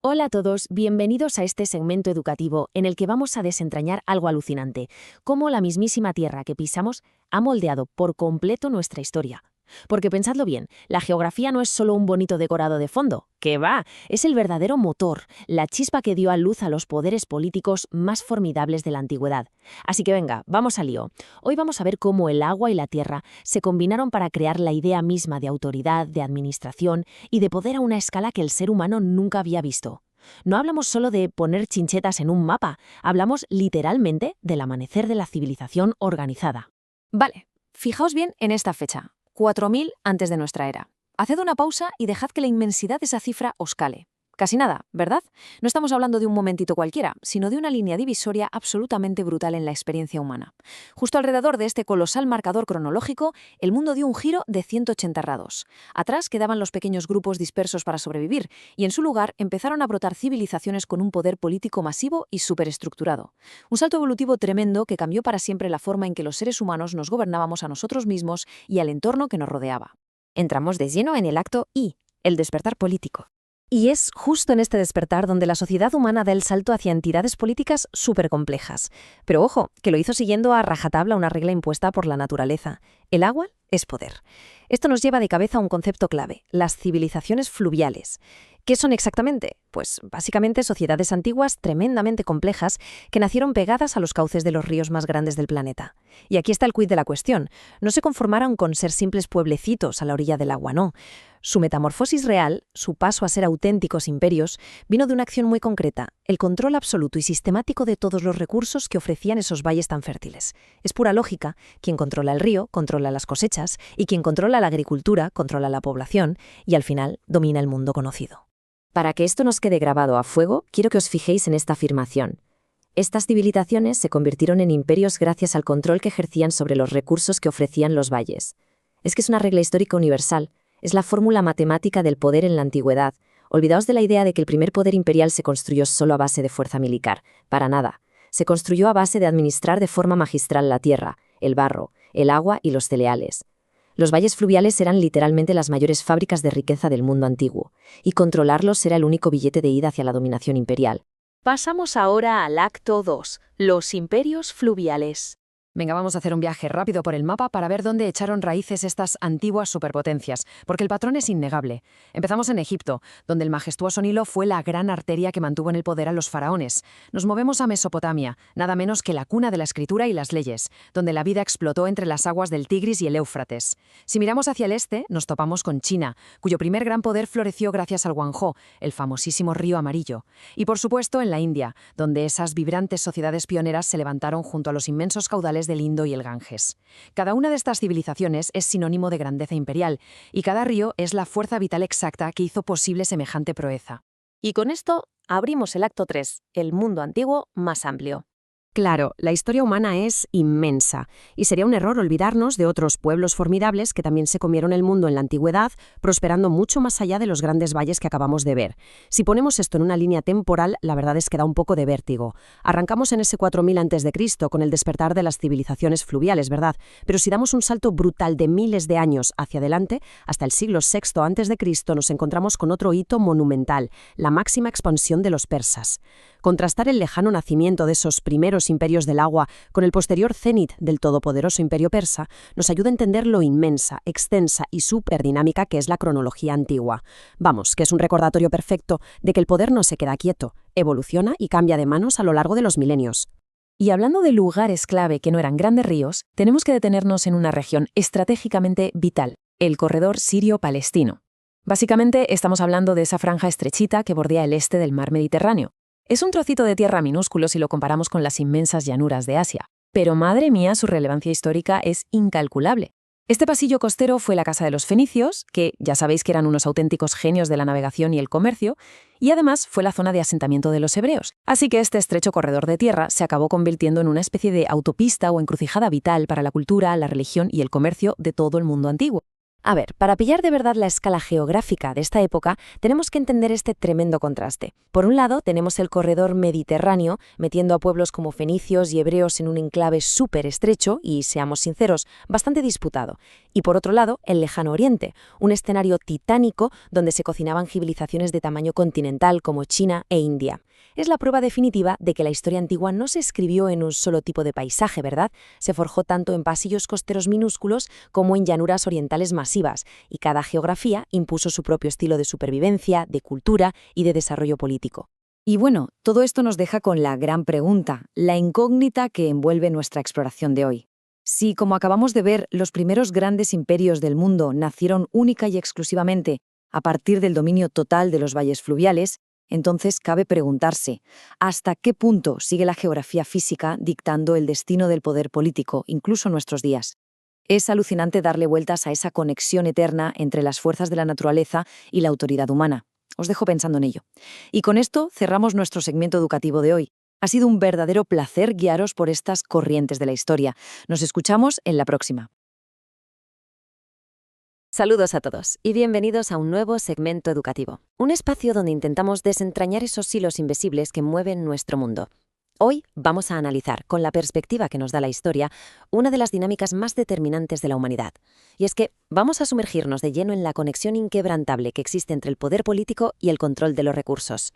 Hola a todos, bienvenidos a este segmento educativo en el que vamos a desentrañar algo alucinante, cómo la mismísima tierra que pisamos ha moldeado por completo nuestra historia. Porque pensadlo bien, la geografía no es solo un bonito decorado de fondo, que va, es el verdadero motor, la chispa que dio a luz a los poderes políticos más formidables de la antigüedad. Así que venga, vamos al lío. Hoy vamos a ver cómo el agua y la tierra se combinaron para crear la idea misma de autoridad, de administración y de poder a una escala que el ser humano nunca había visto. No hablamos solo de poner chinchetas en un mapa, hablamos literalmente del amanecer de la civilización organizada. Vale, fijaos bien en esta fecha, 4000 antes de nuestra era. Haced una pausa y dejad que la inmensidad de esa cifra os cale. Casi nada, ¿verdad? No estamos hablando de un momentito cualquiera, sino de una línea divisoria absolutamente brutal en la experiencia humana. Justo alrededor de este colosal marcador cronológico, el mundo dio un giro de 180 grados. Atrás quedaban los pequeños grupos dispersos para sobrevivir, y en su lugar empezaron a brotar civilizaciones con un poder político masivo y superestructurado. Un salto evolutivo tremendo que cambió para siempre la forma en que los seres humanos nos gobernábamos a nosotros mismos y al entorno que nos rodeaba. Entramos de lleno en el acto I, el despertar político. Y es justo en este despertar donde la sociedad humana da el salto hacia entidades políticas supercomplejas. Pero ojo, que lo hizo siguiendo a rajatabla una regla impuesta por la naturaleza. El agua es poder. Esto nos lleva de cabeza a un concepto clave, las civilizaciones fluviales. ¿Qué son exactamente? Pues básicamente sociedades antiguas tremendamente complejas que nacieron pegadas a los cauces de los ríos más grandes del planeta. Y aquí está el quid de la cuestión. No se conformaron con ser simples pueblecitos a la orilla del agua, no. Su metamorfosis real, su paso a ser auténticos imperios, vino de una acción muy concreta, el control absoluto y sistemático de todos los recursos que ofrecían esos valles tan fértiles. Es pura lógica, quien controla el río, controla las cosechas, y quien controla la agricultura, controla la población, y al final domina el mundo conocido. Para que esto nos quede grabado a fuego, quiero que os fijéis en esta afirmación. Estas civilizaciones se convirtieron en imperios gracias al control que ejercían sobre los recursos que ofrecían los valles. Es que es una regla histórica universal. Es la fórmula matemática del poder en la antigüedad. Olvidaos de la idea de que el primer poder imperial se construyó solo a base de fuerza militar. Para nada. Se construyó a base de administrar de forma magistral la tierra, el barro, el agua y los cereales. Los valles fluviales eran literalmente las mayores fábricas de riqueza del mundo antiguo, y controlarlos era el único billete de ida hacia la dominación imperial. Pasamos ahora al acto 2, los imperios fluviales. Venga, vamos a hacer un viaje rápido por el mapa para ver dónde echaron raíces estas antiguas superpotencias, porque el patrón es innegable. Empezamos en Egipto, donde el majestuoso Nilo fue la gran arteria que mantuvo en el poder a los faraones. Nos movemos a Mesopotamia, nada menos que la cuna de la escritura y las leyes, donde la vida explotó entre las aguas del Tigris y el Éufrates. Si miramos hacia el este, nos topamos con China, cuyo primer gran poder floreció gracias al Guangzhou, el famosísimo río amarillo. Y por supuesto en la India, donde esas vibrantes sociedades pioneras se levantaron junto a los inmensos caudales del Indo y el Ganges. Cada una de estas civilizaciones es sinónimo de grandeza imperial, y cada río es la fuerza vital exacta que hizo posible semejante proeza. Y con esto abrimos el acto 3, el mundo antiguo más amplio. Claro, la historia humana es inmensa, y sería un error olvidarnos de otros pueblos formidables que también se comieron el mundo en la antigüedad, prosperando mucho más allá de los grandes valles que acabamos de ver. Si ponemos esto en una línea temporal, la verdad es que da un poco de vértigo. Arrancamos en ese 4000 a.C. con el despertar de las civilizaciones fluviales, ¿verdad? Pero si damos un salto brutal de miles de años hacia adelante, hasta el siglo VI a.C., nos encontramos con otro hito monumental, la máxima expansión de los persas. Contrastar el lejano nacimiento de esos primeros imperios del agua con el posterior cenit del todopoderoso imperio persa nos ayuda a entender lo inmensa, extensa y superdinámica que es la cronología antigua. Vamos, que es un recordatorio perfecto de que el poder no se queda quieto, evoluciona y cambia de manos a lo largo de los milenios. Y hablando de lugares clave que no eran grandes ríos, tenemos que detenernos en una región estratégicamente vital, el corredor sirio-palestino. Básicamente estamos hablando de esa franja estrechita que bordea el este del mar Mediterráneo. Es un trocito de tierra minúsculo si lo comparamos con las inmensas llanuras de Asia, pero madre mía, su relevancia histórica es incalculable. Este pasillo costero fue la casa de los fenicios, que ya sabéis que eran unos auténticos genios de la navegación y el comercio, y además fue la zona de asentamiento de los hebreos. Así que este estrecho corredor de tierra se acabó convirtiendo en una especie de autopista o encrucijada vital para la cultura, la religión y el comercio de todo el mundo antiguo. A ver, para pillar de verdad la escala geográfica de esta época, tenemos que entender este tremendo contraste. Por un lado, tenemos el corredor mediterráneo, metiendo a pueblos como fenicios y hebreos en un enclave súper estrecho y, seamos sinceros, bastante disputado. Y por otro lado, el lejano oriente, un escenario titánico donde se cocinaban civilizaciones de tamaño continental como China e India. Es la prueba definitiva de que la historia antigua no se escribió en un solo tipo de paisaje, ¿verdad? Se forjó tanto en pasillos costeros minúsculos como en llanuras orientales masivas, y cada geografía impuso su propio estilo de supervivencia, de cultura y de desarrollo político. Y bueno, todo esto nos deja con la gran pregunta, la incógnita que envuelve nuestra exploración de hoy. Si, como acabamos de ver, los primeros grandes imperios del mundo nacieron única y exclusivamente a partir del dominio total de los valles fluviales, entonces cabe preguntarse, ¿hasta qué punto sigue la geografía física dictando el destino del poder político, incluso en nuestros días? Es alucinante darle vueltas a esa conexión eterna entre las fuerzas de la naturaleza y la autoridad humana. Os dejo pensando en ello. Y con esto cerramos nuestro segmento educativo de hoy. Ha sido un verdadero placer guiaros por estas corrientes de la historia. Nos escuchamos en la próxima. Saludos a todos y bienvenidos a un nuevo segmento educativo, un espacio donde intentamos desentrañar esos hilos invisibles que mueven nuestro mundo. Hoy vamos a analizar, con la perspectiva que nos da la historia, una de las dinámicas más determinantes de la humanidad. Y es que vamos a sumergirnos de lleno en la conexión inquebrantable que existe entre el poder político y el control de los recursos.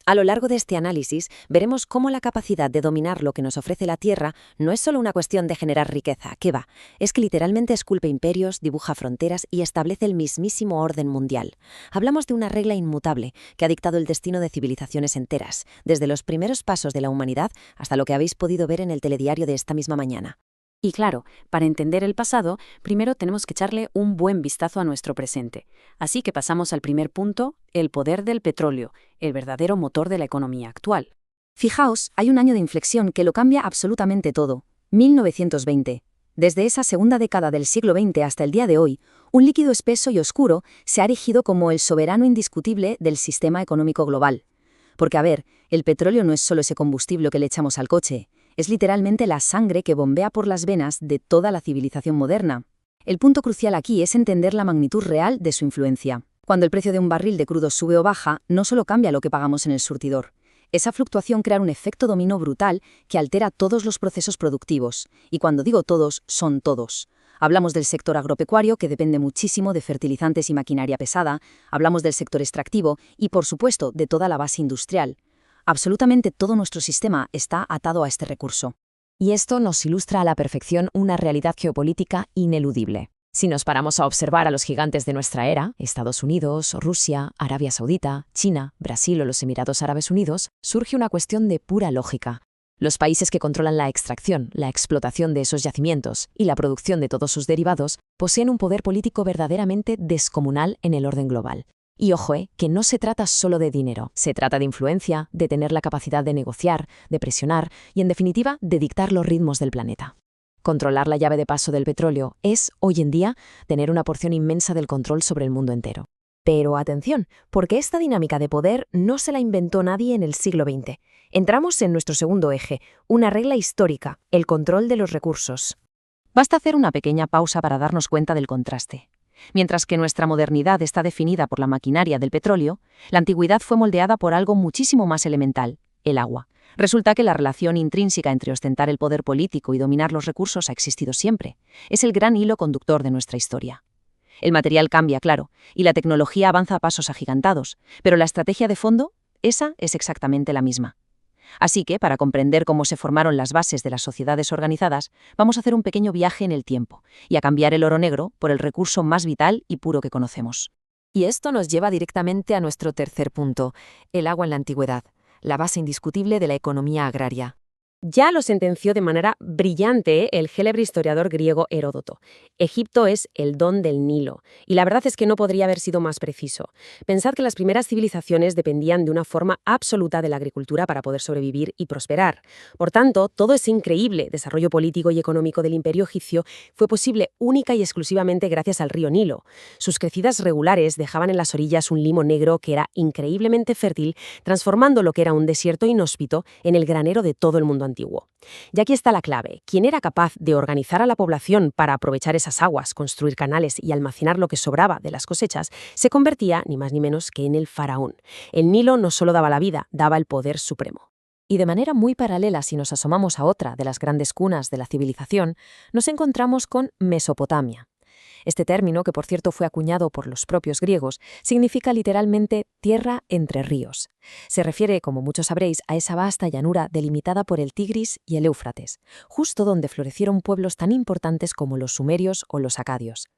A lo largo de este análisis, veremos cómo la capacidad de dominar lo que nos ofrece la Tierra no es solo una cuestión de generar riqueza, ¿qué va? Es que literalmente esculpe imperios, dibuja fronteras y establece el mismísimo orden mundial. Hablamos de una regla inmutable que ha dictado el destino de civilizaciones enteras, desde los primeros pasos de la humanidad hasta lo que habéis podido ver en el telediario de esta misma mañana. Y claro, para entender el pasado, primero tenemos que echarle un buen vistazo a nuestro presente. Así que pasamos al primer punto, el poder del petróleo, el verdadero motor de la economía actual. Fijaos, hay un año de inflexión que lo cambia absolutamente todo, 1920. Desde esa segunda década del siglo XX hasta el día de hoy, un líquido espeso y oscuro se ha erigido como el soberano indiscutible del sistema económico global. Porque, a ver, el petróleo no es solo ese combustible que le echamos al coche. Es literalmente la sangre que bombea por las venas de toda la civilización moderna. El punto crucial aquí es entender la magnitud real de su influencia. Cuando el precio de un barril de crudo sube o baja, no solo cambia lo que pagamos en el surtidor. Esa fluctuación crea un efecto dominó brutal que altera todos los procesos productivos. Y cuando digo todos, son todos. Hablamos del sector agropecuario, que depende muchísimo de fertilizantes y maquinaria pesada. Hablamos del sector extractivo y, por supuesto, de toda la base industrial. Absolutamente todo nuestro sistema está atado a este recurso. Y esto nos ilustra a la perfección una realidad geopolítica ineludible. Si nos paramos a observar a los gigantes de nuestra era, Estados Unidos, Rusia, Arabia Saudita, China, Brasil o los Emiratos Árabes Unidos, surge una cuestión de pura lógica. Los países que controlan la extracción, la explotación de esos yacimientos y la producción de todos sus derivados poseen un poder político verdaderamente descomunal en el orden global. Y ojo, que no se trata solo de dinero, se trata de influencia, de tener la capacidad de negociar, de presionar y, en definitiva, de dictar los ritmos del planeta. Controlar la llave de paso del petróleo es, hoy en día, tener una porción inmensa del control sobre el mundo entero. Pero atención, porque esta dinámica de poder no se la inventó nadie en el siglo XX. Entramos en nuestro segundo eje, una regla histórica, el control de los recursos. Basta hacer una pequeña pausa para darnos cuenta del contraste. Mientras que nuestra modernidad está definida por la maquinaria del petróleo, la antigüedad fue moldeada por algo muchísimo más elemental, el agua. Resulta que la relación intrínseca entre ostentar el poder político y dominar los recursos ha existido siempre. Es el gran hilo conductor de nuestra historia. El material cambia, claro, y la tecnología avanza a pasos agigantados, pero la estrategia de fondo, esa es exactamente la misma. Así que, para comprender cómo se formaron las bases de las sociedades organizadas, vamos a hacer un pequeño viaje en el tiempo y a cambiar el oro negro por el recurso más vital y puro que conocemos. Y esto nos lleva directamente a nuestro tercer punto, el agua en la antigüedad, la base indiscutible de la economía agraria. Ya lo sentenció de manera brillante el célebre historiador griego Heródoto. Egipto es el don del Nilo, y la verdad es que no podría haber sido más preciso. Pensad que las primeras civilizaciones dependían de una forma absoluta de la agricultura para poder sobrevivir y prosperar. Por tanto, todo ese increíble desarrollo político y económico del imperio egipcio fue posible única y exclusivamente gracias al río Nilo. Sus crecidas regulares dejaban en las orillas un limo negro que era increíblemente fértil, transformando lo que era un desierto inhóspito en el granero de todo el mundo antiguo. antiguo. Y aquí está la clave. Quien era capaz de organizar a la población para aprovechar esas aguas, construir canales y almacenar lo que sobraba de las cosechas, se convertía ni más ni menos que en el faraón. El Nilo no solo daba la vida, daba el poder supremo. Y de manera muy paralela, si nos asomamos a otra de las grandes cunas de la civilización, nos encontramos con Mesopotamia. Este término, que por cierto fue acuñado por los propios griegos, significa literalmente tierra entre ríos. Se refiere, como muchos sabréis, a esa vasta llanura delimitada por el Tigris y el Éufrates, justo donde florecieron pueblos tan importantes como los sumerios o los acadios.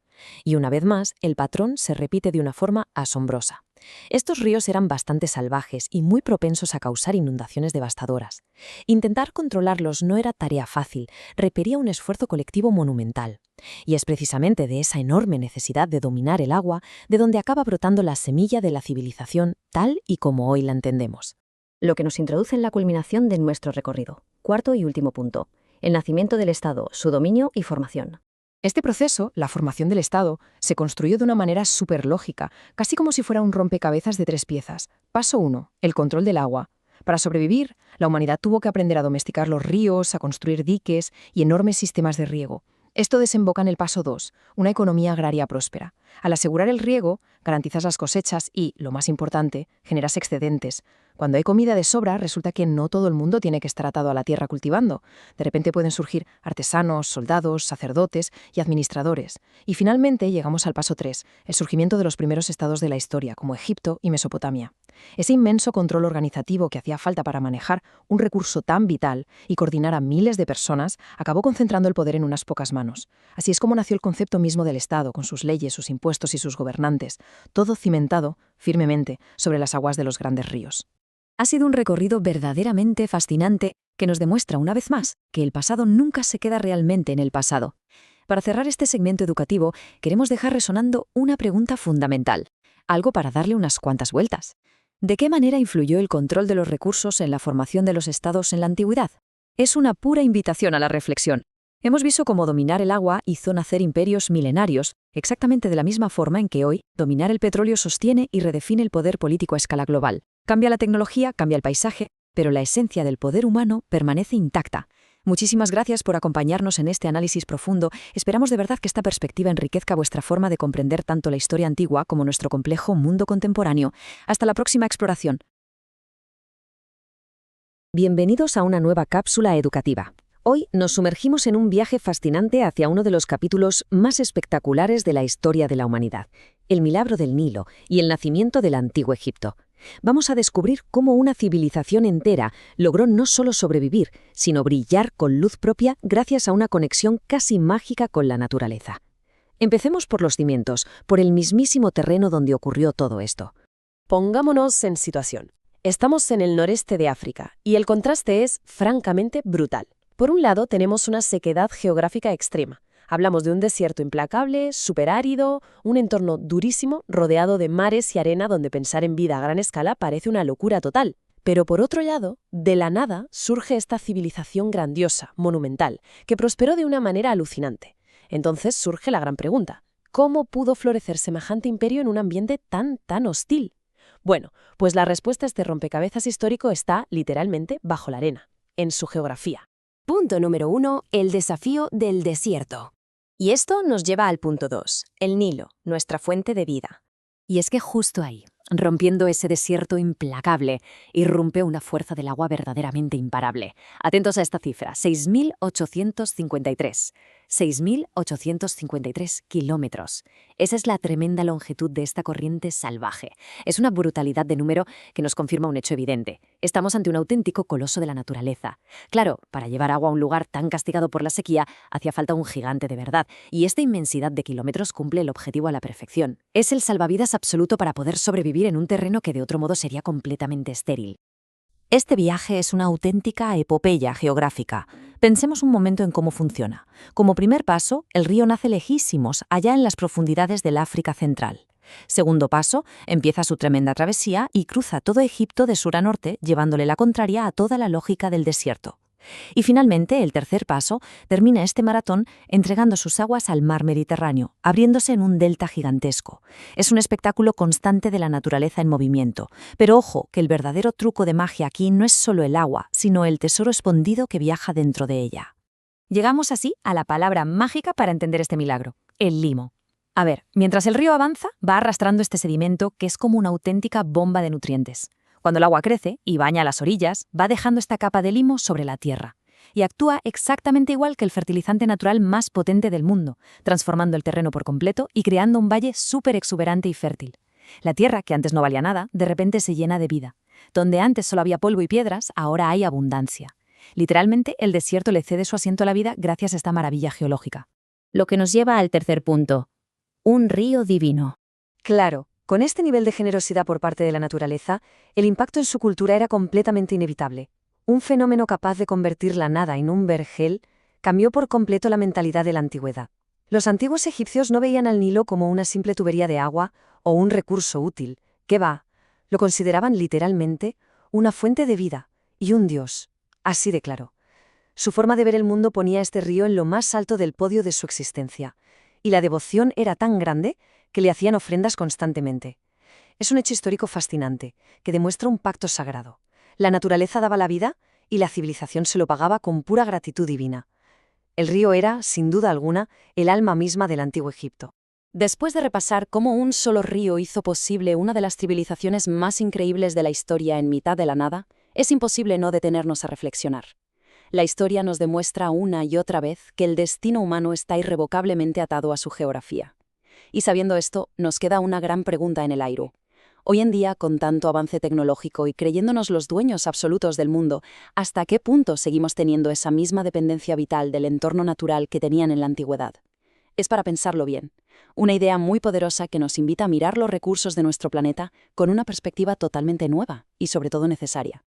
Y una vez más, el patrón se repite de una forma asombrosa. Estos ríos eran bastante salvajes y muy propensos a causar inundaciones devastadoras. Intentar controlarlos no era tarea fácil, requería un esfuerzo colectivo monumental. Y es precisamente de esa enorme necesidad de dominar el agua de donde acaba brotando la semilla de la civilización tal y como hoy la entendemos. Lo que nos introduce en la culminación de nuestro recorrido. Cuarto y último punto. El nacimiento del Estado, su dominio y formación. Este proceso, la formación del Estado, se construyó de una manera súper lógica, casi como si fuera un rompecabezas de 3 piezas. Paso 1. El control del agua. Para sobrevivir, la humanidad tuvo que aprender a domesticar los ríos, a construir diques y enormes sistemas de riego. Esto desemboca en el paso 2, una economía agraria próspera. Al asegurar el riego, garantizas las cosechas y, lo más importante, generas excedentes. Cuando hay comida de sobra, resulta que no todo el mundo tiene que estar atado a la tierra cultivando. De repente pueden surgir artesanos, soldados, sacerdotes y administradores. Y finalmente llegamos al paso 3, el surgimiento de los primeros estados de la historia, como Egipto y Mesopotamia. Ese inmenso control organizativo que hacía falta para manejar un recurso tan vital y coordinar a miles de personas acabó concentrando el poder en unas pocas manos. Así es como nació el concepto mismo del Estado, con sus leyes, sus impuestos y sus gobernantes, todo cimentado firmemente sobre las aguas de los grandes ríos. Ha sido un recorrido verdaderamente fascinante que nos demuestra una vez más que el pasado nunca se queda realmente en el pasado. Para cerrar este segmento educativo, queremos dejar resonando una pregunta fundamental, algo para darle unas cuantas vueltas. ¿De qué manera influyó el control de los recursos en la formación de los estados en la antigüedad? Es una pura invitación a la reflexión. Hemos visto cómo dominar el agua hizo nacer imperios milenarios, exactamente de la misma forma en que hoy dominar el petróleo sostiene y redefine el poder político a escala global. Cambia la tecnología, cambia el paisaje, pero la esencia del poder humano permanece intacta. Muchísimas gracias por acompañarnos en este análisis profundo. Esperamos de verdad que esta perspectiva enriquezca vuestra forma de comprender tanto la historia antigua como nuestro complejo mundo contemporáneo. Hasta la próxima exploración. Bienvenidos a una nueva cápsula educativa. Hoy nos sumergimos en un viaje fascinante hacia uno de los capítulos más espectaculares de la historia de la humanidad, el milagro del Nilo y el nacimiento del antiguo Egipto. Vamos a descubrir cómo una civilización entera logró no solo sobrevivir, sino brillar con luz propia gracias a una conexión casi mágica con la naturaleza. Empecemos por los cimientos, por el mismísimo terreno donde ocurrió todo esto. Pongámonos en situación. Estamos en el noreste de África y el contraste es francamente brutal. Por un lado, tenemos una sequedad geográfica extrema. Hablamos de un desierto implacable, superárido, un entorno durísimo, rodeado de mares y arena donde pensar en vida a gran escala parece una locura total. Pero por otro lado, de la nada surge esta civilización grandiosa, monumental, que prosperó de una manera alucinante. Entonces surge la gran pregunta: ¿cómo pudo florecer semejante imperio en un ambiente tan hostil? Bueno, pues la respuesta a este rompecabezas histórico está, literalmente, bajo la arena, en su geografía. Punto número 1, el desafío del desierto. Y esto nos lleva al punto 2, el Nilo, nuestra fuente de vida. Y es que justo ahí, rompiendo ese desierto implacable, irrumpe una fuerza del agua verdaderamente imparable. Atentos a esta cifra, 6.853. 6.853 kilómetros. Esa es la tremenda longitud de esta corriente salvaje. Es una brutalidad de número que nos confirma un hecho evidente. Estamos ante un auténtico coloso de la naturaleza. Claro, para llevar agua a un lugar tan castigado por la sequía, hacía falta un gigante de verdad, y esta inmensidad de kilómetros cumple el objetivo a la perfección. Es el salvavidas absoluto para poder sobrevivir en un terreno que de otro modo sería completamente estéril. Este viaje es una auténtica epopeya geográfica. Pensemos un momento en cómo funciona. Como primer paso, el río nace lejísimos, allá en las profundidades del África Central. Segundo paso, empieza su tremenda travesía y cruza todo Egipto de sur a norte, llevándole la contraria a toda la lógica del desierto. Y finalmente, el tercer paso termina este maratón entregando sus aguas al mar Mediterráneo, abriéndose en un delta gigantesco. Es un espectáculo constante de la naturaleza en movimiento. Pero ojo, que el verdadero truco de magia aquí no es solo el agua, sino el tesoro escondido que viaja dentro de ella. Llegamos así a la palabra mágica para entender este milagro: el limo. A ver, mientras el río avanza, va arrastrando este sedimento que es como una auténtica bomba de nutrientes. Cuando el agua crece y baña las orillas, va dejando esta capa de limo sobre la tierra. Y actúa exactamente igual que el fertilizante natural más potente del mundo, transformando el terreno por completo y creando un valle súper exuberante y fértil. La tierra, que antes no valía nada, de repente se llena de vida. Donde antes solo había polvo y piedras, ahora hay abundancia. Literalmente, el desierto le cede su asiento a la vida gracias a esta maravilla geológica. Lo que nos lleva al tercer punto: un río divino. Claro, con este nivel de generosidad por parte de la naturaleza, el impacto en su cultura era completamente inevitable. Un fenómeno capaz de convertir la nada en un vergel cambió por completo la mentalidad de la antigüedad. Los antiguos egipcios no veían al Nilo como una simple tubería de agua o un recurso útil. ¿Qué va? Lo consideraban literalmente una fuente de vida y un dios. Así de claro. Su forma de ver el mundo ponía a este río en lo más alto del podio de su existencia. Y la devoción era tan grande que le hacían ofrendas constantemente. Es un hecho histórico fascinante, que demuestra un pacto sagrado. La naturaleza daba la vida y la civilización se lo pagaba con pura gratitud divina. El río era, sin duda alguna, el alma misma del antiguo Egipto. Después de repasar cómo un solo río hizo posible una de las civilizaciones más increíbles de la historia en mitad de la nada, es imposible no detenernos a reflexionar. La historia nos demuestra una y otra vez que el destino humano está irrevocablemente atado a su geografía. Y sabiendo esto, nos queda una gran pregunta en el aire. Hoy en día, con tanto avance tecnológico y creyéndonos los dueños absolutos del mundo, ¿hasta qué punto seguimos teniendo esa misma dependencia vital del entorno natural que tenían en la antigüedad? Es para pensarlo bien. Una idea muy poderosa que nos invita a mirar los recursos de nuestro planeta con una perspectiva totalmente nueva y sobre todo necesaria.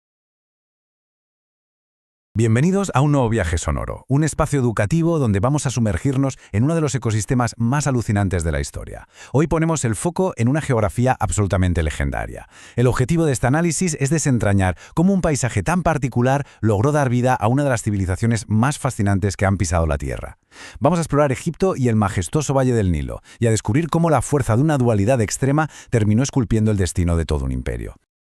Bienvenidos a un nuevo viaje sonoro, un espacio educativo donde vamos a sumergirnos en uno de los ecosistemas más alucinantes de la historia. Hoy ponemos el foco en una geografía absolutamente legendaria. El objetivo de este análisis es desentrañar cómo un paisaje tan particular logró dar vida a una de las civilizaciones más fascinantes que han pisado la Tierra. Vamos a explorar Egipto y el majestuoso Valle del Nilo, y a descubrir cómo la fuerza de una dualidad extrema terminó esculpiendo el destino de todo un imperio.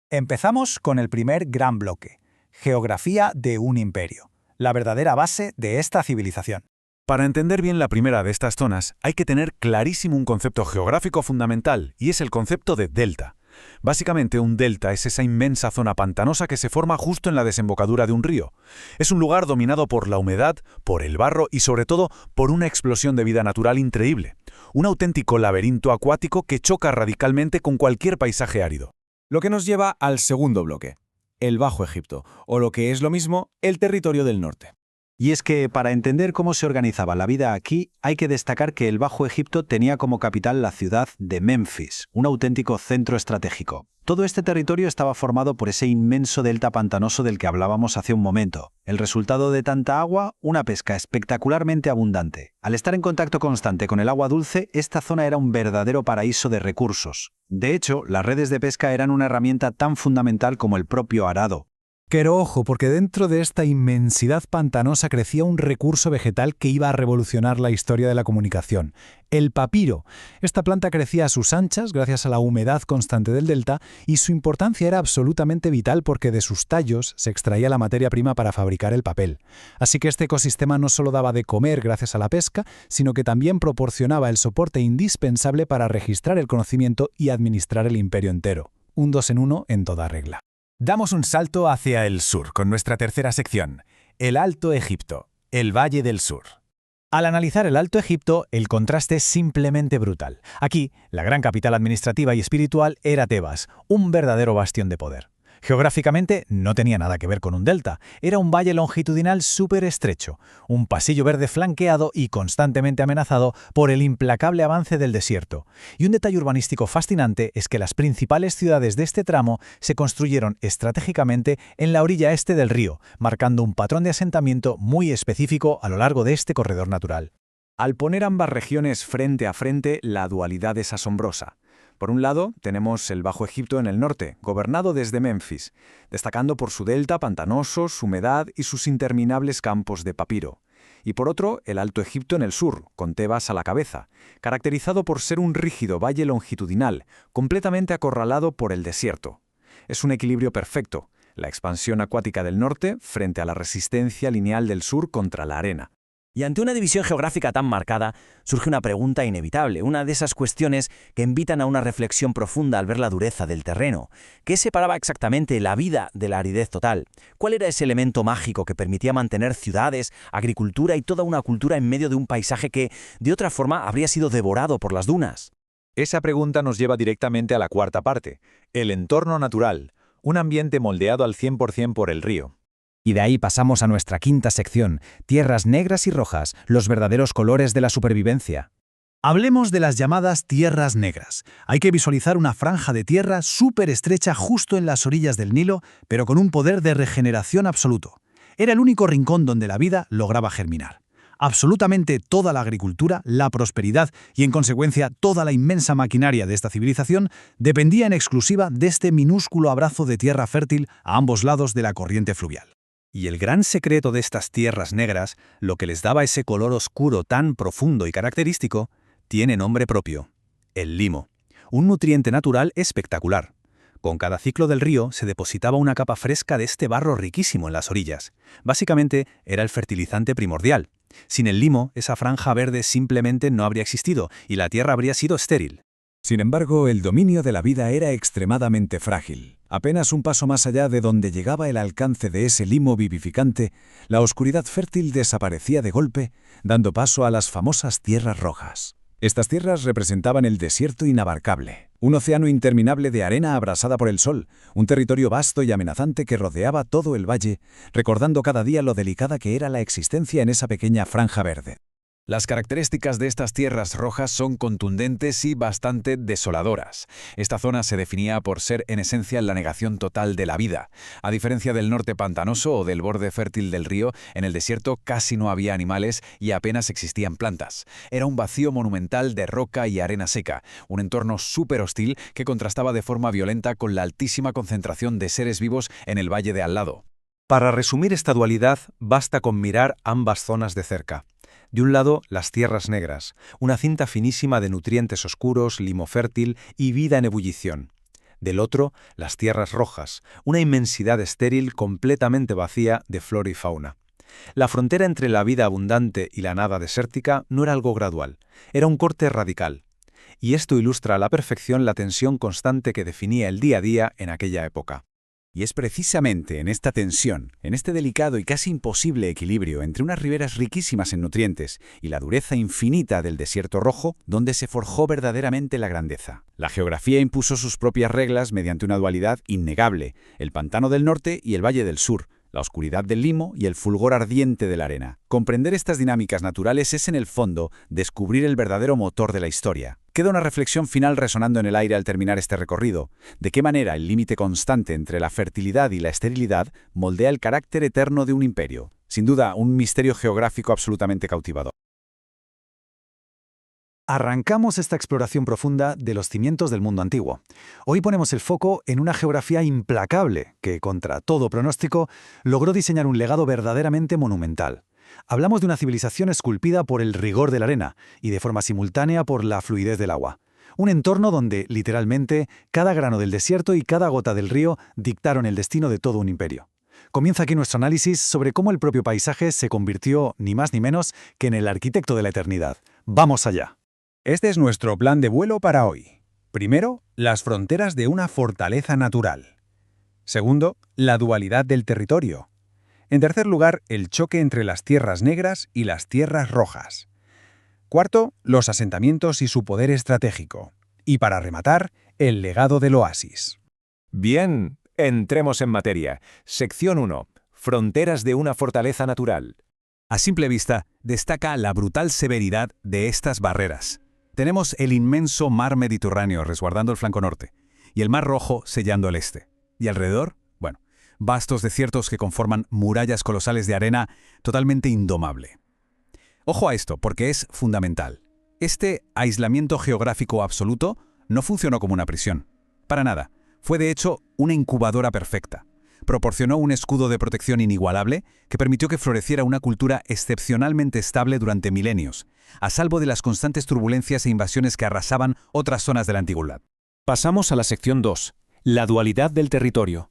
Empezamos con el primer gran bloque: geografía de un imperio, la verdadera base de esta civilización. Para entender bien la primera de estas zonas, hay que tener clarísimo un concepto geográfico fundamental, y es el concepto de delta. Básicamente, un delta es esa inmensa zona pantanosa que se forma justo en la desembocadura de un río. Es un lugar dominado por la humedad, por el barro y sobre todo por una explosión de vida natural increíble. Un auténtico laberinto acuático que choca radicalmente con cualquier paisaje árido. Lo que nos lleva al segundo bloque: el Bajo Egipto, o lo que es lo mismo, el territorio del norte. Y es que, para entender cómo se organizaba la vida aquí, hay que destacar que el Bajo Egipto tenía como capital la ciudad de Memphis, un auténtico centro estratégico. Todo este territorio estaba formado por ese inmenso delta pantanoso del que hablábamos hace un momento. El resultado de tanta agua, una pesca espectacularmente abundante. Al estar en contacto constante con el agua dulce, esta zona era un verdadero paraíso de recursos. De hecho, las redes de pesca eran una herramienta tan fundamental como el propio arado. Pero ojo, porque dentro de esta inmensidad pantanosa crecía un recurso vegetal que iba a revolucionar la historia de la comunicación: el papiro. Esta planta crecía a sus anchas gracias a la humedad constante del delta, y su importancia era absolutamente vital porque de sus tallos se extraía la materia prima para fabricar el papel. Así que este ecosistema no solo daba de comer gracias a la pesca, sino que también proporcionaba el soporte indispensable para registrar el conocimiento y administrar el imperio entero. Un 2 en 1 en toda regla. Damos un salto hacia el sur con nuestra tercera sección, el Alto Egipto, el Valle del Sur. Al analizar el Alto Egipto, el contraste es simplemente brutal. Aquí, la gran capital administrativa y espiritual era Tebas, un verdadero bastión de poder. Geográficamente no tenía nada que ver con un delta, era un valle longitudinal súper estrecho, un pasillo verde flanqueado y constantemente amenazado por el implacable avance del desierto. Y un detalle urbanístico fascinante es que las principales ciudades de este tramo se construyeron estratégicamente en la orilla este del río, marcando un patrón de asentamiento muy específico a lo largo de este corredor natural. Al poner ambas regiones frente a frente, la dualidad es asombrosa. Por un lado, tenemos el Bajo Egipto en el norte, gobernado desde Menfis, destacando por su delta pantanoso, su humedad y sus interminables campos de papiro. Y por otro, el Alto Egipto en el sur, con Tebas a la cabeza, caracterizado por ser un rígido valle longitudinal, completamente acorralado por el desierto. Es un equilibrio perfecto, la expansión acuática del norte frente a la resistencia lineal del sur contra la arena. Y ante una división geográfica tan marcada, surge una pregunta inevitable, una de esas cuestiones que invitan a una reflexión profunda al ver la dureza del terreno. ¿Qué separaba exactamente la vida de la aridez total? ¿Cuál era ese elemento mágico que permitía mantener ciudades, agricultura y toda una cultura en medio de un paisaje que, de otra forma, habría sido devorado por las dunas? Esa pregunta nos lleva directamente a la cuarta parte, el entorno natural, un ambiente moldeado al 100% por el río. Y de ahí pasamos a nuestra quinta sección, tierras negras y rojas, los verdaderos colores de la supervivencia. Hablemos de las llamadas tierras negras. Hay que visualizar una franja de tierra súper estrecha justo en las orillas del Nilo, pero con un poder de regeneración absoluto. Era el único rincón donde la vida lograba germinar. Absolutamente toda la agricultura, la prosperidad y, en consecuencia, toda la inmensa maquinaria de esta civilización dependía en exclusiva de este minúsculo abrazo de tierra fértil a ambos lados de la corriente fluvial. Y el gran secreto de estas tierras negras, lo que les daba ese color oscuro tan profundo y característico, tiene nombre propio: el limo, un nutriente natural espectacular. Con cada ciclo del río se depositaba una capa fresca de este barro riquísimo en las orillas. Básicamente era el fertilizante primordial. Sin el limo, esa franja verde simplemente no habría existido y la tierra habría sido estéril. Sin embargo, el dominio de la vida era extremadamente frágil. Apenas un paso más allá de donde llegaba el alcance de ese limo vivificante, la oscuridad fértil desaparecía de golpe, dando paso a las famosas tierras rojas. Estas tierras representaban el desierto inabarcable, un océano interminable de arena abrasada por el sol, un territorio vasto y amenazante que rodeaba todo el valle, recordando cada día lo delicada que era la existencia en esa pequeña franja verde. Las características de estas tierras rojas son contundentes y bastante desoladoras. Esta zona se definía por ser en esencia la negación total de la vida. A diferencia del norte pantanoso o del borde fértil del río, en el desierto casi no había animales y apenas existían plantas. Era un vacío monumental de roca y arena seca, un entorno súper hostil que contrastaba de forma violenta con la altísima concentración de seres vivos en el valle de al lado. Para resumir esta dualidad, basta con mirar ambas zonas de cerca. De un lado, las tierras negras, una cinta finísima de nutrientes oscuros, limo fértil y vida en ebullición. Del otro, las tierras rojas, una inmensidad estéril completamente vacía de flora y fauna. La frontera entre la vida abundante y la nada desértica no era algo gradual, era un corte radical. Y esto ilustra a la perfección la tensión constante que definía el día a día en aquella época. Y es precisamente en esta tensión, en este delicado y casi imposible equilibrio entre unas riberas riquísimas en nutrientes y la dureza infinita del desierto rojo, donde se forjó verdaderamente la grandeza. La geografía impuso sus propias reglas mediante una dualidad innegable, el pantano del norte y el valle del sur, la oscuridad del limo y el fulgor ardiente de la arena. Comprender estas dinámicas naturales es, en el fondo, descubrir el verdadero motor de la historia. Queda una reflexión final resonando en el aire al terminar este recorrido. ¿De qué manera el límite constante entre la fertilidad y la esterilidad moldea el carácter eterno de un imperio? Sin duda, un misterio geográfico absolutamente cautivador. Arrancamos esta exploración profunda de los cimientos del mundo antiguo. Hoy ponemos el foco en una geografía implacable que, contra todo pronóstico, logró diseñar un legado verdaderamente monumental. Hablamos de una civilización esculpida por el rigor de la arena y de forma simultánea por la fluidez del agua. Un entorno donde, literalmente, cada grano del desierto y cada gota del río dictaron el destino de todo un imperio. Comienza aquí nuestro análisis sobre cómo el propio paisaje se convirtió, ni más ni menos, que en el arquitecto de la eternidad. ¡Vamos allá! Este es nuestro plan de vuelo para hoy. Primero, las fronteras de una fortaleza natural. Segundo, la dualidad del territorio. En tercer lugar, el choque entre las tierras negras y las tierras rojas. Cuarto, los asentamientos y su poder estratégico. Y para rematar, el legado del oasis. Bien, entremos en materia. Sección 1. Fronteras de una fortaleza natural. A simple vista, destaca la brutal severidad de estas barreras. Tenemos el inmenso mar Mediterráneo resguardando el flanco norte y el mar Rojo sellando el este. Y alrededor, bueno, vastos desiertos que conforman murallas colosales de arena totalmente indomable. Ojo a esto, porque es fundamental. Este aislamiento geográfico absoluto no funcionó como una prisión. Para nada. Fue de hecho una incubadora perfecta. Proporcionó un escudo de protección inigualable que permitió que floreciera una cultura excepcionalmente estable durante milenios, a salvo de las constantes turbulencias e invasiones que arrasaban otras zonas de la antigüedad. Pasamos a la sección 2, la dualidad del territorio.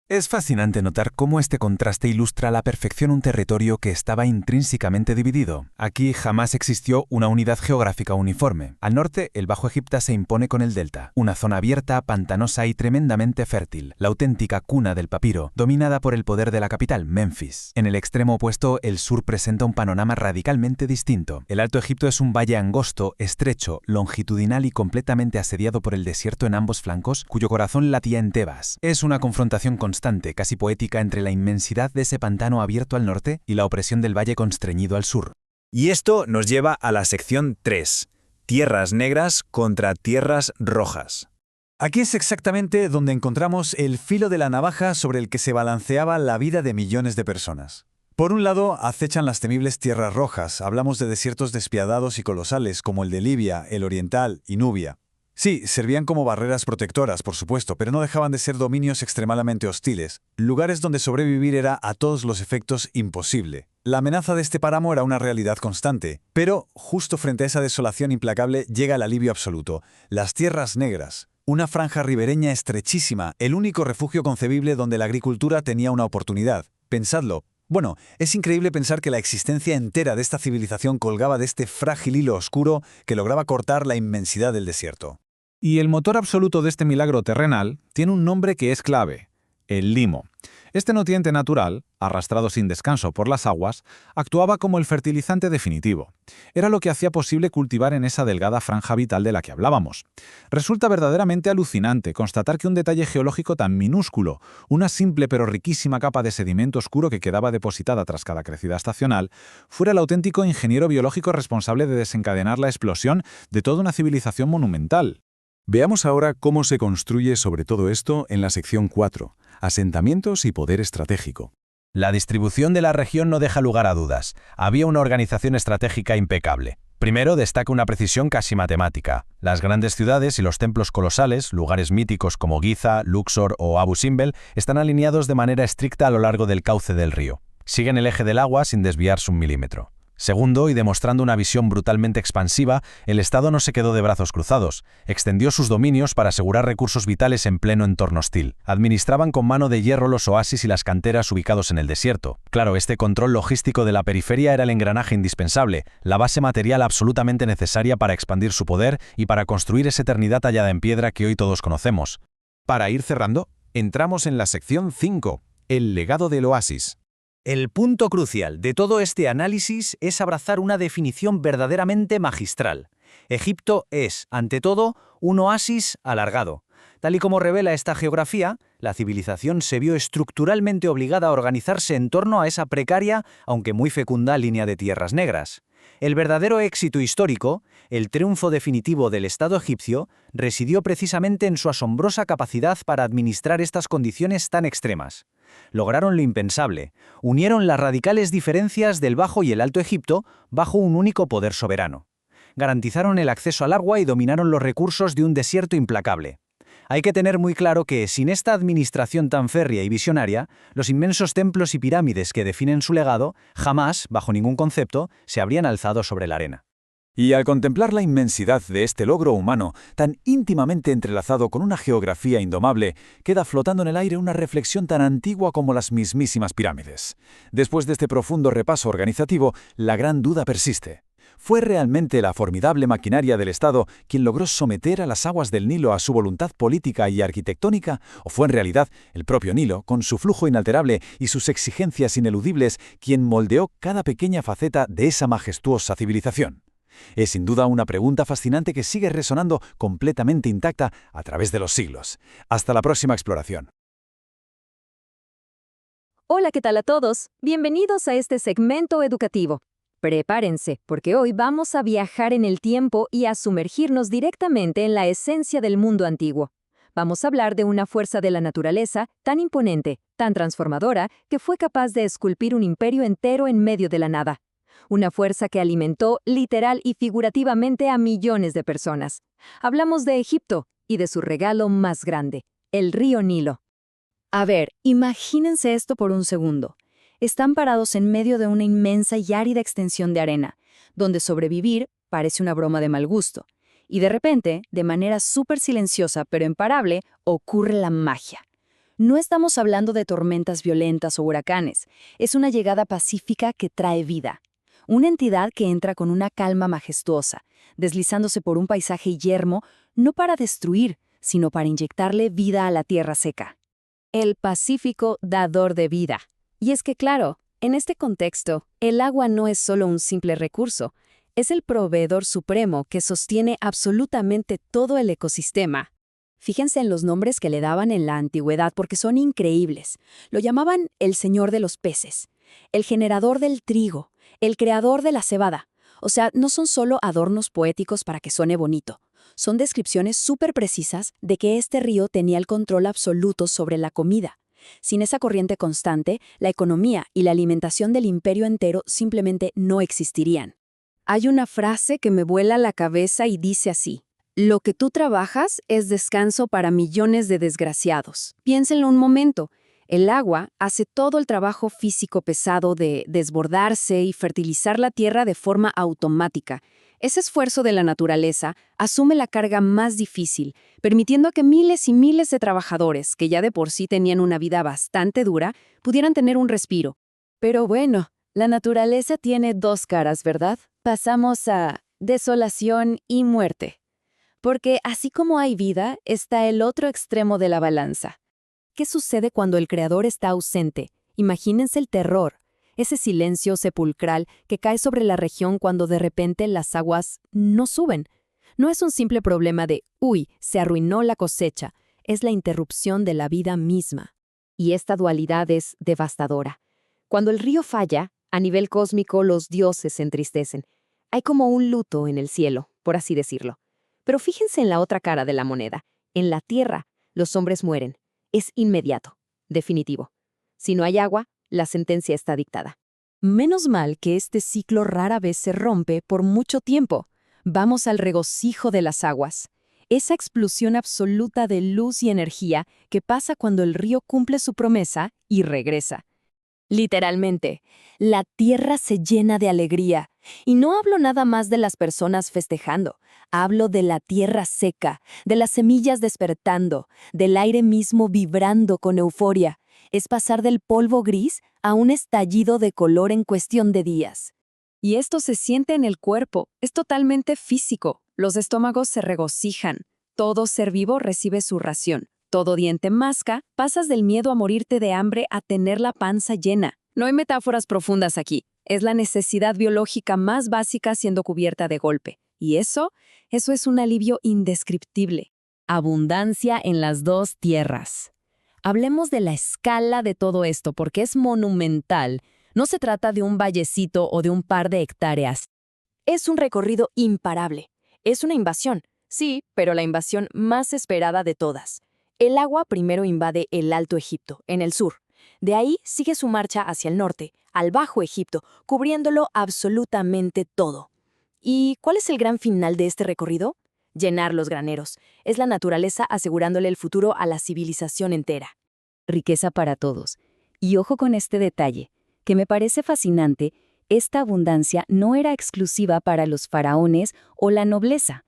Es fascinante notar cómo este contraste ilustra a la perfección un territorio que estaba intrínsecamente dividido. Aquí jamás existió una unidad geográfica uniforme. Al norte, el Bajo Egipto se impone con el delta, una zona abierta, pantanosa y tremendamente fértil, la auténtica cuna del papiro, dominada por el poder de la capital, Memphis. En el extremo opuesto, el sur presenta un panorama radicalmente distinto. El Alto Egipto es un valle angosto, estrecho, longitudinal y completamente asediado por el desierto en ambos flancos, cuyo corazón latía en Tebas. Es una confrontación constante, casi poética, entre la inmensidad de ese pantano abierto al norte y la opresión del valle constreñido al sur. Y esto nos lleva a la sección 3, tierras negras contra tierras rojas. Aquí es exactamente donde encontramos el filo de la navaja sobre el que se balanceaba la vida de millones de personas. Por un lado, acechan las temibles tierras rojas. Hablamos de desiertos despiadados y colosales como el de Libia, el Oriental y Nubia. Sí, servían como barreras protectoras, por supuesto, pero no dejaban de ser dominios extremadamente hostiles, lugares donde sobrevivir era a todos los efectos imposible. La amenaza de este páramo era una realidad constante, pero justo frente a esa desolación implacable llega el alivio absoluto, las tierras negras. Una franja ribereña estrechísima, el único refugio concebible donde la agricultura tenía una oportunidad. Pensadlo. Bueno, es increíble pensar que la existencia entera de esta civilización colgaba de este frágil hilo oscuro que lograba cortar la inmensidad del desierto. Y el motor absoluto de este milagro terrenal tiene un nombre que es clave: el limo. Este nutriente natural, arrastrado sin descanso por las aguas, actuaba como el fertilizante definitivo. Era lo que hacía posible cultivar en esa delgada franja vital de la que hablábamos. Resulta verdaderamente alucinante constatar que un detalle geológico tan minúsculo, una simple pero riquísima capa de sedimento oscuro que quedaba depositada tras cada crecida estacional, fuera el auténtico ingeniero biológico responsable de desencadenar la explosión de toda una civilización monumental. Veamos ahora cómo se construye sobre todo esto en la sección 4, asentamientos y poder estratégico. La distribución de la región no deja lugar a dudas. Había una organización estratégica impecable. Primero destaca una precisión casi matemática. Las grandes ciudades y los templos colosales, lugares míticos como Giza, Luxor o Abu Simbel, están alineados de manera estricta a lo largo del cauce del río. Siguen el eje del agua sin desviarse un milímetro. Segundo, y demostrando una visión brutalmente expansiva, el Estado no se quedó de brazos cruzados. Extendió sus dominios para asegurar recursos vitales en pleno entorno hostil. Administraban con mano de hierro los oasis y las canteras ubicados en el desierto. Claro, este control logístico de la periferia era el engranaje indispensable, la base material absolutamente necesaria para expandir su poder y para construir esa eternidad tallada en piedra que hoy todos conocemos. Para ir cerrando, entramos en la sección 5, el legado del oasis. El punto crucial de todo este análisis es abrazar una definición verdaderamente magistral. Egipto es, ante todo, un oasis alargado. Tal y como revela esta geografía, la civilización se vio estructuralmente obligada a organizarse en torno a esa precaria, aunque muy fecunda, línea de tierras negras. El verdadero éxito histórico, el triunfo definitivo del Estado egipcio, residió precisamente en su asombrosa capacidad para administrar estas condiciones tan extremas. Lograron lo impensable, unieron las radicales diferencias del Bajo y el Alto Egipto bajo un único poder soberano. Garantizaron el acceso al agua y dominaron los recursos de un desierto implacable. Hay que tener muy claro que, sin esta administración tan férrea y visionaria, los inmensos templos y pirámides que definen su legado jamás, bajo ningún concepto, se habrían alzado sobre la arena. Y al contemplar la inmensidad de este logro humano, tan íntimamente entrelazado con una geografía indomable, queda flotando en el aire una reflexión tan antigua como las mismísimas pirámides. Después de este profundo repaso organizativo, la gran duda persiste. ¿Fue realmente la formidable maquinaria del Estado quien logró someter a las aguas del Nilo a su voluntad política y arquitectónica? ¿O fue en realidad el propio Nilo, con su flujo inalterable y sus exigencias ineludibles, quien moldeó cada pequeña faceta de esa majestuosa civilización? Es sin duda una pregunta fascinante que sigue resonando completamente intacta a través de los siglos. Hasta la próxima exploración. Hola, ¿qué tal a todos? Bienvenidos a este segmento educativo. Prepárense, porque hoy vamos a viajar en el tiempo y a sumergirnos directamente en la esencia del mundo antiguo. Vamos a hablar de una fuerza de la naturaleza tan imponente, tan transformadora, que fue capaz de esculpir un imperio entero en medio de la nada. una fuerza que alimentó literal y figurativamente a millones de personas. Hablamos de Egipto y de su regalo más grande, el río Nilo. A ver, imagínense esto por un segundo. Están parados en medio de una inmensa y árida extensión de arena, donde sobrevivir parece una broma de mal gusto. Y de repente, de manera súper silenciosa pero imparable, ocurre la magia. No estamos hablando de tormentas violentas o huracanes, es una llegada pacífica que trae vida. Una entidad que entra con una calma majestuosa, deslizándose por un paisaje yermo, no para destruir, sino para inyectarle vida a la tierra seca. El Pacífico dador de vida. Y es que claro, en este contexto, el agua no es solo un simple recurso, es el proveedor supremo que sostiene absolutamente todo el ecosistema. Fíjense en los nombres que le daban en la antigüedad porque son increíbles. Lo llamaban el señor de los peces, el generador del trigo, el creador de la cebada. O sea, no son solo adornos poéticos para que suene bonito. Son descripciones súper precisas de que este río tenía el control absoluto sobre la comida. Sin esa corriente constante, la economía y la alimentación del imperio entero simplemente no existirían. Hay una frase que me vuela la cabeza y dice así: lo que tú trabajas es descanso para millones de desgraciados. Piénsenlo un momento. El agua hace todo el trabajo físico pesado de desbordarse y fertilizar la tierra de forma automática. Ese esfuerzo de la naturaleza asume la carga más difícil, permitiendo que miles y miles de trabajadores, que ya de por sí tenían una vida bastante dura, pudieran tener un respiro. Pero bueno, la naturaleza tiene dos caras, ¿verdad? Pasamos a desolación y muerte. Porque así como hay vida, está el otro extremo de la balanza. ¿Qué sucede cuando el creador está ausente? Imagínense el terror, ese silencio sepulcral que cae sobre la región cuando de repente las aguas no suben. No es un simple problema de, uy, se arruinó la cosecha, es la interrupción de la vida misma. Y esta dualidad es devastadora. Cuando el río falla, a nivel cósmico los dioses se entristecen. Hay como un luto en el cielo, por así decirlo. Pero fíjense en la otra cara de la moneda. En la tierra, los hombres mueren. Es inmediato, definitivo. Si no hay agua, la sentencia está dictada. Menos mal que este ciclo rara vez se rompe por mucho tiempo. Vamos al regocijo de las aguas. Esa explosión absoluta de luz y energía que pasa cuando el río cumple su promesa y regresa. Literalmente, la tierra se llena de alegría. Y no hablo nada más de las personas festejando. Hablo de la tierra seca, de las semillas despertando, del aire mismo vibrando con euforia. Es pasar del polvo gris a un estallido de color en cuestión de días. Y esto se siente en el cuerpo, es totalmente físico. Los estómagos se regocijan, todo ser vivo recibe su ración. Todo diente masca, pasas del miedo a morirte de hambre a tener la panza llena. No hay metáforas profundas aquí. Es la necesidad biológica más básica siendo cubierta de golpe. Y eso es un alivio indescriptible. Abundancia en las dos tierras. Hablemos de la escala de todo esto porque es monumental. No se trata de un vallecito o de un par de hectáreas. Es un recorrido imparable. Es una invasión. Sí, pero la invasión más esperada de todas. El agua primero invade el Alto Egipto, en el sur. De ahí sigue su marcha hacia el norte, al Bajo Egipto, cubriéndolo absolutamente todo. ¿Y cuál es el gran final de este recorrido? Llenar los graneros. Es la naturaleza asegurándole el futuro a la civilización entera. Riqueza para todos. Y ojo con este detalle, que me parece fascinante, esta abundancia no era exclusiva para los faraones o la nobleza.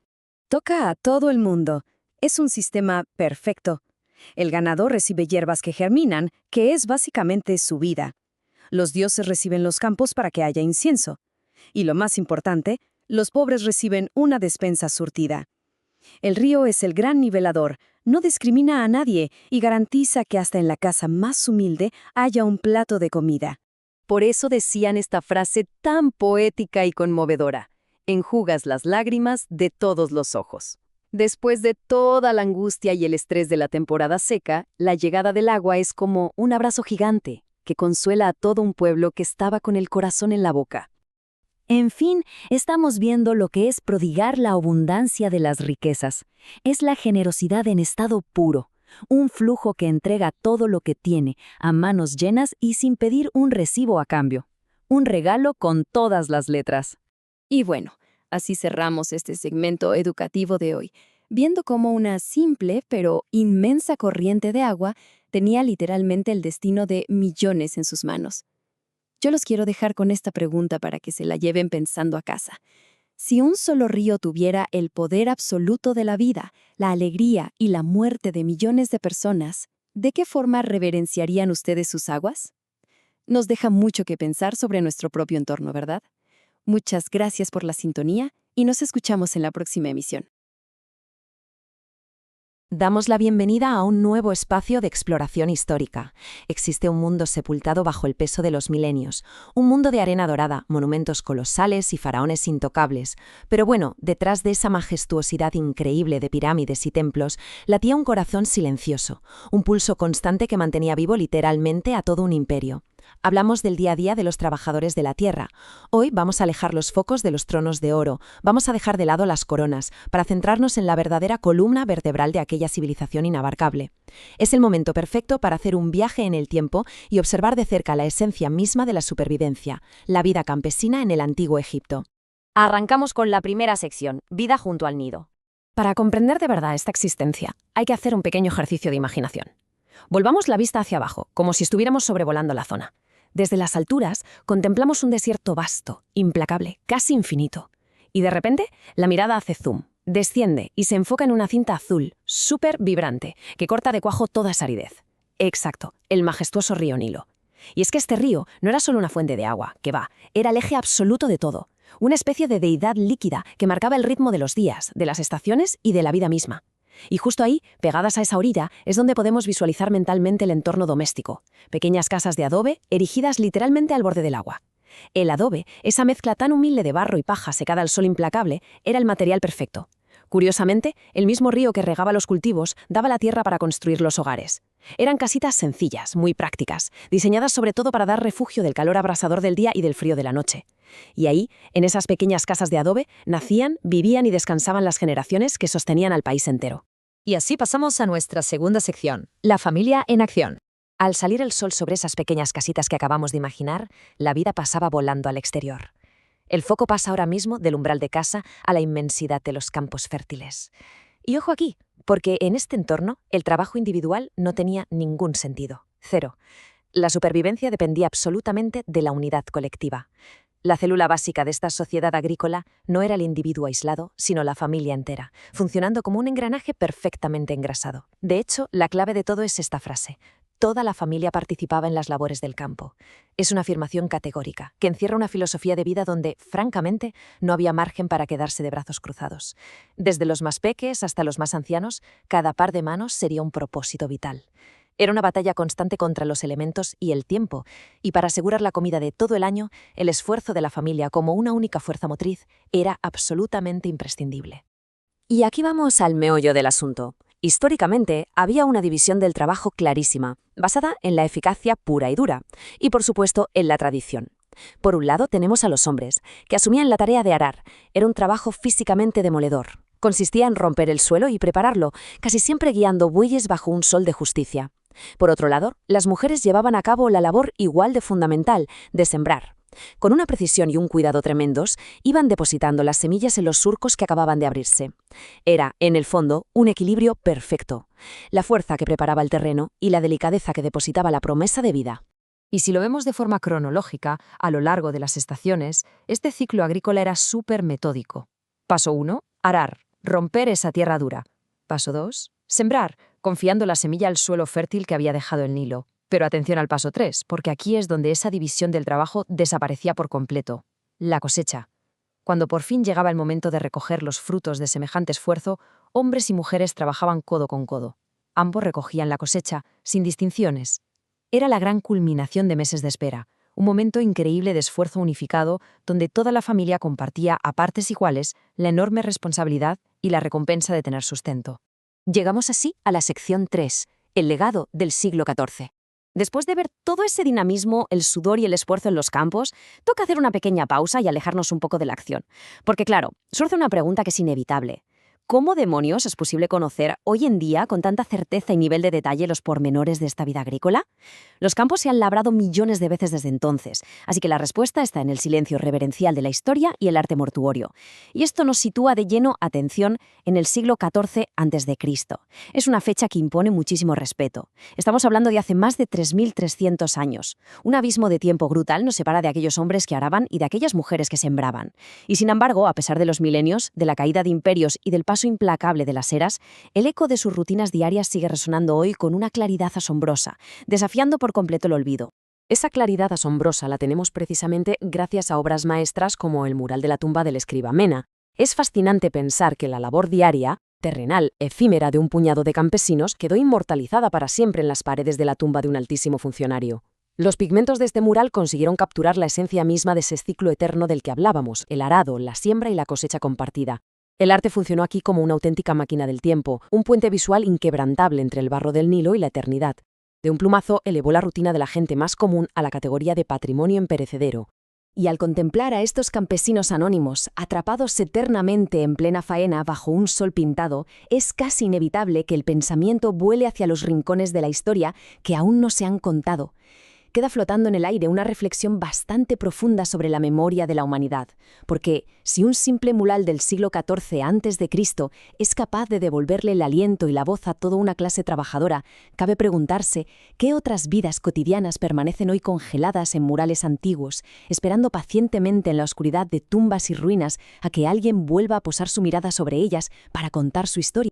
Toca a todo el mundo. Es un sistema perfecto. El ganado recibe hierbas que germinan, que es básicamente su vida. Los dioses reciben los campos para que haya incienso. Y lo más importante, los pobres reciben una despensa surtida. El río es el gran nivelador, no discrimina a nadie y garantiza que hasta en la casa más humilde haya un plato de comida. Por eso decían esta frase tan poética y conmovedora: enjugas las lágrimas de todos los ojos. Después de toda la angustia y el estrés de la temporada seca, la llegada del agua es como un abrazo gigante que consuela a todo un pueblo que estaba con el corazón en la boca. En fin, estamos viendo lo que es prodigar la abundancia de las riquezas. Es la generosidad en estado puro, un flujo que entrega todo lo que tiene, a manos llenas y sin pedir un recibo a cambio. Un regalo con todas las letras. Y bueno, así cerramos este segmento educativo de hoy, viendo cómo una simple pero inmensa corriente de agua tenía literalmente el destino de millones en sus manos. Yo los quiero dejar con esta pregunta para que se la lleven pensando a casa. Si un solo río tuviera el poder absoluto de la vida, la alegría y la muerte de millones de personas, ¿de qué forma reverenciarían ustedes sus aguas? Nos deja mucho que pensar sobre nuestro propio entorno, ¿verdad? Muchas gracias por la sintonía y nos escuchamos en la próxima emisión. Damos la bienvenida a un nuevo espacio de exploración histórica. Existe un mundo sepultado bajo el peso de los milenios, un mundo de arena dorada, monumentos colosales y faraones intocables. Pero bueno, detrás de esa majestuosidad increíble de pirámides y templos, latía un corazón silencioso, un pulso constante que mantenía vivo literalmente a todo un imperio. Hablamos del día a día de los trabajadores de la tierra. Hoy vamos a alejar los focos de los tronos de oro, vamos a dejar de lado las coronas, para centrarnos en la verdadera columna vertebral de aquella civilización inabarcable. Es el momento perfecto para hacer un viaje en el tiempo y observar de cerca la esencia misma de la supervivencia, la vida campesina en el antiguo Egipto. Arrancamos con la primera sección, vida junto al nido. Para comprender de verdad esta existencia, hay que hacer un pequeño ejercicio de imaginación. Volvamos la vista hacia abajo, como si estuviéramos sobrevolando la zona. Desde las alturas, contemplamos un desierto vasto, implacable, casi infinito. Y de repente, la mirada hace zoom, desciende y se enfoca en una cinta azul, súper vibrante, que corta de cuajo toda esa aridez. Exacto, el majestuoso río Nilo. Y es que este río no era solo una fuente de agua, que va, era el eje absoluto de todo. Una especie de deidad líquida que marcaba el ritmo de los días, de las estaciones y de la vida misma. Y justo ahí, pegadas a esa orilla, es donde podemos visualizar mentalmente el entorno doméstico. Pequeñas casas de adobe erigidas literalmente al borde del agua. El adobe, esa mezcla tan humilde de barro y paja secada al sol implacable, era el material perfecto. Curiosamente, el mismo río que regaba los cultivos daba la tierra para construir los hogares. Eran casitas sencillas, muy prácticas, diseñadas sobre todo para dar refugio del calor abrasador del día y del frío de la noche. Y ahí, en esas pequeñas casas de adobe, nacían, vivían y descansaban las generaciones que sostenían al país entero. Y así pasamos a nuestra segunda sección, la familia en acción. Al salir el sol sobre esas pequeñas casitas que acabamos de imaginar, la vida pasaba volando al exterior. El foco pasa ahora mismo del umbral de casa a la inmensidad de los campos fértiles. Y ojo aquí, porque en este entorno el trabajo individual no tenía ningún sentido. Cero. La supervivencia dependía absolutamente de la unidad colectiva. La célula básica de esta sociedad agrícola no era el individuo aislado, sino la familia entera, funcionando como un engranaje perfectamente engrasado. De hecho, la clave de todo es esta frase: toda la familia participaba en las labores del campo. Es una afirmación categórica, que encierra una filosofía de vida donde, francamente, no había margen para quedarse de brazos cruzados. Desde los más peques hasta los más ancianos, cada par de manos sería un propósito vital. Era una batalla constante contra los elementos y el tiempo, y para asegurar la comida de todo el año, el esfuerzo de la familia como una única fuerza motriz era absolutamente imprescindible. Y aquí vamos al meollo del asunto. Históricamente, había una división del trabajo clarísima, basada en la eficacia pura y dura, y por supuesto en la tradición. Por un lado tenemos a los hombres, que asumían la tarea de arar. Era un trabajo físicamente demoledor. Consistía en romper el suelo y prepararlo, casi siempre guiando bueyes bajo un sol de justicia. Por otro lado, las mujeres llevaban a cabo la labor igual de fundamental, de sembrar. Con una precisión y un cuidado tremendos, iban depositando las semillas en los surcos que acababan de abrirse. Era, en el fondo, un equilibrio perfecto. La fuerza que preparaba el terreno y la delicadeza que depositaba la promesa de vida. Y si lo vemos de forma cronológica, a lo largo de las estaciones, este ciclo agrícola era súper metódico. Paso 1, arar, romper esa tierra dura. Paso 2, sembrar, confiando la semilla al suelo fértil que había dejado el Nilo. Pero atención al paso 3, porque aquí es donde esa división del trabajo desaparecía por completo. La cosecha. Cuando por fin llegaba el momento de recoger los frutos de semejante esfuerzo, hombres y mujeres trabajaban codo con codo. Ambos recogían la cosecha, sin distinciones. Era la gran culminación de meses de espera, un momento increíble de esfuerzo unificado donde toda la familia compartía a partes iguales la enorme responsabilidad y la recompensa de tener sustento. Llegamos así a la sección 3, el legado del siglo XIV. Después de ver todo ese dinamismo, el sudor y el esfuerzo en los campos, toca hacer una pequeña pausa y alejarnos un poco de la acción. Porque claro, surge una pregunta que es inevitable. ¿Cómo demonios es posible conocer hoy en día con tanta certeza y nivel de detalle los pormenores de esta vida agrícola? Los campos se han labrado millones de veces desde entonces, así que la respuesta está en el silencio reverencial de la historia y el arte mortuorio. Y esto nos sitúa de lleno, atención, en el siglo XIV a.C. Es una fecha que impone muchísimo respeto. Estamos hablando de hace más de 3.300 años. Un abismo de tiempo brutal nos separa de aquellos hombres que araban y de aquellas mujeres que sembraban. Y sin embargo, a pesar de los milenios, de la caída de imperios y del paso implacable de las eras, el eco de sus rutinas diarias sigue resonando hoy con una claridad asombrosa, desafiando por completo el olvido. Esa claridad asombrosa la tenemos precisamente gracias a obras maestras como el mural de la tumba del escriba Mena. Es fascinante pensar que la labor diaria, terrenal, efímera de un puñado de campesinos quedó inmortalizada para siempre en las paredes de la tumba de un altísimo funcionario. Los pigmentos de este mural consiguieron capturar la esencia misma de ese ciclo eterno del que hablábamos, el arado, la siembra y la cosecha compartida. El arte funcionó aquí como una auténtica máquina del tiempo, un puente visual inquebrantable entre el barro del Nilo y la eternidad. De un plumazo elevó la rutina de la gente más común a la categoría de patrimonio imperecedero. Y al contemplar a estos campesinos anónimos, atrapados eternamente en plena faena bajo un sol pintado, es casi inevitable que el pensamiento vuele hacia los rincones de la historia que aún no se han contado. Queda flotando en el aire una reflexión bastante profunda sobre la memoria de la humanidad, porque si un simple mural del siglo XIV a.C. es capaz de devolverle el aliento y la voz a toda una clase trabajadora, cabe preguntarse qué otras vidas cotidianas permanecen hoy congeladas en murales antiguos, esperando pacientemente en la oscuridad de tumbas y ruinas a que alguien vuelva a posar su mirada sobre ellas para contar su historia.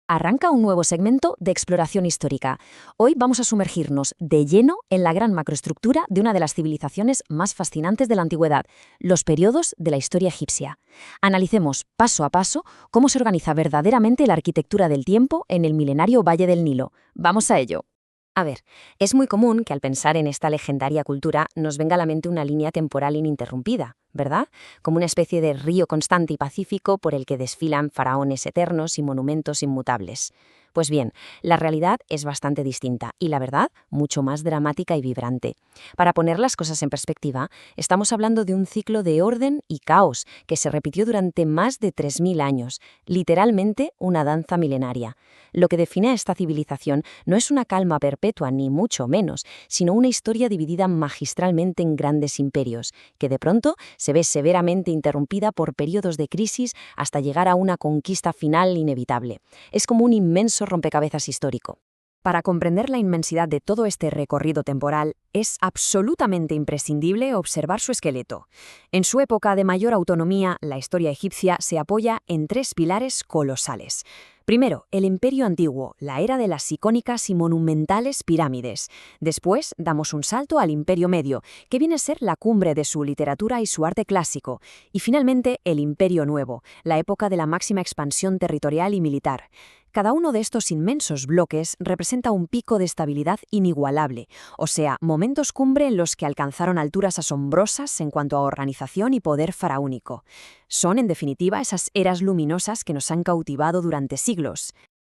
Arranca un nuevo segmento de exploración histórica. Hoy vamos a sumergirnos de lleno en la gran macroestructura de una de las civilizaciones más fascinantes de la antigüedad, los periodos de la historia egipcia. Analicemos paso a paso cómo se organiza verdaderamente la arquitectura del tiempo en el milenario Valle del Nilo. ¡Vamos a ello! A ver, es muy común que al pensar en esta legendaria cultura nos venga a la mente una línea temporal ininterrumpida, ¿verdad? Como una especie de río constante y pacífico por el que desfilan faraones eternos y monumentos inmutables. Pues bien, la realidad es bastante distinta y, la verdad, mucho más dramática y vibrante. Para poner las cosas en perspectiva, estamos hablando de un ciclo de orden y caos que se repitió durante más de 3.000 años, literalmente una danza milenaria. Lo que define a esta civilización no es una calma perpetua, ni mucho menos, sino una historia dividida magistralmente en grandes imperios, que de pronto se ve severamente interrumpida por periodos de crisis hasta llegar a una conquista final inevitable. Es como un inmenso rompecabezas histórico. Para comprender la inmensidad de todo este recorrido temporal, es absolutamente imprescindible observar su esqueleto. En su época de mayor autonomía, la historia egipcia se apoya en 3 pilares colosales. Primero, el Imperio Antiguo, la era de las icónicas y monumentales pirámides. Después, damos un salto al Imperio Medio, que viene a ser la cumbre de su literatura y su arte clásico. Y finalmente, el Imperio Nuevo, la época de la máxima expansión territorial y militar. Cada uno de estos inmensos bloques representa un pico de estabilidad inigualable, o sea, momentos cumbre en los que alcanzaron alturas asombrosas en cuanto a organización y poder faraónico. Son, en definitiva, esas eras luminosas que nos han cautivado durante siglos.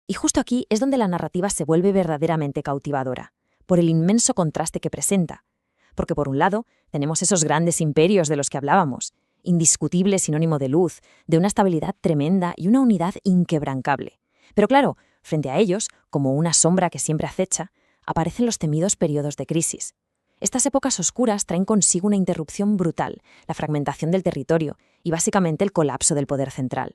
Y justo aquí es donde la narrativa se vuelve verdaderamente cautivadora, por el inmenso contraste que presenta. Porque por un lado, tenemos esos grandes imperios de los que hablábamos, indiscutible sinónimo de luz, de una estabilidad tremenda y una unidad inquebrantable. Pero claro, frente a ellos, como una sombra que siempre acecha, aparecen los temidos periodos de crisis. Estas épocas oscuras traen consigo una interrupción brutal, la fragmentación del territorio y básicamente el colapso del poder central.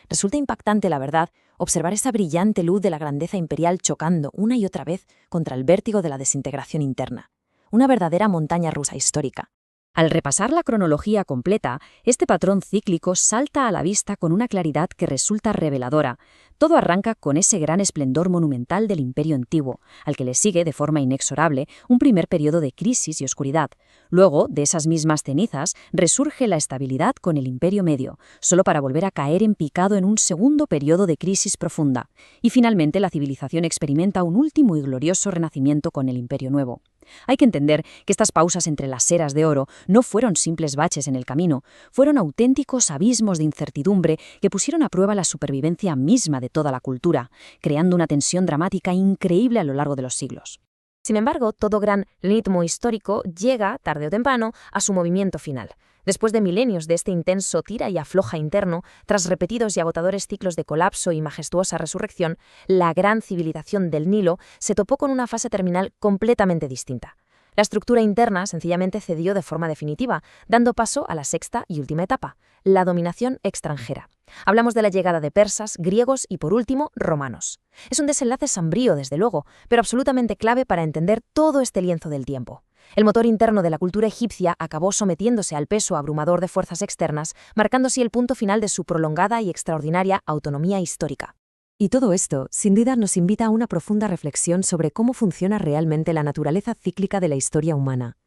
Resulta impactante, la verdad, observar esa brillante luz de la grandeza imperial chocando una y otra vez contra el vértigo de la desintegración interna. Una verdadera montaña rusa histórica. Al repasar la cronología completa, este patrón cíclico salta a la vista con una claridad que resulta reveladora. Todo arranca con ese gran esplendor monumental del Imperio Antiguo, al que le sigue de forma inexorable un primer periodo de crisis y oscuridad. Luego, de esas mismas cenizas, resurge la estabilidad con el Imperio Medio, solo para volver a caer en picado en un segundo periodo de crisis profunda. Y finalmente la civilización experimenta un último y glorioso renacimiento con el Imperio Nuevo. Hay que entender que estas pausas entre las eras de oro no fueron simples baches en el camino, fueron auténticos abismos de incertidumbre que pusieron a prueba la supervivencia misma de toda la cultura, creando una tensión dramática increíble a lo largo de los siglos. Sin embargo, todo gran ritmo histórico llega, tarde o temprano, a su movimiento final. Después de milenios de este intenso tira y afloja interno, tras repetidos y agotadores ciclos de colapso y majestuosa resurrección, la gran civilización del Nilo se topó con una fase terminal completamente distinta. La estructura interna sencillamente cedió de forma definitiva, dando paso a la sexta y última etapa, la dominación extranjera. Hablamos de la llegada de persas, griegos y, por último, romanos. Es un desenlace sombrío, desde luego, pero absolutamente clave para entender todo este lienzo del tiempo. El motor interno de la cultura egipcia acabó sometiéndose al peso abrumador de fuerzas externas, marcando así el punto final de su prolongada y extraordinaria autonomía histórica. Y todo esto, sin duda, nos invita a una profunda reflexión sobre cómo funciona realmente la naturaleza cíclica de la historia humana.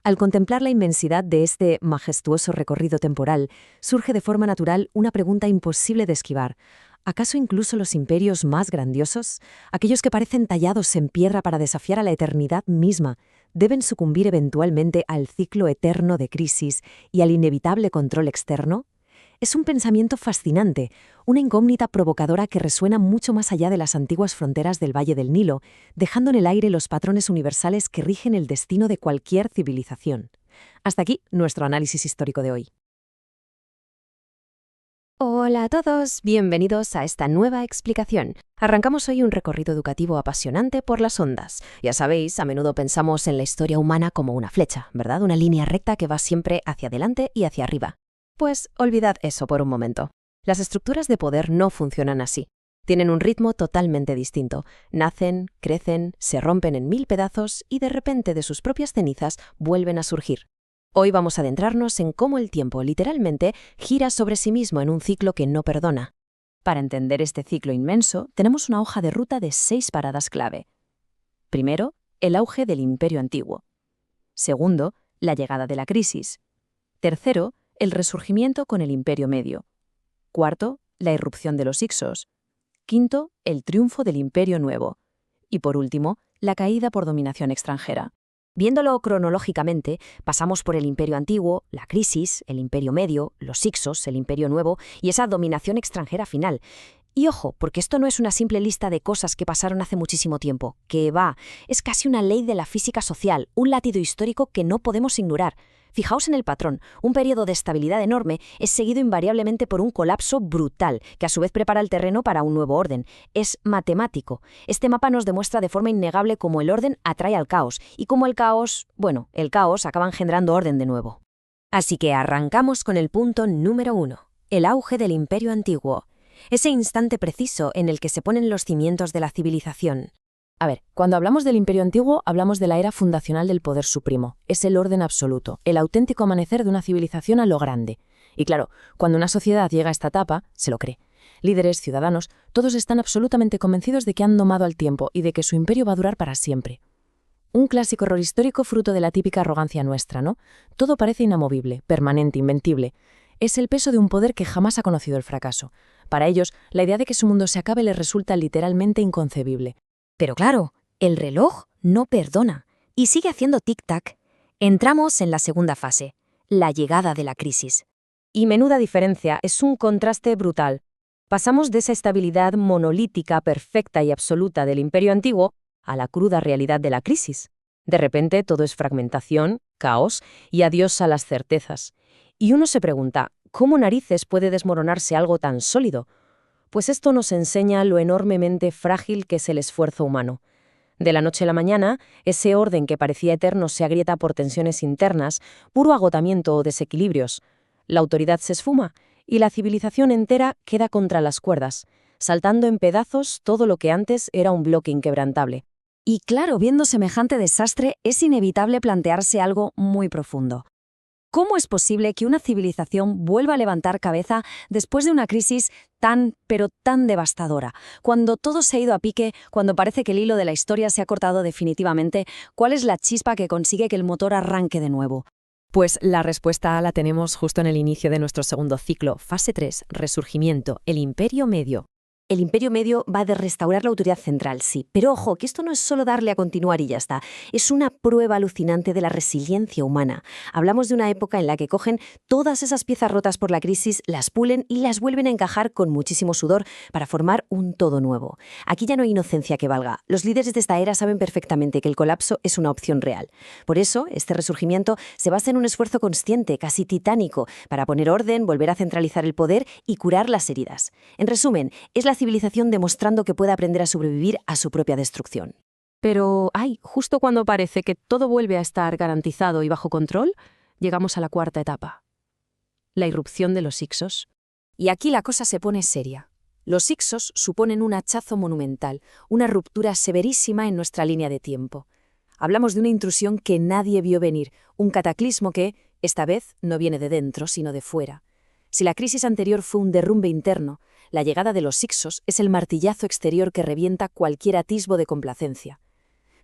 Al contemplar la inmensidad de este majestuoso recorrido temporal, surge de forma natural una pregunta imposible de esquivar. ¿Acaso incluso los imperios más grandiosos, aquellos que parecen tallados en piedra para desafiar a la eternidad misma, deben sucumbir eventualmente al ciclo eterno de crisis y al inevitable control externo? Es un pensamiento fascinante, una incógnita provocadora que resuena mucho más allá de las antiguas fronteras del Valle del Nilo, dejando en el aire los patrones universales que rigen el destino de cualquier civilización. Hasta aquí nuestro análisis histórico de hoy. Hola a todos, bienvenidos a esta nueva explicación. Arrancamos hoy un recorrido educativo apasionante por las ondas. Ya sabéis, a menudo pensamos en la historia humana como una flecha, ¿verdad? Una línea recta que va siempre hacia adelante y hacia arriba. Pues olvidad eso por un momento. Las estructuras de poder no funcionan así. Tienen un ritmo totalmente distinto. Nacen, crecen, se rompen en 1000 pedazos y de repente de sus propias cenizas vuelven a surgir. Hoy vamos a adentrarnos en cómo el tiempo literalmente gira sobre sí mismo en un ciclo que no perdona. Para entender este ciclo inmenso, tenemos una hoja de ruta de 6 paradas clave. Primero, el auge del Imperio Antiguo. Segundo, la llegada de la crisis. Tercero, el resurgimiento con el Imperio Medio. Cuarto, la irrupción de los Hicsos. Quinto, el triunfo del Imperio Nuevo. Y por último, la caída por dominación extranjera. Viéndolo cronológicamente, pasamos por el Imperio Antiguo, la crisis, el Imperio Medio, los Hicsos, el Imperio Nuevo y esa dominación extranjera final. Y ojo, porque esto no es una simple lista de cosas que pasaron hace muchísimo tiempo, es casi una ley de la física social, un latido histórico que no podemos ignorar. Fijaos en el patrón, un periodo de estabilidad enorme es seguido invariablemente por un colapso brutal, que a su vez prepara el terreno para un nuevo orden. Es matemático. Este mapa nos demuestra de forma innegable cómo el orden atrae al caos, y cómo el caos acaba engendrando orden de nuevo. Así que arrancamos con el punto número 1, el auge del Imperio Antiguo. Ese instante preciso en el que se ponen los cimientos de la civilización. A ver, cuando hablamos del Imperio Antiguo, hablamos de la era fundacional del poder supremo. Es el orden absoluto, el auténtico amanecer de una civilización a lo grande. Y claro, cuando una sociedad llega a esta etapa, se lo cree. Líderes, ciudadanos, todos están absolutamente convencidos de que han domado al tiempo y de que su imperio va a durar para siempre. Un clásico error histórico fruto de la típica arrogancia nuestra, ¿no? Todo parece inamovible, permanente, inventible. Es el peso de un poder que jamás ha conocido el fracaso. Para ellos, la idea de que su mundo se acabe les resulta literalmente inconcebible. Pero claro, el reloj no perdona y sigue haciendo tic-tac. Entramos en la segunda fase, la llegada de la crisis. Y menuda diferencia, es un contraste brutal. Pasamos de esa estabilidad monolítica, perfecta y absoluta del Imperio Antiguo a la cruda realidad de la crisis. De repente todo es fragmentación, caos y adiós a las certezas. Y uno se pregunta, ¿cómo narices puede desmoronarse algo tan sólido? Pues esto nos enseña lo enormemente frágil que es el esfuerzo humano. De la noche a la mañana, ese orden que parecía eterno se agrieta por tensiones internas, puro agotamiento o desequilibrios. La autoridad se esfuma y la civilización entera queda contra las cuerdas, saltando en pedazos todo lo que antes era un bloque inquebrantable. Y claro, viendo semejante desastre, es inevitable plantearse algo muy profundo. ¿Cómo es posible que una civilización vuelva a levantar cabeza después de una crisis pero tan devastadora? Cuando todo se ha ido a pique, cuando parece que el hilo de la historia se ha cortado definitivamente, ¿cuál es la chispa que consigue que el motor arranque de nuevo? Pues la respuesta la tenemos justo en el inicio de nuestro segundo ciclo, fase 3, resurgimiento, el Imperio Medio. El Imperio Medio va de restaurar la autoridad central, sí, pero ojo, que esto no es solo darle a continuar y ya está, es una prueba alucinante de la resiliencia humana. Hablamos de una época en la que cogen todas esas piezas rotas por la crisis, las pulen y las vuelven a encajar con muchísimo sudor para formar un todo nuevo. Aquí ya no hay inocencia que valga. Los líderes de esta era saben perfectamente que el colapso es una opción real. Por eso, este resurgimiento se basa en un esfuerzo consciente, casi titánico, para poner orden, volver a centralizar el poder y curar las heridas. En resumen, es la civilización demostrando que puede aprender a sobrevivir a su propia destrucción. Pero, justo cuando parece que todo vuelve a estar garantizado y bajo control, llegamos a la cuarta etapa. La irrupción de los Ixos. Y aquí la cosa se pone seria. Los Ixos suponen un hachazo monumental, una ruptura severísima en nuestra línea de tiempo. Hablamos de una intrusión que nadie vio venir, un cataclismo que, esta vez, no viene de dentro, sino de fuera. Si la crisis anterior fue un derrumbe interno, la llegada de los Ixos es el martillazo exterior que revienta cualquier atisbo de complacencia.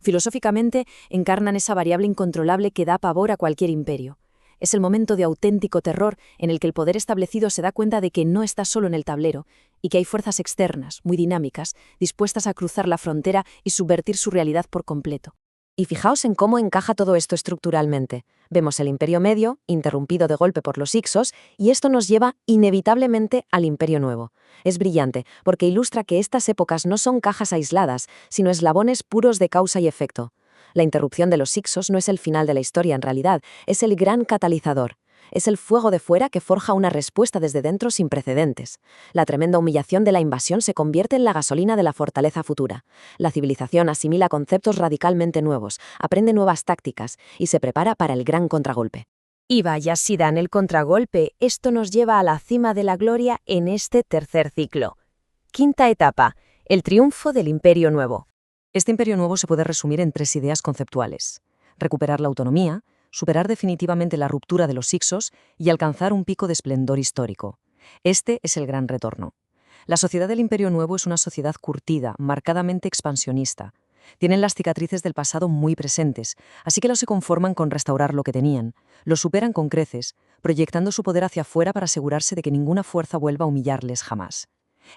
Filosóficamente, encarnan esa variable incontrolable que da pavor a cualquier imperio. Es el momento de auténtico terror en el que el poder establecido se da cuenta de que no está solo en el tablero y que hay fuerzas externas, muy dinámicas, dispuestas a cruzar la frontera y subvertir su realidad por completo. Y fijaos en cómo encaja todo esto estructuralmente. Vemos el Imperio Medio, interrumpido de golpe por los Ixos, y esto nos lleva inevitablemente al Imperio Nuevo. Es brillante, porque ilustra que estas épocas no son cajas aisladas, sino eslabones puros de causa y efecto. La interrupción de los Ixos no es el final de la historia en realidad, es el gran catalizador. Es el fuego de fuera que forja una respuesta desde dentro sin precedentes. La tremenda humillación de la invasión se convierte en la gasolina de la fortaleza futura. La civilización asimila conceptos radicalmente nuevos, aprende nuevas tácticas y se prepara para el gran contragolpe. Y vaya si dan el contragolpe, esto nos lleva a la cima de la gloria en este tercer ciclo. Quinta etapa, el triunfo del Imperio Nuevo. Este Imperio Nuevo se puede resumir en 3 ideas conceptuales: recuperar la autonomía, superar definitivamente la ruptura de los Ixos y alcanzar un pico de esplendor histórico. Este es el gran retorno. La sociedad del Imperio Nuevo es una sociedad curtida, marcadamente expansionista. Tienen las cicatrices del pasado muy presentes, así que no se conforman con restaurar lo que tenían. Lo superan con creces, proyectando su poder hacia afuera para asegurarse de que ninguna fuerza vuelva a humillarles jamás.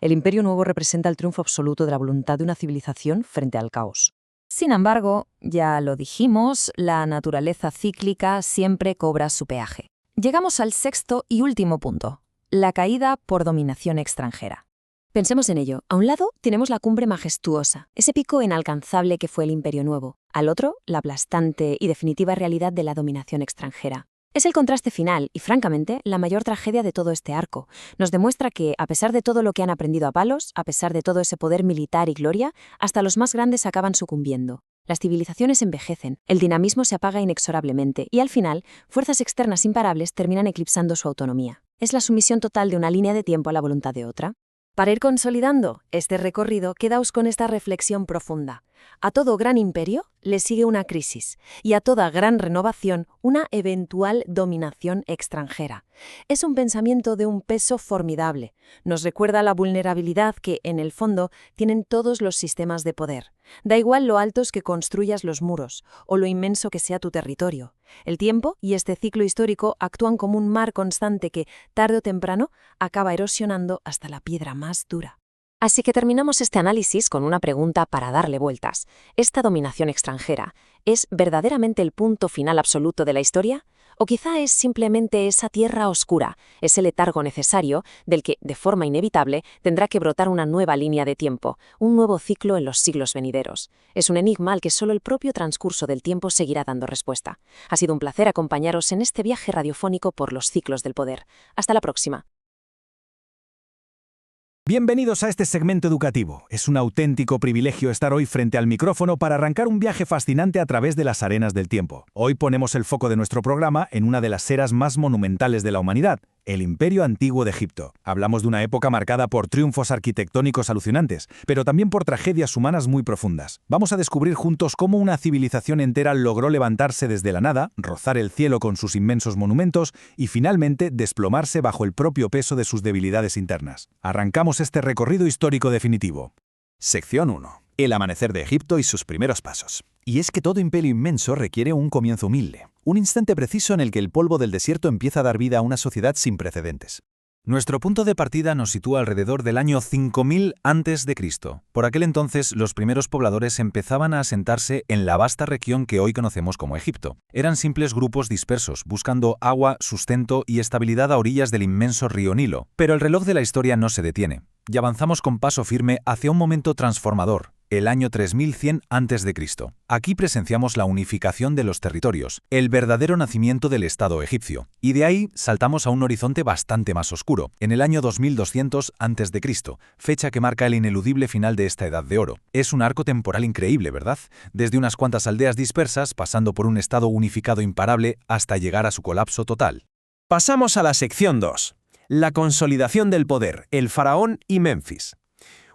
El Imperio Nuevo representa el triunfo absoluto de la voluntad de una civilización frente al caos. Sin embargo, ya lo dijimos, la naturaleza cíclica siempre cobra su peaje. Llegamos al sexto y último punto, la caída por dominación extranjera. Pensemos en ello. A un lado tenemos la cumbre majestuosa, ese pico inalcanzable que fue el Imperio Nuevo. Al otro, la aplastante y definitiva realidad de la dominación extranjera. Es el contraste final y, francamente, la mayor tragedia de todo este arco. Nos demuestra que, a pesar de todo lo que han aprendido a palos, a pesar de todo ese poder militar y gloria, hasta los más grandes acaban sucumbiendo. Las civilizaciones envejecen, el dinamismo se apaga inexorablemente y, al final, fuerzas externas imparables terminan eclipsando su autonomía. Es la sumisión total de una línea de tiempo a la voluntad de otra. Para ir consolidando este recorrido, quedaos con esta reflexión profunda. A todo gran imperio le sigue una crisis y a toda gran renovación una eventual dominación extranjera. Es un pensamiento de un peso formidable. Nos recuerda la vulnerabilidad que, en el fondo, tienen todos los sistemas de poder. Da igual lo altos que construyas los muros o lo inmenso que sea tu territorio. El tiempo y este ciclo histórico actúan como un mar constante que, tarde o temprano, acaba erosionando hasta la piedra más dura. Así que terminamos este análisis con una pregunta para darle vueltas. ¿Esta dominación extranjera es verdaderamente el punto final absoluto de la historia? ¿O quizá es simplemente esa tierra oscura, ese letargo necesario del que, de forma inevitable, tendrá que brotar una nueva línea de tiempo, un nuevo ciclo en los siglos venideros? Es un enigma al que solo el propio transcurso del tiempo seguirá dando respuesta. Ha sido un placer acompañaros en este viaje radiofónico por los ciclos del poder. Hasta la próxima. Bienvenidos a este segmento educativo. Es un auténtico privilegio estar hoy frente al micrófono para arrancar un viaje fascinante a través de las arenas del tiempo. Hoy ponemos el foco de nuestro programa en una de las eras más monumentales de la humanidad, el Imperio Antiguo de Egipto. Hablamos de una época marcada por triunfos arquitectónicos alucinantes, pero también por tragedias humanas muy profundas. Vamos a descubrir juntos cómo una civilización entera logró levantarse desde la nada, rozar el cielo con sus inmensos monumentos y finalmente desplomarse bajo el propio peso de sus debilidades internas. Arrancamos este recorrido histórico definitivo. Sección 1. El amanecer de Egipto y sus primeros pasos. Y es que todo imperio inmenso requiere un comienzo humilde, un instante preciso en el que el polvo del desierto empieza a dar vida a una sociedad sin precedentes. Nuestro punto de partida nos sitúa alrededor del año 5000 a.C. Por aquel entonces, los primeros pobladores empezaban a asentarse en la vasta región que hoy conocemos como Egipto. Eran simples grupos dispersos, buscando agua, sustento y estabilidad a orillas del inmenso río Nilo. Pero el reloj de la historia no se detiene, y avanzamos con paso firme hacia un momento transformador, el año 3100 a.C. Aquí presenciamos la unificación de los territorios, el verdadero nacimiento del Estado egipcio, y de ahí saltamos a un horizonte bastante más oscuro, en el año 2200 a.C., fecha que marca el ineludible final de esta Edad de Oro. Es un arco temporal increíble, ¿verdad? Desde unas cuantas aldeas dispersas, pasando por un Estado unificado imparable, hasta llegar a su colapso total. Pasamos a la sección 2. La consolidación del poder, el faraón y Menfis.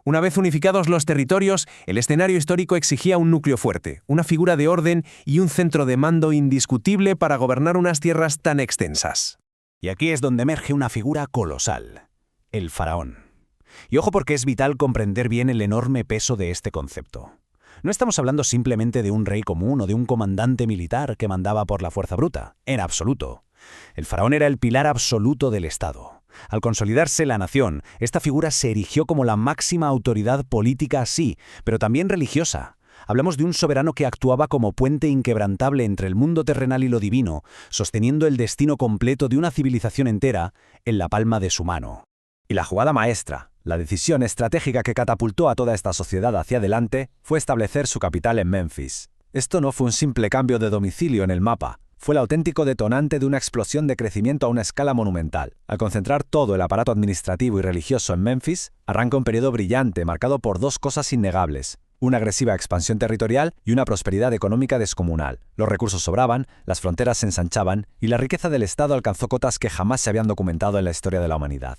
Una vez unificados los territorios, el escenario histórico exigía un núcleo fuerte, una figura de orden y un centro de mando indiscutible para gobernar unas tierras tan extensas. Y aquí es donde emerge una figura colosal, el faraón. Y ojo porque es vital comprender bien el enorme peso de este concepto. No estamos hablando simplemente de un rey común o de un comandante militar que mandaba por la fuerza bruta, en absoluto. El faraón era el pilar absoluto del Estado. Al consolidarse la nación, esta figura se erigió como la máxima autoridad política, sí, pero también religiosa. Hablamos de un soberano que actuaba como puente inquebrantable entre el mundo terrenal y lo divino, sosteniendo el destino completo de una civilización entera en la palma de su mano. Y la jugada maestra, la decisión estratégica que catapultó a toda esta sociedad hacia adelante, fue establecer su capital en Menfis. Esto no fue un simple cambio de domicilio en el mapa. Fue el auténtico detonante de una explosión de crecimiento a una escala monumental. Al concentrar todo el aparato administrativo y religioso en Menfis, arranca un periodo brillante marcado por dos cosas innegables: una agresiva expansión territorial y una prosperidad económica descomunal. Los recursos sobraban, las fronteras se ensanchaban y la riqueza del Estado alcanzó cotas que jamás se habían documentado en la historia de la humanidad.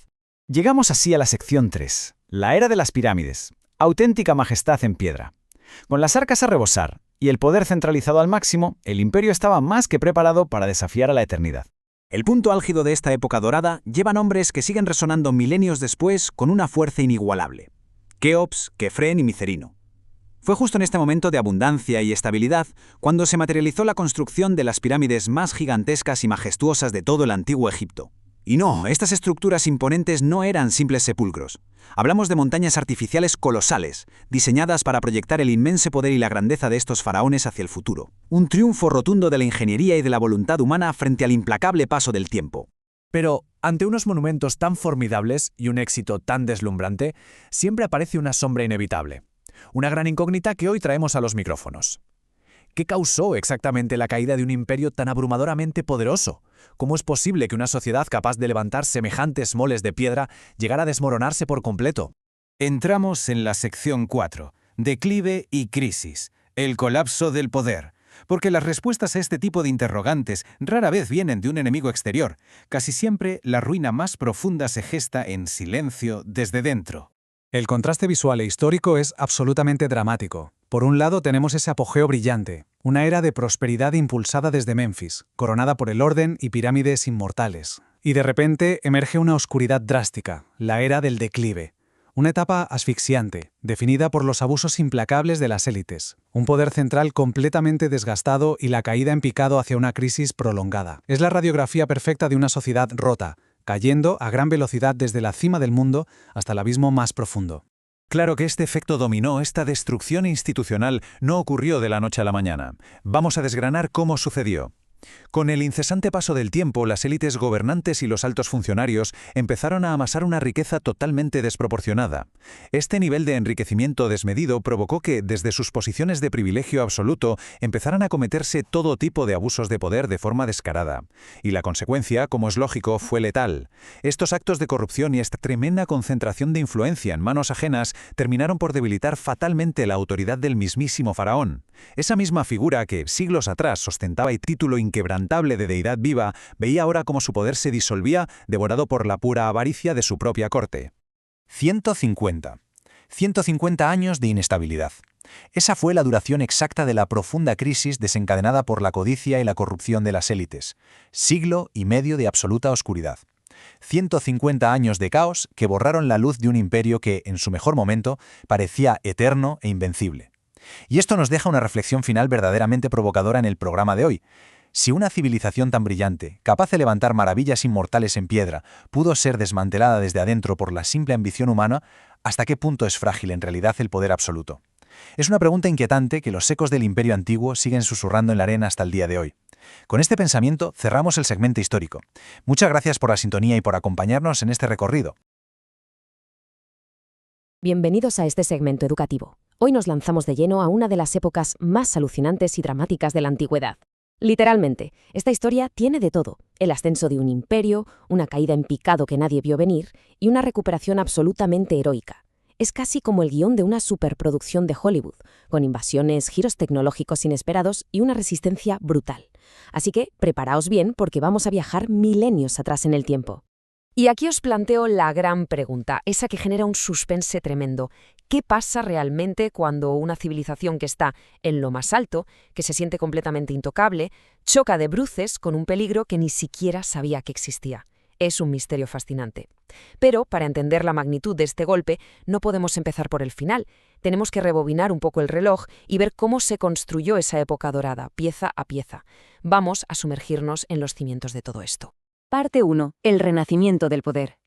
Llegamos así a la sección 3, la era de las pirámides, auténtica majestad en piedra. Con las arcas a rebosar y el poder centralizado al máximo, el imperio estaba más que preparado para desafiar a la eternidad. El punto álgido de esta época dorada lleva nombres que siguen resonando milenios después con una fuerza inigualable: Keops, Kefren y Micerino. Fue justo en este momento de abundancia y estabilidad cuando se materializó la construcción de las pirámides más gigantescas y majestuosas de todo el antiguo Egipto. Y no, estas estructuras imponentes no eran simples sepulcros. Hablamos de montañas artificiales colosales, diseñadas para proyectar el inmenso poder y la grandeza de estos faraones hacia el futuro. Un triunfo rotundo de la ingeniería y de la voluntad humana frente al implacable paso del tiempo. Pero, ante unos monumentos tan formidables y un éxito tan deslumbrante, siempre aparece una sombra inevitable. Una gran incógnita que hoy traemos a los micrófonos. ¿Qué causó exactamente la caída de un imperio tan abrumadoramente poderoso? ¿Cómo es posible que una sociedad capaz de levantar semejantes moles de piedra llegara a desmoronarse por completo? Entramos en la sección 4, declive y crisis, el colapso del poder. Porque las respuestas a este tipo de interrogantes rara vez vienen de un enemigo exterior. Casi siempre la ruina más profunda se gesta en silencio desde dentro. El contraste visual e histórico es absolutamente dramático. Por un lado tenemos ese apogeo brillante, una era de prosperidad impulsada desde Menfis, coronada por el orden y pirámides inmortales. Y de repente emerge una oscuridad drástica, la era del declive. Una etapa asfixiante, definida por los abusos implacables de las élites, un poder central completamente desgastado y la caída en picado hacia una crisis prolongada. Es la radiografía perfecta de una sociedad rota, cayendo a gran velocidad desde la cima del mundo hasta el abismo más profundo. Claro que este efecto dominó, esta destrucción institucional, no ocurrió de la noche a la mañana. Vamos a desgranar cómo sucedió. Con el incesante paso del tiempo, las élites gobernantes y los altos funcionarios empezaron a amasar una riqueza totalmente desproporcionada. Este nivel de enriquecimiento desmedido provocó que, desde sus posiciones de privilegio absoluto, empezaran a cometerse todo tipo de abusos de poder de forma descarada. Y la consecuencia, como es lógico, fue letal. Estos actos de corrupción y esta tremenda concentración de influencia en manos ajenas terminaron por debilitar fatalmente la autoridad del mismísimo faraón. Esa misma figura que, siglos atrás, ostentaba el título inquebrantable de deidad viva, veía ahora cómo su poder se disolvía, devorado por la pura avaricia de su propia corte. 150 años de inestabilidad. Esa fue la duración exacta de la profunda crisis desencadenada por la codicia y la corrupción de las élites. Siglo y medio de absoluta oscuridad. 150 años de caos que borraron la luz de un imperio que, en su mejor momento, parecía eterno e invencible. Y esto nos deja una reflexión final verdaderamente provocadora en el programa de hoy. Si una civilización tan brillante, capaz de levantar maravillas inmortales en piedra, pudo ser desmantelada desde adentro por la simple ambición humana, ¿hasta qué punto es frágil en realidad el poder absoluto? Es una pregunta inquietante que los ecos del Imperio Antiguo siguen susurrando en la arena hasta el día de hoy. Con este pensamiento cerramos el segmento histórico. Muchas gracias por la sintonía y por acompañarnos en este recorrido. Bienvenidos a este segmento educativo. Hoy nos lanzamos de lleno a una de las épocas más alucinantes y dramáticas de la antigüedad. Literalmente, esta historia tiene de todo: el ascenso de un imperio, una caída en picado que nadie vio venir y una recuperación absolutamente heroica. Es casi como el guión de una superproducción de Hollywood, con invasiones, giros tecnológicos inesperados y una resistencia brutal. Así que preparaos bien porque vamos a viajar milenios atrás en el tiempo. Y aquí os planteo la gran pregunta, esa que genera un suspense tremendo. ¿Qué pasa realmente cuando una civilización que está en lo más alto, que se siente completamente intocable, choca de bruces con un peligro que ni siquiera sabía que existía? Es un misterio fascinante. Pero, para entender la magnitud de este golpe, no podemos empezar por el final. Tenemos que rebobinar un poco el reloj y ver cómo se construyó esa época dorada, pieza a pieza. Vamos a sumergirnos en los cimientos de todo esto. Parte 1. El renacimiento del poder.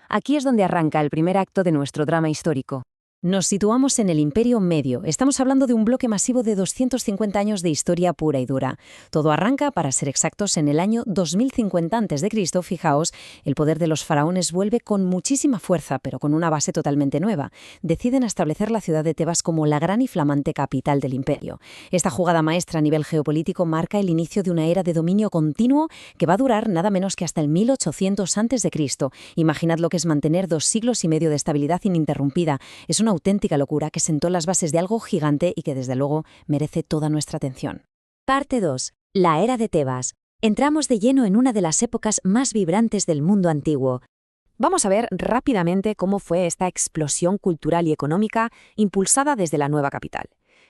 Aquí es donde arranca el primer acto de nuestro drama histórico. Nos situamos en el Imperio Medio. Estamos hablando de un bloque masivo de 250 años de historia pura y dura. Todo arranca, para ser exactos, en el año 2050 a.C. Fijaos, el poder de los faraones vuelve con muchísima fuerza, pero con una base totalmente nueva. Deciden establecer la ciudad de Tebas como la gran y flamante capital del imperio. Esta jugada maestra a nivel geopolítico marca el inicio de una era de dominio continuo que va a durar nada menos que hasta el 1800 a.C. Imaginad lo que es mantener 2 siglos y medio de estabilidad ininterrumpida. Es una auténtica locura que sentó las bases de algo gigante y que desde luego merece toda nuestra atención. Parte 2. La era de Tebas. Entramos de lleno en una de las épocas más vibrantes del mundo antiguo. Vamos a ver rápidamente cómo fue esta explosión cultural y económica impulsada desde la nueva capital.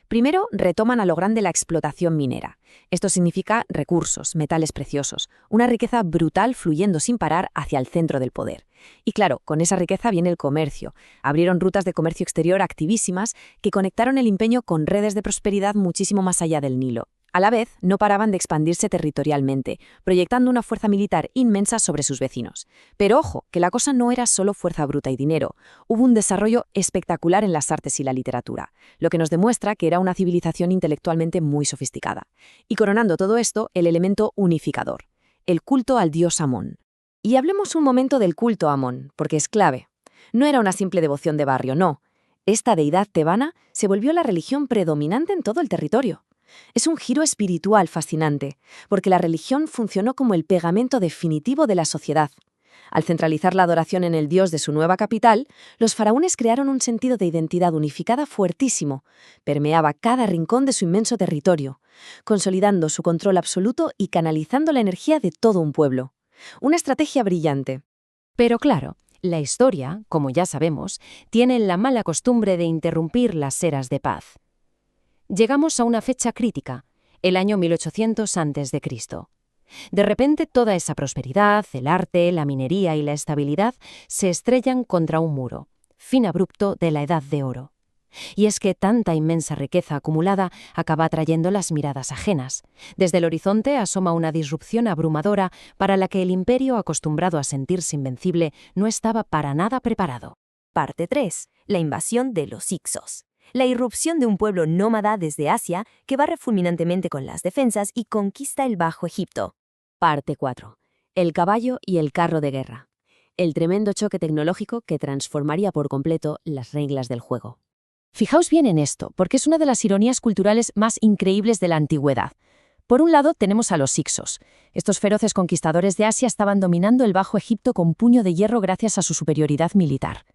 Primero, retoman a lo grande la explotación minera. Esto significa recursos, metales preciosos, una riqueza brutal fluyendo sin parar hacia el centro del poder. Y claro, con esa riqueza viene el comercio. Abrieron rutas de comercio exterior activísimas que conectaron el imperio con redes de prosperidad muchísimo más allá del Nilo. A la vez, no paraban de expandirse territorialmente, proyectando una fuerza militar inmensa sobre sus vecinos. Pero ojo, que la cosa no era solo fuerza bruta y dinero. Hubo un desarrollo espectacular en las artes y la literatura, lo que nos demuestra que era una civilización intelectualmente muy sofisticada. Y coronando todo esto, el elemento unificador, el culto al dios Amón. Y hablemos un momento del culto a Amón, porque es clave. No era una simple devoción de barrio, no. Esta deidad tebana se volvió la religión predominante en todo el territorio. Es un giro espiritual fascinante, porque la religión funcionó como el pegamento definitivo de la sociedad. Al centralizar la adoración en el dios de su nueva capital, los faraones crearon un sentido de identidad unificada fuertísimo. Permeaba cada rincón de su inmenso territorio, consolidando su control absoluto y canalizando la energía de todo un pueblo. Una estrategia brillante. Pero claro, la historia, como ya sabemos, tiene la mala costumbre de interrumpir las eras de paz. Llegamos a una fecha crítica, el año 1800 a.C. De repente toda esa prosperidad, el arte, la minería y la estabilidad se estrellan contra un muro, fin abrupto de la Edad de Oro. Y es que tanta inmensa riqueza acumulada acaba atrayendo las miradas ajenas. Desde el horizonte asoma una disrupción abrumadora para la que el imperio, acostumbrado a sentirse invencible, no estaba para nada preparado. Parte 3. La invasión de los Hicsos. La irrupción de un pueblo nómada desde Asia que barre fulminantemente con las defensas y conquista el Bajo Egipto. Parte 4. El caballo y el carro de guerra. El tremendo choque tecnológico que transformaría por completo las reglas del juego. Fijaos bien en esto, porque es una de las ironías culturales más increíbles de la antigüedad. Por un lado tenemos a los Hicsos. Estos feroces conquistadores de Asia estaban dominando el Bajo Egipto con puño de hierro gracias a su superioridad militar.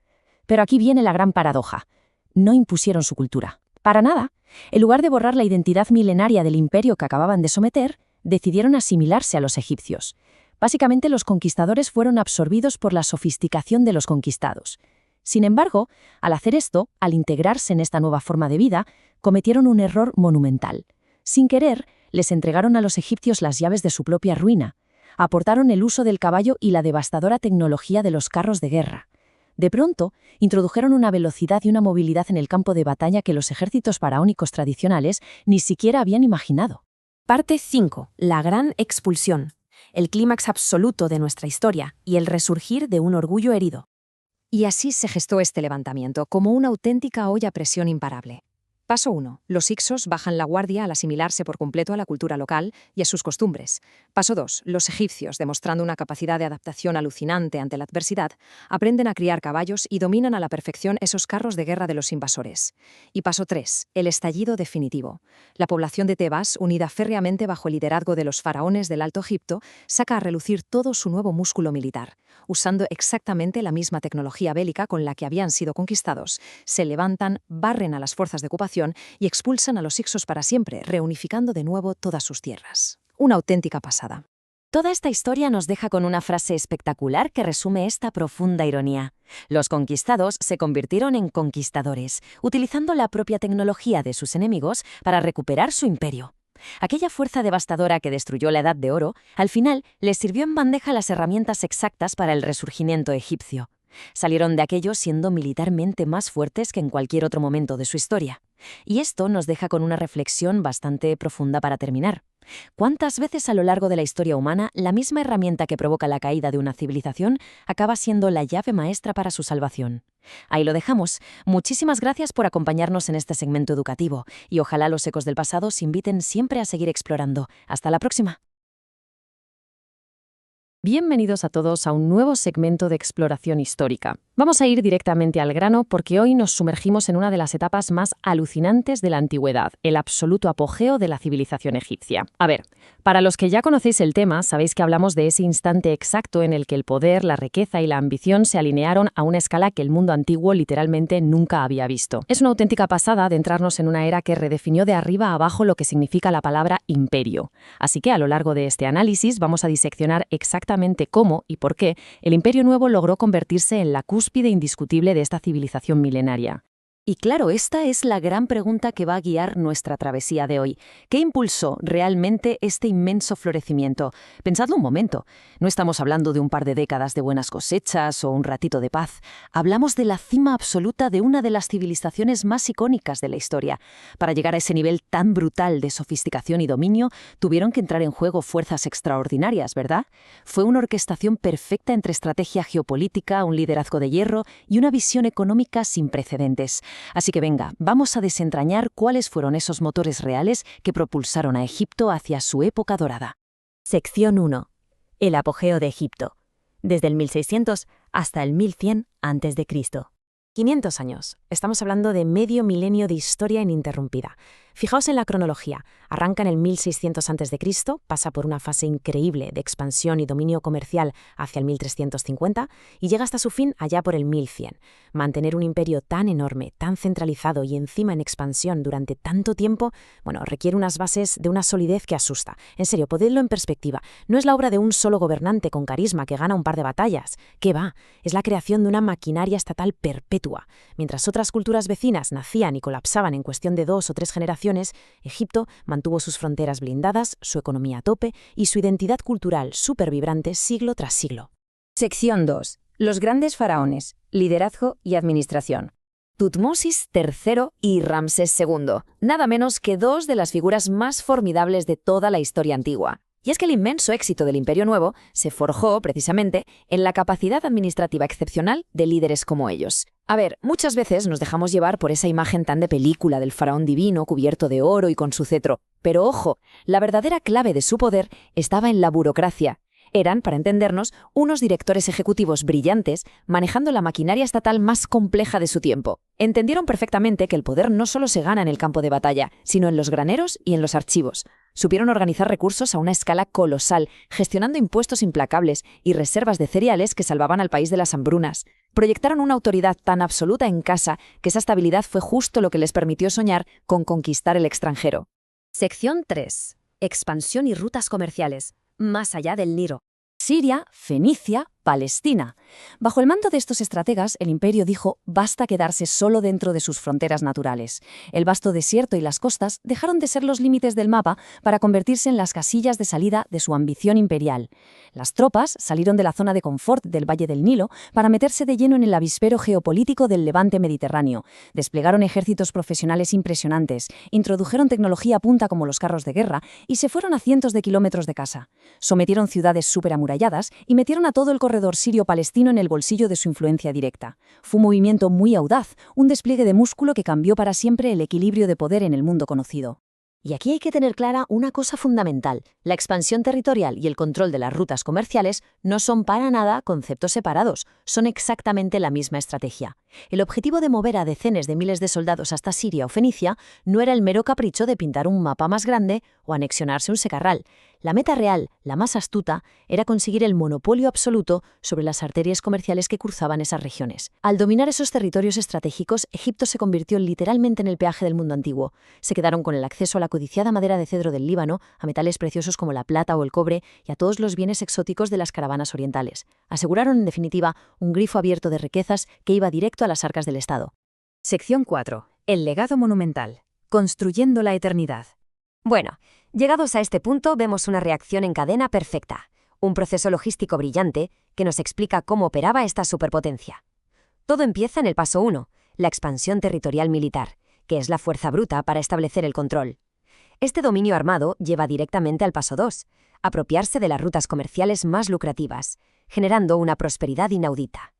Pero aquí viene la gran paradoja. No impusieron su cultura. Para nada. En lugar de borrar la identidad milenaria del imperio que acababan de someter, decidieron asimilarse a los egipcios. Básicamente, los conquistadores fueron absorbidos por la sofisticación de los conquistados. Sin embargo, al hacer esto, al integrarse en esta nueva forma de vida, cometieron un error monumental. Sin querer, les entregaron a los egipcios las llaves de su propia ruina. Aportaron el uso del caballo y la devastadora tecnología de los carros de guerra. De pronto, introdujeron una velocidad y una movilidad en el campo de batalla que los ejércitos faraónicos tradicionales ni siquiera habían imaginado. Parte 5. La gran expulsión. El clímax absoluto de nuestra historia y el resurgir de un orgullo herido. Y así se gestó este levantamiento, como una auténtica olla a presión imparable. Paso 1. Los Hicsos bajan la guardia al asimilarse por completo a la cultura local y a sus costumbres. Paso 2. Los egipcios, demostrando una capacidad de adaptación alucinante ante la adversidad, aprenden a criar caballos y dominan a la perfección esos carros de guerra de los invasores. Y paso 3. El estallido definitivo. La población de Tebas, unida férreamente bajo el liderazgo de los faraones del Alto Egipto, saca a relucir todo su nuevo músculo militar. Usando exactamente la misma tecnología bélica con la que habían sido conquistados, se levantan, barren a las fuerzas de ocupación y expulsan a los Hicsos para siempre, reunificando de nuevo todas sus tierras. Una auténtica pasada. Toda esta historia nos deja con una frase espectacular que resume esta profunda ironía. Los conquistados se convirtieron en conquistadores, utilizando la propia tecnología de sus enemigos para recuperar su imperio. Aquella fuerza devastadora que destruyó la Edad de Oro, al final les sirvió en bandeja las herramientas exactas para el resurgimiento egipcio. Salieron de aquello siendo militarmente más fuertes que en cualquier otro momento de su historia. Y esto nos deja con una reflexión bastante profunda para terminar. ¿Cuántas veces a lo largo de la historia humana la misma herramienta que provoca la caída de una civilización acaba siendo la llave maestra para su salvación? Ahí lo dejamos. Muchísimas gracias por acompañarnos en este segmento educativo y ojalá los ecos del pasado os inviten siempre a seguir explorando. Hasta la próxima. Bienvenidos a todos a un nuevo segmento de exploración histórica. Vamos a ir directamente al grano porque hoy nos sumergimos en una de las etapas más alucinantes de la antigüedad, el absoluto apogeo de la civilización egipcia. A ver, para los que ya conocéis el tema, sabéis que hablamos de ese instante exacto en el que el poder, la riqueza y la ambición se alinearon a una escala que el mundo antiguo literalmente nunca había visto. Es una auténtica pasada adentrarnos en una era que redefinió de arriba a abajo lo que significa la palabra imperio. Así que a lo largo de este análisis vamos a diseccionar exactamente cómo y por qué el Imperio Nuevo logró convertirse en la cúspide indiscutible de esta civilización milenaria. Y claro, esta es la gran pregunta que va a guiar nuestra travesía de hoy. ¿Qué impulsó realmente este inmenso florecimiento? Pensadlo un momento. No estamos hablando de un par de décadas de buenas cosechas o un ratito de paz. Hablamos de la cima absoluta de una de las civilizaciones más icónicas de la historia. Para llegar a ese nivel tan brutal de sofisticación y dominio, tuvieron que entrar en juego fuerzas extraordinarias, ¿verdad? Fue una orquestación perfecta entre estrategia geopolítica, un liderazgo de hierro y una visión económica sin precedentes. Así que venga, vamos a desentrañar cuáles fueron esos motores reales que propulsaron a Egipto hacia su época dorada. Sección 1. El apogeo de Egipto. Desde el 1600 hasta el 1100 a.C. 500 años. Estamos hablando de medio milenio de historia ininterrumpida. Fijaos en la cronología. Arranca en el 1600 a.C., pasa por una fase increíble de expansión y dominio comercial hacia el 1350 y llega hasta su fin allá por el 1100. Mantener un imperio tan enorme, tan centralizado y encima en expansión durante tanto tiempo, requiere unas bases de una solidez que asusta. En serio, ponedlo en perspectiva. No es la obra de un solo gobernante con carisma que gana un par de batallas. ¿Qué va? Es la creación de una maquinaria estatal perpetua. Mientras otras culturas vecinas nacían y colapsaban en cuestión de 2 o 3 generaciones, Egipto mantuvo sus fronteras blindadas, su economía a tope y su identidad cultural supervibrante siglo tras siglo. Sección 2. Los grandes faraones, liderazgo y administración. Tutmosis III y Ramsés II, nada menos que 2 de las figuras más formidables de toda la historia antigua. Y es que el inmenso éxito del Imperio Nuevo se forjó, precisamente, en la capacidad administrativa excepcional de líderes como ellos. A ver, muchas veces nos dejamos llevar por esa imagen tan de película del faraón divino cubierto de oro y con su cetro. Pero ojo, la verdadera clave de su poder estaba en la burocracia. Eran, para entendernos, unos directores ejecutivos brillantes manejando la maquinaria estatal más compleja de su tiempo. Entendieron perfectamente que el poder no solo se gana en el campo de batalla, sino en los graneros y en los archivos. Supieron organizar recursos a una escala colosal, gestionando impuestos implacables y reservas de cereales que salvaban al país de las hambrunas. Proyectaron una autoridad tan absoluta en casa que esa estabilidad fue justo lo que les permitió soñar con conquistar el extranjero. Sección 3. Expansión y rutas comerciales. Más allá del Nilo. Siria, Fenicia, Palestina. Bajo el mando de estos estrategas, el imperio dijo basta quedarse solo dentro de sus fronteras naturales. El vasto desierto y las costas dejaron de ser los límites del mapa para convertirse en las casillas de salida de su ambición imperial. Las tropas salieron de la zona de confort del Valle del Nilo para meterse de lleno en el avispero geopolítico del levante mediterráneo. Desplegaron ejércitos profesionales impresionantes, introdujeron tecnología a punta como los carros de guerra y se fueron a cientos de kilómetros de casa. Sometieron ciudades superamuralladas y metieron a todo el corredor sirio-palestino en el bolsillo de su influencia directa. Fue un movimiento muy audaz, un despliegue de músculo que cambió para siempre el equilibrio de poder en el mundo conocido. Y aquí hay que tener clara una cosa fundamental. La expansión territorial y el control de las rutas comerciales no son para nada conceptos separados, son exactamente la misma estrategia. El objetivo de mover a decenas de miles de soldados hasta Siria o Fenicia no era el mero capricho de pintar un mapa más grande o anexionarse un secarral. La meta real, la más astuta, era conseguir el monopolio absoluto sobre las arterias comerciales que cruzaban esas regiones. Al dominar esos territorios estratégicos, Egipto se convirtió literalmente en el peaje del mundo antiguo. Se quedaron con el acceso a la codiciada madera de cedro del Líbano, a metales preciosos como la plata o el cobre y a todos los bienes exóticos de las caravanas orientales. Aseguraron, en definitiva, un grifo abierto de riquezas que iba directo a las arcas del Estado. Sección 4. El legado monumental. Construyendo la eternidad. Bueno, llegados a este punto vemos una reacción en cadena perfecta, un proceso logístico brillante que nos explica cómo operaba esta superpotencia. Todo empieza en el paso 1, la expansión territorial militar, que es la fuerza bruta para establecer el control. Este dominio armado lleva directamente al paso 2, apropiarse de las rutas comerciales más lucrativas, generando una prosperidad inaudita.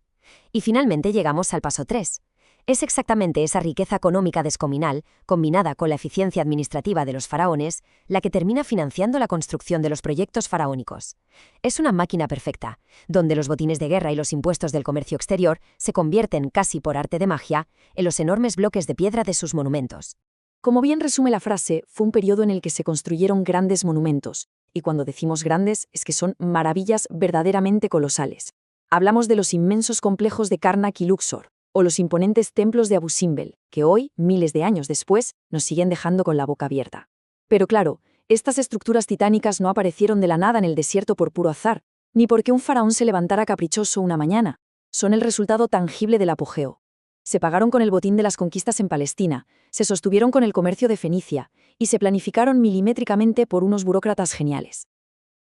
Y finalmente llegamos al paso 3. Es exactamente esa riqueza económica descomunal, combinada con la eficiencia administrativa de los faraones, la que termina financiando la construcción de los proyectos faraónicos. Es una máquina perfecta, donde los botines de guerra y los impuestos del comercio exterior se convierten, casi por arte de magia, en los enormes bloques de piedra de sus monumentos. Como bien resume la frase, fue un periodo en el que se construyeron grandes monumentos, y cuando decimos grandes es que son maravillas verdaderamente colosales. Hablamos de los inmensos complejos de Karnak y Luxor, o los imponentes templos de Abu Simbel, que hoy, miles de años después, nos siguen dejando con la boca abierta. Pero claro, estas estructuras titánicas no aparecieron de la nada en el desierto por puro azar, ni porque un faraón se levantara caprichoso una mañana. Son el resultado tangible del apogeo. Se pagaron con el botín de las conquistas en Palestina, se sostuvieron con el comercio de Fenicia, y se planificaron milimétricamente por unos burócratas geniales.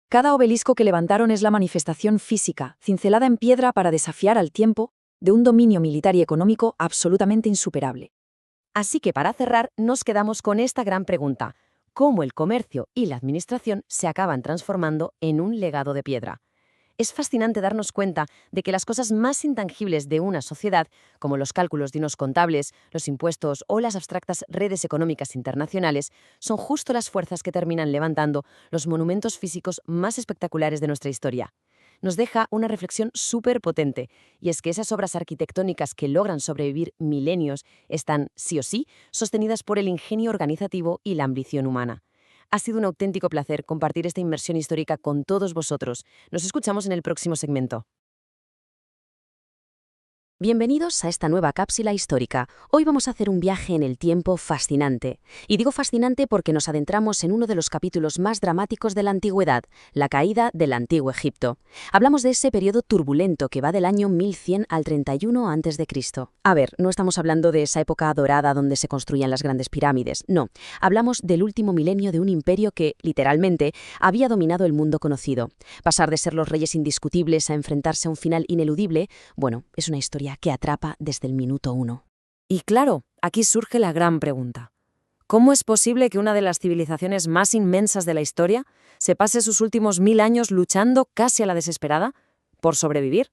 Cada obelisco que levantaron es la manifestación física, cincelada en piedra para desafiar al tiempo, de un dominio militar y económico absolutamente insuperable. Así que para cerrar, nos quedamos con esta gran pregunta: ¿cómo el comercio y la administración se acaban transformando en un legado de piedra? Es fascinante darnos cuenta de que las cosas más intangibles de una sociedad, como los cálculos de unos contables, los impuestos o las abstractas redes económicas internacionales, son justo las fuerzas que terminan levantando los monumentos físicos más espectaculares de nuestra historia. Nos deja una reflexión súper potente, y es que esas obras arquitectónicas que logran sobrevivir milenios están, sí o sí, sostenidas por el ingenio organizativo y la ambición humana. Ha sido un auténtico placer compartir esta inmersión histórica con todos vosotros. Nos escuchamos en el próximo segmento. Bienvenidos a esta nueva cápsula histórica. Hoy vamos a hacer un viaje en el tiempo fascinante. Y digo fascinante porque nos adentramos en uno de los capítulos más dramáticos de la antigüedad, la caída del Antiguo Egipto. Hablamos de ese periodo turbulento que va del año 1100 al 31 a.C. A ver, no estamos hablando de esa época dorada donde se construían las grandes pirámides, no. Hablamos del último milenio de un imperio que, literalmente, había dominado el mundo conocido. Pasar de ser los reyes indiscutibles a enfrentarse a un final ineludible, bueno, es una historia que atrapa desde el minuto 1. Y claro, aquí surge la gran pregunta. ¿Cómo es posible que una de las civilizaciones más inmensas de la historia se pase sus últimos 1000 años luchando casi a la desesperada por sobrevivir?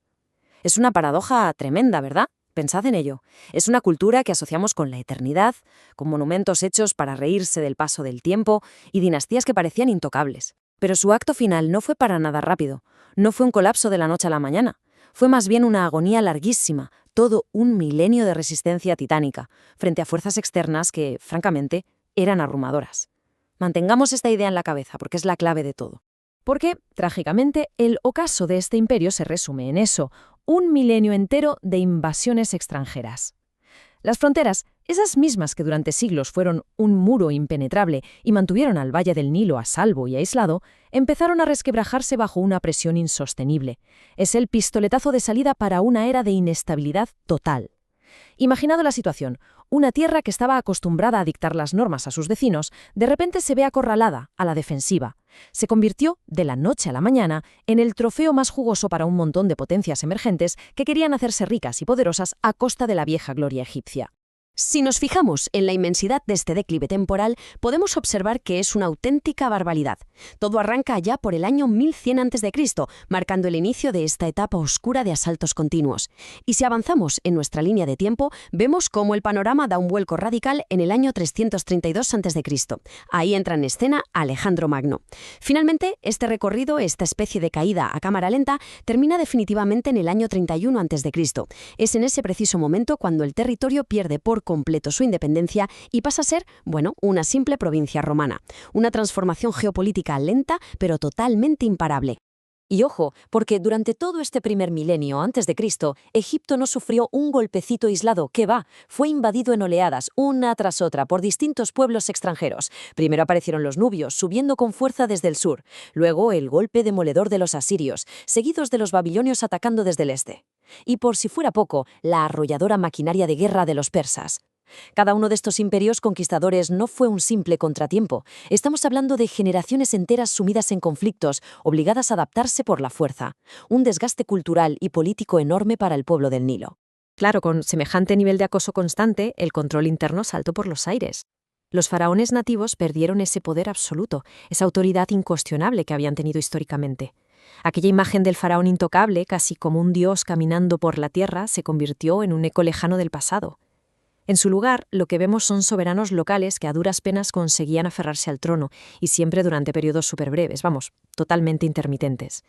Es una paradoja tremenda, ¿verdad? Pensad en ello. Es una cultura que asociamos con la eternidad, con monumentos hechos para reírse del paso del tiempo y dinastías que parecían intocables. Pero su acto final no fue para nada rápido, no fue un colapso de la noche a la mañana. Fue más bien una agonía larguísima, todo un milenio de resistencia titánica, frente a fuerzas externas que, francamente, eran abrumadoras. Mantengamos esta idea en la cabeza, porque es la clave de todo. Porque, trágicamente, el ocaso de este imperio se resume en eso, un milenio entero de invasiones extranjeras. Las fronteras, esas mismas que durante siglos fueron un muro impenetrable y mantuvieron al Valle del Nilo a salvo y aislado, empezaron a resquebrajarse bajo una presión insostenible. Es el pistoletazo de salida para una era de inestabilidad total. Imaginad la situación. Una tierra que estaba acostumbrada a dictar las normas a sus vecinos, de repente se ve acorralada, a la defensiva. Se convirtió, de la noche a la mañana, en el trofeo más jugoso para un montón de potencias emergentes que querían hacerse ricas y poderosas a costa de la vieja gloria egipcia. Si nos fijamos en la inmensidad de este declive temporal, podemos observar que es una auténtica barbaridad. Todo arranca allá por el año 1100 a.C., marcando el inicio de esta etapa oscura de asaltos continuos. Y si avanzamos en nuestra línea de tiempo, vemos cómo el panorama da un vuelco radical en el año 332 a.C. Ahí entra en escena Alejandro Magno. Finalmente, este recorrido, esta especie de caída a cámara lenta, termina definitivamente en el año 31 a.C. Es en ese preciso momento cuando el territorio pierde por completo su independencia y pasa a ser, una simple provincia romana. Una transformación geopolítica lenta, pero totalmente imparable. Y ojo, porque durante todo este primer milenio antes de Cristo, Egipto no sufrió un golpecito aislado, que va, fue invadido en oleadas, una tras otra, por distintos pueblos extranjeros. Primero aparecieron los nubios, subiendo con fuerza desde el sur, luego el golpe demoledor de los asirios, seguidos de los babilonios atacando desde el este. Y por si fuera poco, la arrolladora maquinaria de guerra de los persas. Cada uno de estos imperios conquistadores no fue un simple contratiempo. Estamos hablando de generaciones enteras sumidas en conflictos, obligadas a adaptarse por la fuerza. Un desgaste cultural y político enorme para el pueblo del Nilo. Claro, con semejante nivel de acoso constante, el control interno saltó por los aires. Los faraones nativos perdieron ese poder absoluto, esa autoridad incuestionable que habían tenido históricamente. Aquella imagen del faraón intocable, casi como un dios caminando por la tierra, se convirtió en un eco lejano del pasado. En su lugar, lo que vemos son soberanos locales que a duras penas conseguían aferrarse al trono, y siempre durante periodos súper breves, totalmente intermitentes.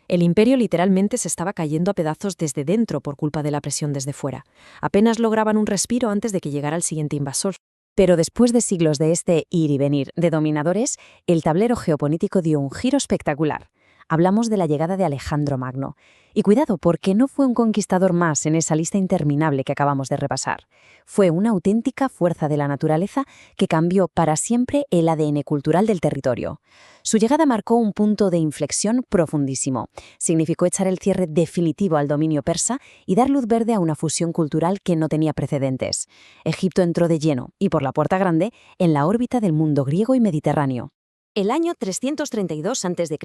El imperio literalmente se estaba cayendo a pedazos desde dentro por culpa de la presión desde fuera. Apenas lograban un respiro antes de que llegara el siguiente invasor. Pero después de siglos de este ir y venir de dominadores, el tablero geopolítico dio un giro espectacular. Hablamos de la llegada de Alejandro Magno. Y cuidado, porque no fue un conquistador más en esa lista interminable que acabamos de repasar. Fue una auténtica fuerza de la naturaleza que cambió para siempre el ADN cultural del territorio. Su llegada marcó un punto de inflexión profundísimo. Significó echar el cierre definitivo al dominio persa y dar luz verde a una fusión cultural que no tenía precedentes. Egipto entró de lleno, y por la puerta grande, en la órbita del mundo griego y mediterráneo. El año 332 a.C.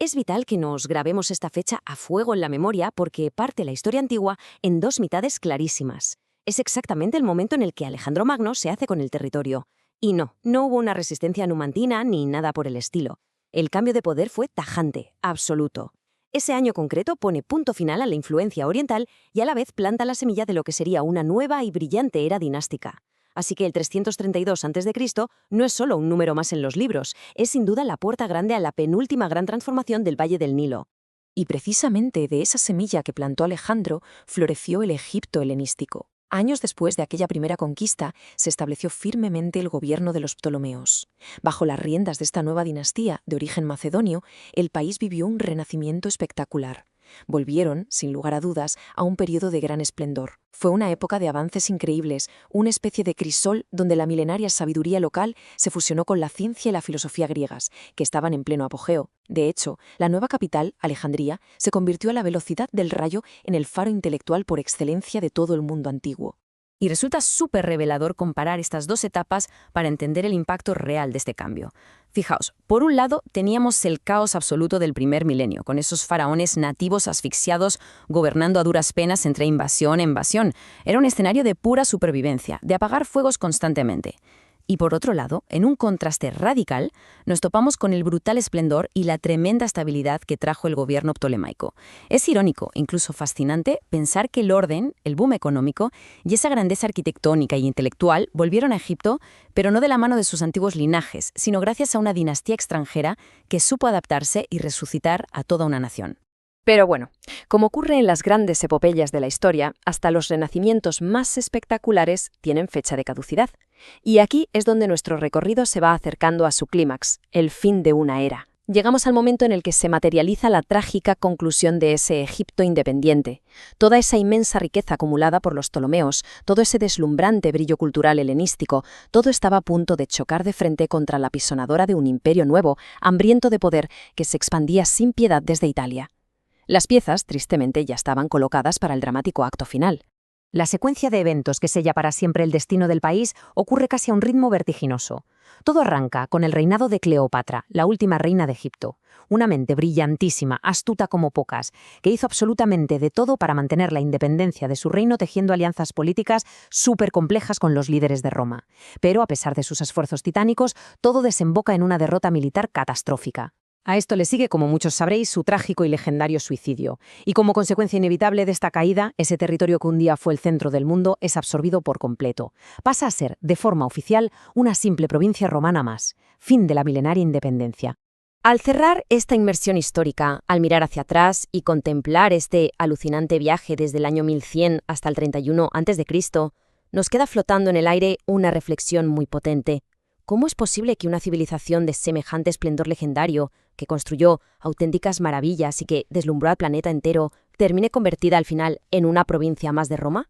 Es vital que nos grabemos esta fecha a fuego en la memoria porque parte la historia antigua en dos mitades clarísimas. Es exactamente el momento en el que Alejandro Magno se hace con el territorio. Y no hubo una resistencia numantina ni nada por el estilo. El cambio de poder fue tajante, absoluto. Ese año concreto pone punto final a la influencia oriental y a la vez planta la semilla de lo que sería una nueva y brillante era dinástica. Así que el 332 a.C. no es solo un número más en los libros, es sin duda la puerta grande a la penúltima gran transformación del Valle del Nilo. Y precisamente de esa semilla que plantó Alejandro floreció el Egipto helenístico. Años después de aquella primera conquista, se estableció firmemente el gobierno de los Ptolomeos. Bajo las riendas de esta nueva dinastía, de origen macedonio, el país vivió un renacimiento espectacular. Volvieron, sin lugar a dudas, a un periodo de gran esplendor. Fue una época de avances increíbles, una especie de crisol donde la milenaria sabiduría local se fusionó con la ciencia y la filosofía griegas, que estaban en pleno apogeo. De hecho, la nueva capital, Alejandría, se convirtió a la velocidad del rayo en el faro intelectual por excelencia de todo el mundo antiguo. Y resulta súper revelador comparar estas dos etapas para entender el impacto real de este cambio. Fijaos, por un lado teníamos el caos absoluto del primer milenio, con esos faraones nativos asfixiados gobernando a duras penas entre invasión e invasión. Era un escenario de pura supervivencia, de apagar fuegos constantemente. Y por otro lado, en un contraste radical, nos topamos con el brutal esplendor y la tremenda estabilidad que trajo el gobierno ptolemaico. Es irónico, incluso fascinante, pensar que el orden, el boom económico y esa grandeza arquitectónica y intelectual volvieron a Egipto, pero no de la mano de sus antiguos linajes, sino gracias a una dinastía extranjera que supo adaptarse y resucitar a toda una nación. Pero bueno, como ocurre en las grandes epopeyas de la historia, hasta los renacimientos más espectaculares tienen fecha de caducidad. Y aquí es donde nuestro recorrido se va acercando a su clímax, el fin de una era. Llegamos al momento en el que se materializa la trágica conclusión de ese Egipto independiente. Toda esa inmensa riqueza acumulada por los Ptolomeos, todo ese deslumbrante brillo cultural helenístico, todo estaba a punto de chocar de frente contra la pisonadora de un imperio nuevo, hambriento de poder, que se expandía sin piedad desde Italia. Las piezas, tristemente, ya estaban colocadas para el dramático acto final. La secuencia de eventos que sella para siempre el destino del país ocurre casi a un ritmo vertiginoso. Todo arranca con el reinado de Cleopatra, la última reina de Egipto, una mente brillantísima, astuta como pocas, que hizo absolutamente de todo para mantener la independencia de su reino tejiendo alianzas políticas súper complejas con los líderes de Roma. Pero, a pesar de sus esfuerzos titánicos, todo desemboca en una derrota militar catastrófica. A esto le sigue, como muchos sabréis, su trágico y legendario suicidio. Y como consecuencia inevitable de esta caída, ese territorio que un día fue el centro del mundo es absorbido por completo. Pasa a ser, de forma oficial, una simple provincia romana más. Fin de la milenaria independencia. Al cerrar esta inmersión histórica, al mirar hacia atrás y contemplar este alucinante viaje desde el año 1100 hasta el 31 a.C., nos queda flotando en el aire una reflexión muy potente. ¿Cómo es posible que una civilización de semejante esplendor legendario, que construyó auténticas maravillas y que deslumbró al planeta entero, termine convertida al final en una provincia más de Roma?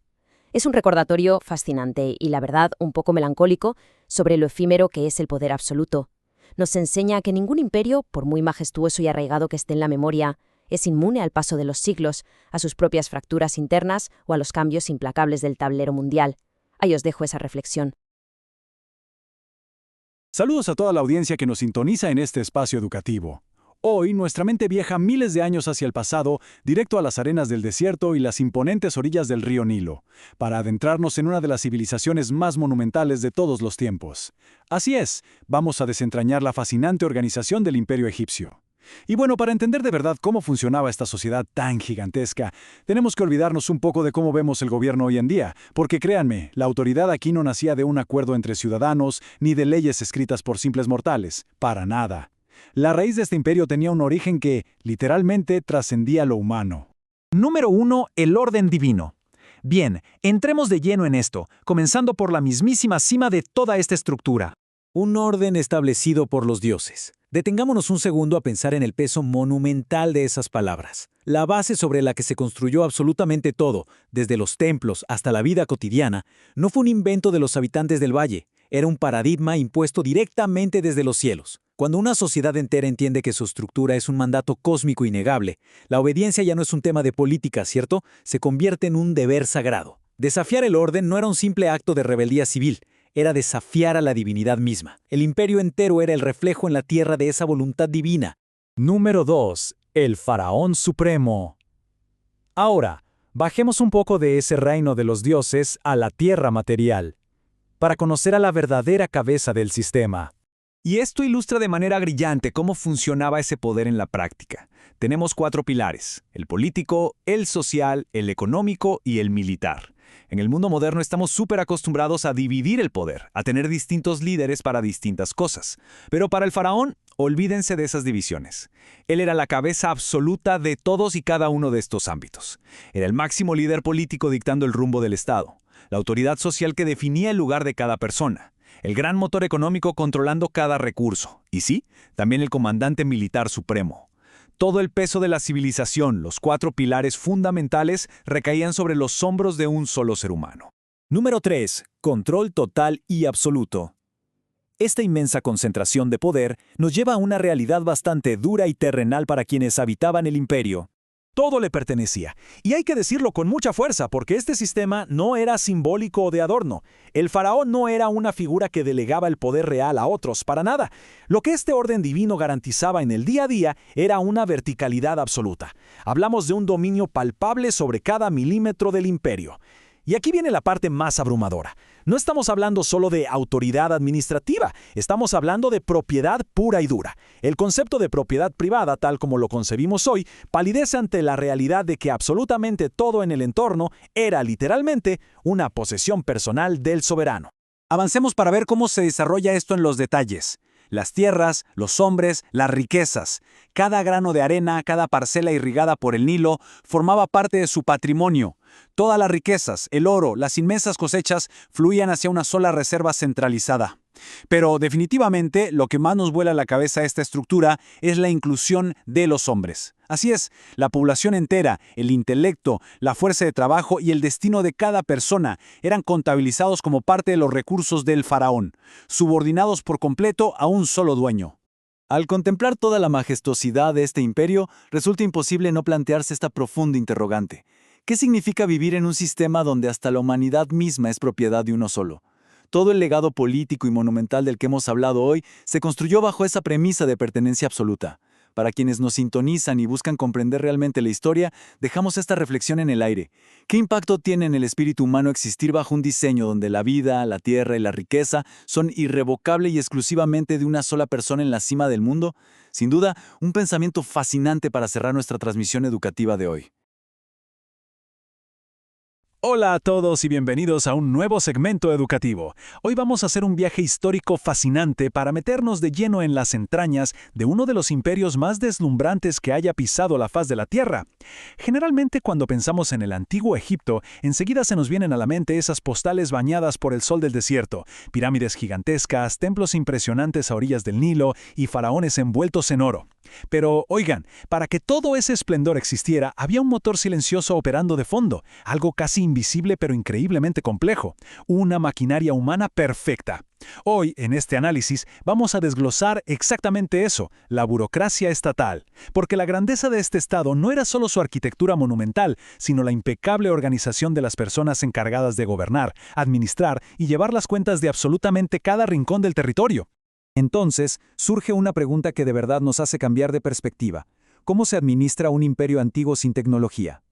Es un recordatorio fascinante y, la verdad, un poco melancólico sobre lo efímero que es el poder absoluto. Nos enseña que ningún imperio, por muy majestuoso y arraigado que esté en la memoria, es inmune al paso de los siglos, a sus propias fracturas internas o a los cambios implacables del tablero mundial. Ahí os dejo esa reflexión. Saludos a toda la audiencia que nos sintoniza en este espacio educativo. Hoy nuestra mente viaja miles de años hacia el pasado, directo a las arenas del desierto y las imponentes orillas del río Nilo, para adentrarnos en una de las civilizaciones más monumentales de todos los tiempos. Así es, vamos a desentrañar la fascinante organización del Imperio Egipcio. Y bueno, para entender de verdad cómo funcionaba esta sociedad tan gigantesca, tenemos que olvidarnos un poco de cómo vemos el gobierno hoy en día, porque créanme, la autoridad aquí no nacía de un acuerdo entre ciudadanos ni de leyes escritas por simples mortales, para nada. La raíz de este imperio tenía un origen que, literalmente, trascendía lo humano. Número 1. El orden divino. Bien, entremos de lleno en esto, comenzando por la mismísima cima de toda esta estructura. Un orden establecido por los dioses. Detengámonos un segundo a pensar en el peso monumental de esas palabras. La base sobre la que se construyó absolutamente todo, desde los templos hasta la vida cotidiana, no fue un invento de los habitantes del valle, era un paradigma impuesto directamente desde los cielos. Cuando una sociedad entera entiende que su estructura es un mandato cósmico innegable, la obediencia ya no es un tema de política, ¿cierto? Se convierte en un deber sagrado. Desafiar el orden no era un simple acto de rebeldía civil, era desafiar a la divinidad misma. El imperio entero era el reflejo en la tierra de esa voluntad divina. Número 2. El faraón supremo. Ahora, bajemos un poco de ese reino de los dioses a la tierra material, para conocer a la verdadera cabeza del sistema. Y esto ilustra de manera brillante cómo funcionaba ese poder en la práctica. Tenemos 4 pilares: el político, el social, el económico y el militar. En el mundo moderno estamos súper acostumbrados a dividir el poder, a tener distintos líderes para distintas cosas. Pero para el faraón, olvídense de esas divisiones. Él era la cabeza absoluta de todos y cada uno de estos ámbitos. Era el máximo líder político dictando el rumbo del Estado, la autoridad social que definía el lugar de cada persona, el gran motor económico controlando cada recurso, y sí, también el comandante militar supremo. Todo el peso de la civilización, los 4 pilares fundamentales, recaían sobre los hombros de un solo ser humano. Número 3. Control total y absoluto. Esta inmensa concentración de poder nos lleva a una realidad bastante dura y terrenal para quienes habitaban el imperio. Todo le pertenecía, y hay que decirlo con mucha fuerza porque este sistema no era simbólico o de adorno. El faraón no era una figura que delegaba el poder real a otros, para nada. Lo que este orden divino garantizaba en el día a día era una verticalidad absoluta. Hablamos de un dominio palpable sobre cada milímetro del imperio. Y aquí viene la parte más abrumadora. No estamos hablando solo de autoridad administrativa, estamos hablando de propiedad pura y dura. El concepto de propiedad privada, tal como lo concebimos hoy, palidece ante la realidad de que absolutamente todo en el entorno era literalmente una posesión personal del soberano. Avancemos para ver cómo se desarrolla esto en los detalles. Las tierras, los hombres, las riquezas. Cada grano de arena, cada parcela irrigada por el Nilo, formaba parte de su patrimonio. Todas las riquezas, el oro, las inmensas cosechas, fluían hacia una sola reserva centralizada. Pero definitivamente lo que más nos vuela a la cabeza esta estructura es la inclusión de los hombres. Así es, la población entera, el intelecto, la fuerza de trabajo y el destino de cada persona eran contabilizados como parte de los recursos del faraón, subordinados por completo a un solo dueño. Al contemplar toda la majestuosidad de este imperio, resulta imposible no plantearse esta profunda interrogante. ¿Qué significa vivir en un sistema donde hasta la humanidad misma es propiedad de uno solo? Todo el legado político y monumental del que hemos hablado hoy se construyó bajo esa premisa de pertenencia absoluta. Para quienes nos sintonizan y buscan comprender realmente la historia, dejamos esta reflexión en el aire. ¿Qué impacto tiene en el espíritu humano existir bajo un diseño donde la vida, la tierra y la riqueza son irrevocable y exclusivamente de una sola persona en la cima del mundo? Sin duda, un pensamiento fascinante para cerrar nuestra transmisión educativa de hoy. Hola a todos y bienvenidos a un nuevo segmento educativo. Hoy vamos a hacer un viaje histórico fascinante para meternos de lleno en las entrañas de uno de los imperios más deslumbrantes que haya pisado la faz de la Tierra. Generalmente cuando pensamos en el antiguo Egipto, enseguida se nos vienen a la mente esas postales bañadas por el sol del desierto, pirámides gigantescas, templos impresionantes a orillas del Nilo y faraones envueltos en oro. Pero, oigan, para que todo ese esplendor existiera, había un motor silencioso operando de fondo, algo casi invisible pero increíblemente complejo, una maquinaria humana perfecta. Hoy, en este análisis, vamos a desglosar exactamente eso, la burocracia estatal, porque la grandeza de este Estado no era solo su arquitectura monumental, sino la impecable organización de las personas encargadas de gobernar, administrar y llevar las cuentas de absolutamente cada rincón del territorio. Entonces, surge una pregunta que de verdad nos hace cambiar de perspectiva. ¿Cómo se administra un imperio antiguo sin tecnología?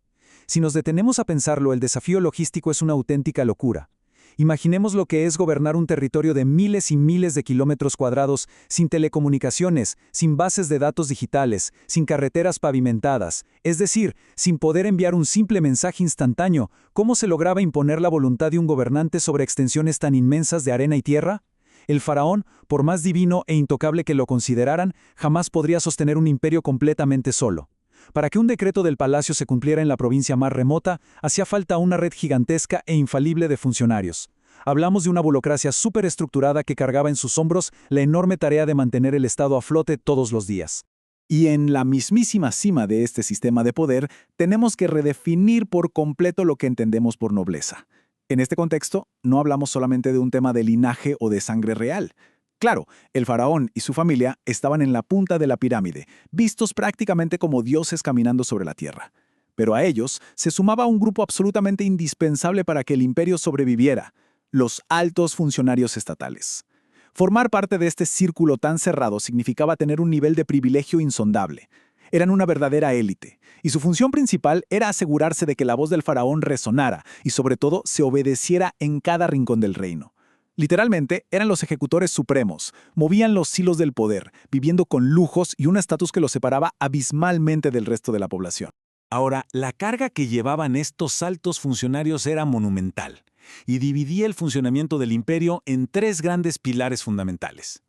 Si nos detenemos a pensarlo, el desafío logístico es una auténtica locura. Imaginemos lo que es gobernar un territorio de miles y miles de kilómetros cuadrados, sin telecomunicaciones, sin bases de datos digitales, sin carreteras pavimentadas, es decir, sin poder enviar un simple mensaje instantáneo. ¿Cómo se lograba imponer la voluntad de un gobernante sobre extensiones tan inmensas de arena y tierra? El faraón, por más divino e intocable que lo consideraran, jamás podría sostener un imperio completamente solo. Para que un decreto del palacio se cumpliera en la provincia más remota, hacía falta una red gigantesca e infalible de funcionarios. Hablamos de una burocracia superestructurada que cargaba en sus hombros la enorme tarea de mantener el Estado a flote todos los días. Y en la mismísima cima de este sistema de poder, tenemos que redefinir por completo lo que entendemos por nobleza. En este contexto, no hablamos solamente de un tema de linaje o de sangre real. Claro, el faraón y su familia estaban en la punta de la pirámide, vistos prácticamente como dioses caminando sobre la tierra. Pero a ellos se sumaba un grupo absolutamente indispensable para que el imperio sobreviviera: los altos funcionarios estatales. Formar parte de este círculo tan cerrado significaba tener un nivel de privilegio insondable. Eran una verdadera élite, y su función principal era asegurarse de que la voz del faraón resonara y sobre todo se obedeciera en cada rincón del reino. Literalmente, eran los ejecutores supremos, movían los hilos del poder, viviendo con lujos y un estatus que los separaba abismalmente del resto de la población. Ahora, la carga que llevaban estos altos funcionarios era monumental, y dividía el funcionamiento del imperio en tres grandes pilares fundamentales.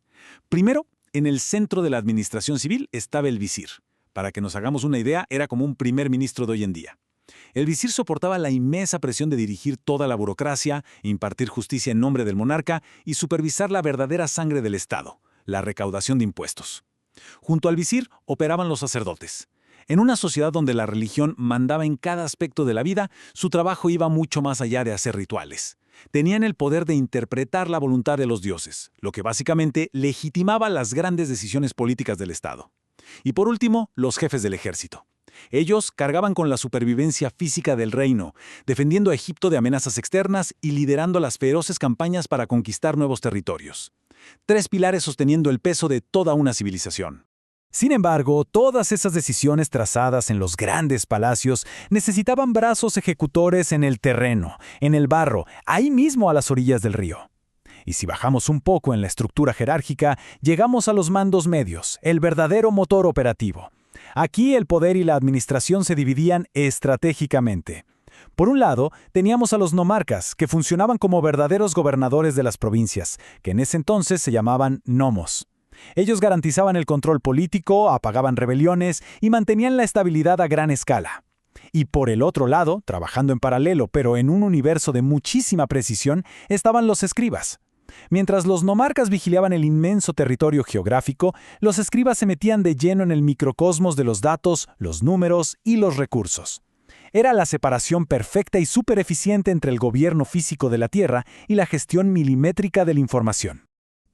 Primero, en el centro de la administración civil estaba el visir. Para que nos hagamos una idea, era como un primer ministro de hoy en día. El visir soportaba la inmensa presión de dirigir toda la burocracia, impartir justicia en nombre del monarca y supervisar la verdadera sangre del Estado, la recaudación de impuestos. Junto al visir operaban los sacerdotes. En una sociedad donde la religión mandaba en cada aspecto de la vida, su trabajo iba mucho más allá de hacer rituales. Tenían el poder de interpretar la voluntad de los dioses, lo que básicamente legitimaba las grandes decisiones políticas del Estado. Y por último, los jefes del ejército. Ellos cargaban con la supervivencia física del reino, defendiendo a Egipto de amenazas externas y liderando las feroces campañas para conquistar nuevos territorios. Tres pilares sosteniendo el peso de toda una civilización. Sin embargo, todas esas decisiones trazadas en los grandes palacios necesitaban brazos ejecutores en el terreno, en el barro, ahí mismo a las orillas del río. Y si bajamos un poco en la estructura jerárquica, llegamos a los mandos medios, el verdadero motor operativo. Aquí el poder y la administración se dividían estratégicamente. Por un lado, teníamos a los nomarcas, que funcionaban como verdaderos gobernadores de las provincias, que en ese entonces se llamaban nomos. Ellos garantizaban el control político, apagaban rebeliones y mantenían la estabilidad a gran escala. Y por el otro lado, trabajando en paralelo pero en un universo de muchísima precisión, estaban los escribas. Mientras los nomarcas vigilaban el inmenso territorio geográfico, los escribas se metían de lleno en el microcosmos de los datos, los números y los recursos. Era la separación perfecta y súper eficiente entre el gobierno físico de la Tierra y la gestión milimétrica de la información.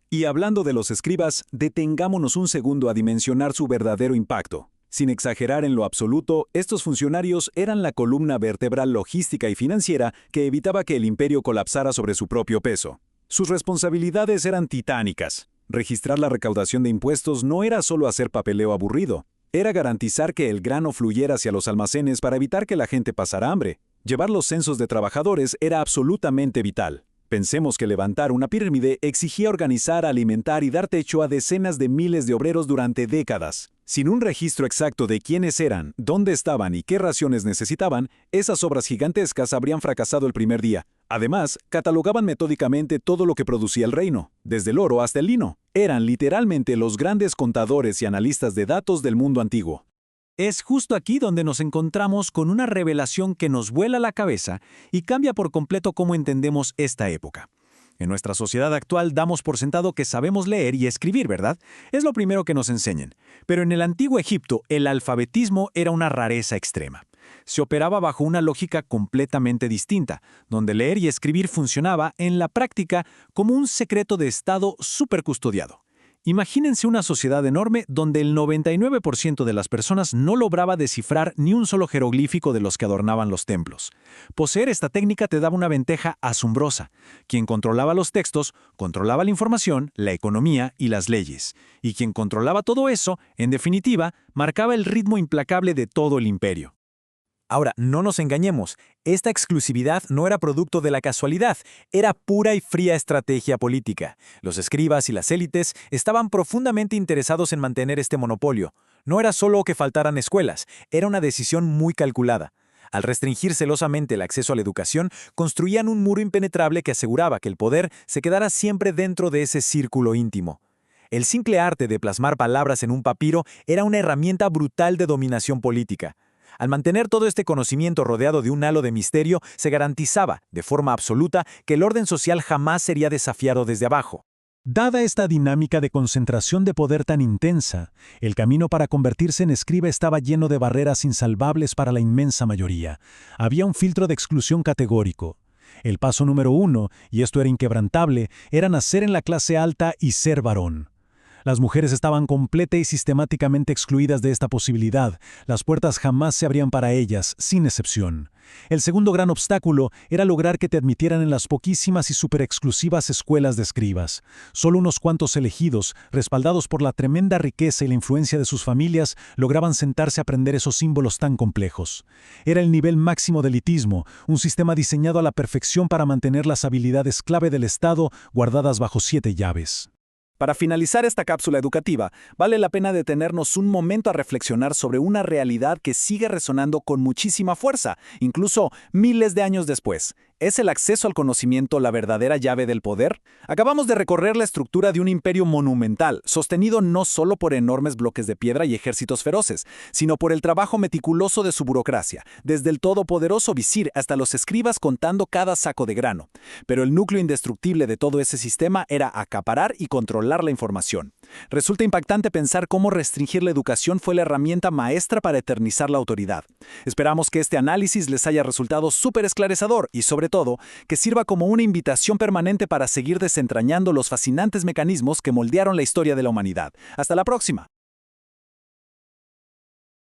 Y hablando de los escribas, detengámonos un segundo a dimensionar su verdadero impacto. Sin exagerar en lo absoluto, estos funcionarios eran la columna vertebral logística y financiera que evitaba que el imperio colapsara sobre su propio peso. Sus responsabilidades eran titánicas. Registrar la recaudación de impuestos no era solo hacer papeleo aburrido, era garantizar que el grano fluyera hacia los almacenes para evitar que la gente pasara hambre. Llevar los censos de trabajadores era absolutamente vital. Pensemos que levantar una pirámide exigía organizar, alimentar y dar techo a decenas de miles de obreros durante décadas. Sin un registro exacto de quiénes eran, dónde estaban y qué raciones necesitaban, esas obras gigantescas habrían fracasado el primer día. Además, catalogaban metódicamente todo lo que producía el reino, desde el oro hasta el lino. Eran literalmente los grandes contadores y analistas de datos del mundo antiguo. Es justo aquí donde nos encontramos con una revelación que nos vuela la cabeza y cambia por completo cómo entendemos esta época. En nuestra sociedad actual damos por sentado que sabemos leer y escribir, ¿verdad? Es lo primero que nos enseñan. Pero en el antiguo Egipto, el alfabetismo era una rareza extrema. Se operaba bajo una lógica completamente distinta, donde leer y escribir funcionaba, en la práctica, como un secreto de Estado supercustodiado. Imagínense una sociedad enorme donde el 99% de las personas no lograba descifrar ni un solo jeroglífico de los que adornaban los templos. Poseer esta técnica te daba una ventaja asombrosa. Quien controlaba los textos, controlaba la información, la economía y las leyes. Y quien controlaba todo eso, en definitiva, marcaba el ritmo implacable de todo el imperio. Ahora, no nos engañemos, esta exclusividad no era producto de la casualidad, era pura y fría estrategia política. Los escribas y las élites estaban profundamente interesados en mantener este monopolio. No era solo que faltaran escuelas, era una decisión muy calculada. Al restringir celosamente el acceso a la educación, construían un muro impenetrable que aseguraba que el poder se quedara siempre dentro de ese círculo íntimo. El simple arte de plasmar palabras en un papiro era una herramienta brutal de dominación política. Al mantener todo este conocimiento rodeado de un halo de misterio, se garantizaba, de forma absoluta, que el orden social jamás sería desafiado desde abajo. Dada esta dinámica de concentración de poder tan intensa, el camino para convertirse en escriba estaba lleno de barreras insalvables para la inmensa mayoría. Había un filtro de exclusión categórico. El paso número 1, y esto era inquebrantable, era nacer en la clase alta y ser varón. Las mujeres estaban completa y sistemáticamente excluidas de esta posibilidad. Las puertas jamás se abrían para ellas, sin excepción. El segundo gran obstáculo era lograr que te admitieran en las poquísimas y superexclusivas escuelas de escribas. Solo unos cuantos elegidos, respaldados por la tremenda riqueza y la influencia de sus familias, lograban sentarse a aprender esos símbolos tan complejos. Era el nivel máximo de elitismo, un sistema diseñado a la perfección para mantener las habilidades clave del Estado guardadas bajo 7 llaves. Para finalizar esta cápsula educativa, vale la pena detenernos un momento a reflexionar sobre una realidad que sigue resonando con muchísima fuerza, incluso miles de años después. ¿Es el acceso al conocimiento la verdadera llave del poder? Acabamos de recorrer la estructura de un imperio monumental, sostenido no solo por enormes bloques de piedra y ejércitos feroces, sino por el trabajo meticuloso de su burocracia, desde el todopoderoso visir hasta los escribas contando cada saco de grano. Pero el núcleo indestructible de todo ese sistema era acaparar y controlar la información. Resulta impactante pensar cómo restringir la educación fue la herramienta maestra para eternizar la autoridad. Esperamos que este análisis les haya resultado súper esclarecedor y, sobre todo, que sirva como una invitación permanente para seguir desentrañando los fascinantes mecanismos que moldearon la historia de la humanidad. Hasta la próxima.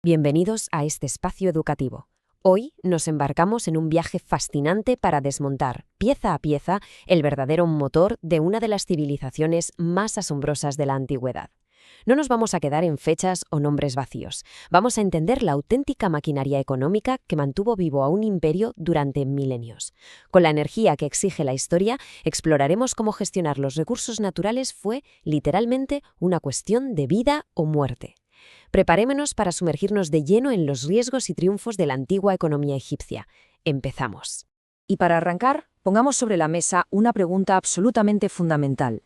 Bienvenidos a este espacio educativo. Hoy nos embarcamos en un viaje fascinante para desmontar, pieza a pieza, el verdadero motor de una de las civilizaciones más asombrosas de la antigüedad. No nos vamos a quedar en fechas o nombres vacíos. Vamos a entender la auténtica maquinaria económica que mantuvo vivo a un imperio durante milenios. Con la energía que exige la historia, exploraremos cómo gestionar los recursos naturales fue, literalmente, una cuestión de vida o muerte. Preparémonos para sumergirnos de lleno en los riesgos y triunfos de la antigua economía egipcia. Empezamos. Y para arrancar, pongamos sobre la mesa una pregunta absolutamente fundamental.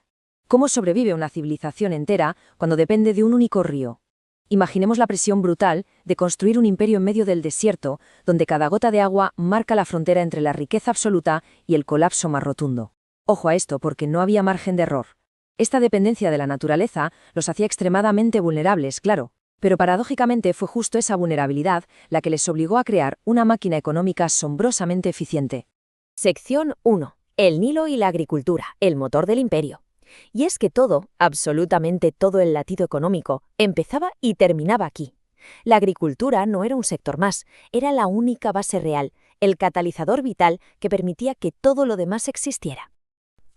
¿Cómo sobrevive una civilización entera cuando depende de un único río? Imaginemos la presión brutal de construir un imperio en medio del desierto, donde cada gota de agua marca la frontera entre la riqueza absoluta y el colapso más rotundo. Ojo a esto, porque no había margen de error. Esta dependencia de la naturaleza los hacía extremadamente vulnerables, claro, pero paradójicamente fue justo esa vulnerabilidad la que les obligó a crear una máquina económica asombrosamente eficiente. Sección 1. El Nilo y la agricultura, el motor del imperio. Y es que todo, absolutamente todo el latido económico, empezaba y terminaba aquí. La agricultura no era un sector más, era la única base real, el catalizador vital que permitía que todo lo demás existiera.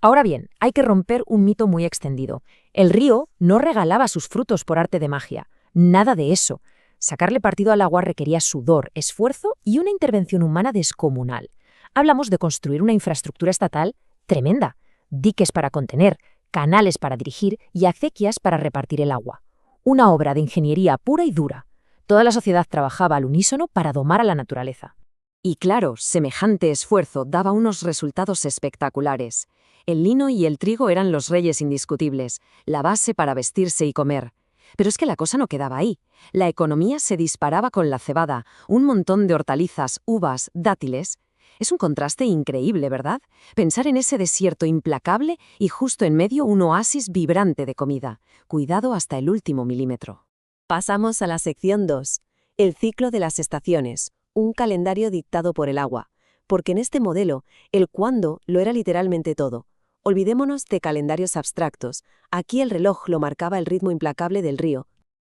Ahora bien, hay que romper un mito muy extendido. El río no regalaba sus frutos por arte de magia. Nada de eso. Sacarle partido al agua requería sudor, esfuerzo y una intervención humana descomunal. Hablamos de construir una infraestructura estatal tremenda. Diques para contener, canales para dirigir y acequias para repartir el agua. Una obra de ingeniería pura y dura. Toda la sociedad trabajaba al unísono para domar a la naturaleza. Y claro, semejante esfuerzo daba unos resultados espectaculares. El lino y el trigo eran los reyes indiscutibles, la base para vestirse y comer. Pero es que la cosa no quedaba ahí. La economía se disparaba con la cebada, un montón de hortalizas, uvas, dátiles. Es un contraste increíble, ¿verdad? Pensar en ese desierto implacable y justo en medio un oasis vibrante de comida. Cuidado hasta el último milímetro. Pasamos a la sección 2, el ciclo de las estaciones, un calendario dictado por el agua. Porque en este modelo, el cuándo lo era literalmente todo. Olvidémonos de calendarios abstractos. Aquí el reloj lo marcaba el ritmo implacable del río.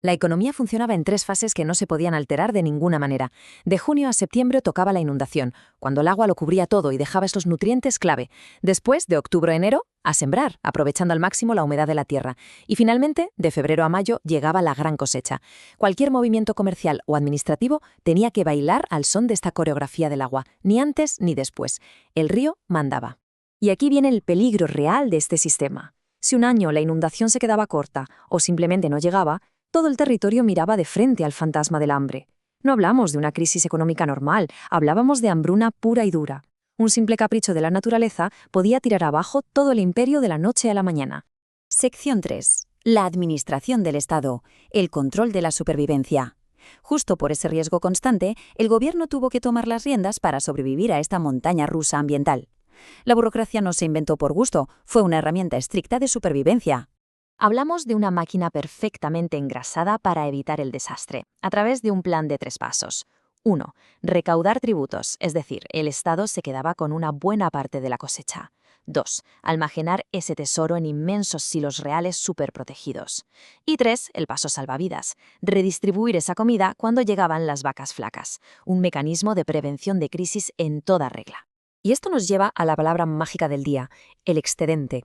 La economía funcionaba en 3 fases que no se podían alterar de ninguna manera. De junio a septiembre tocaba la inundación, cuando el agua lo cubría todo y dejaba estos nutrientes clave. Después, de octubre a enero, a sembrar, aprovechando al máximo la humedad de la tierra. Y finalmente, de febrero a mayo, llegaba la gran cosecha. Cualquier movimiento comercial o administrativo tenía que bailar al son de esta coreografía del agua, ni antes ni después. El río mandaba. Y aquí viene el peligro real de este sistema. Si un año la inundación se quedaba corta o simplemente no llegaba, todo el territorio miraba de frente al fantasma del hambre. No hablamos de una crisis económica normal, hablábamos de hambruna pura y dura. Un simple capricho de la naturaleza podía tirar abajo todo el imperio de la noche a la mañana. Sección 3. La administración del Estado, el control de la supervivencia. Justo por ese riesgo constante, el gobierno tuvo que tomar las riendas para sobrevivir a esta montaña rusa ambiental. La burocracia no se inventó por gusto, fue una herramienta estricta de supervivencia. Hablamos de una máquina perfectamente engrasada para evitar el desastre, a través de un plan de 3 pasos. 1. Recaudar tributos, es decir, el Estado se quedaba con una buena parte de la cosecha. 2. Almacenar ese tesoro en inmensos silos reales superprotegidos. Y 3. El paso salvavidas, redistribuir esa comida cuando llegaban las vacas flacas, un mecanismo de prevención de crisis en toda regla. Y esto nos lleva a la palabra mágica del día, el excedente.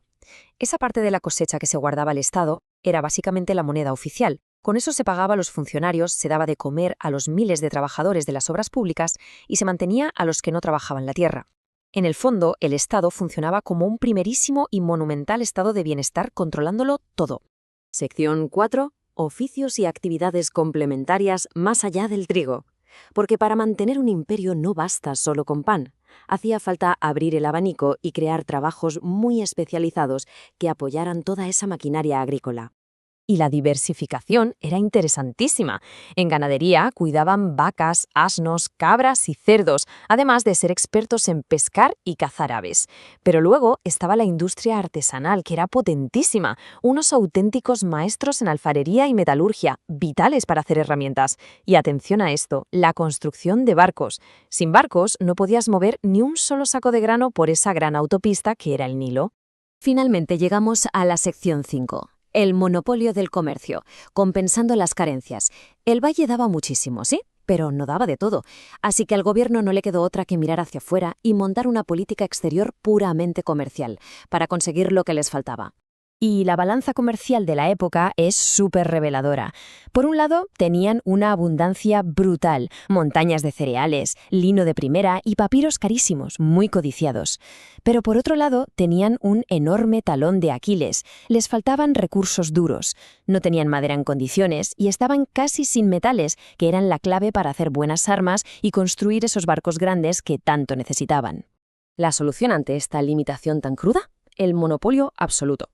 Esa parte de la cosecha que se guardaba el Estado era básicamente la moneda oficial. Con eso se pagaba a los funcionarios, se daba de comer a los miles de trabajadores de las obras públicas y se mantenía a los que no trabajaban la tierra. En el fondo, el Estado funcionaba como un primerísimo y monumental estado de bienestar controlándolo todo. Sección 4. Oficios y actividades complementarias más allá del trigo. Porque para mantener un imperio no basta solo con pan. Hacía falta abrir el abanico y crear trabajos muy especializados que apoyaran toda esa maquinaria agrícola. Y la diversificación era interesantísima. En ganadería cuidaban vacas, asnos, cabras y cerdos, además de ser expertos en pescar y cazar aves. Pero luego estaba la industria artesanal, que era potentísima, unos auténticos maestros en alfarería y metalurgia, vitales para hacer herramientas. Y atención a esto, la construcción de barcos. Sin barcos no podías mover ni un solo saco de grano por esa gran autopista que era el Nilo. Finalmente llegamos a la sección 5. El monopolio del comercio, compensando las carencias. El valle daba muchísimo, sí, pero no daba de todo. Así que al gobierno no le quedó otra que mirar hacia afuera y montar una política exterior puramente comercial, para conseguir lo que les faltaba. Y la balanza comercial de la época es súper reveladora. Por un lado, tenían una abundancia brutal, montañas de cereales, lino de primera y papiros carísimos, muy codiciados. Pero por otro lado, tenían un enorme talón de Aquiles, les faltaban recursos duros, no tenían madera en condiciones y estaban casi sin metales, que eran la clave para hacer buenas armas y construir esos barcos grandes que tanto necesitaban. ¿La solución ante esta limitación tan cruda? El monopolio absoluto.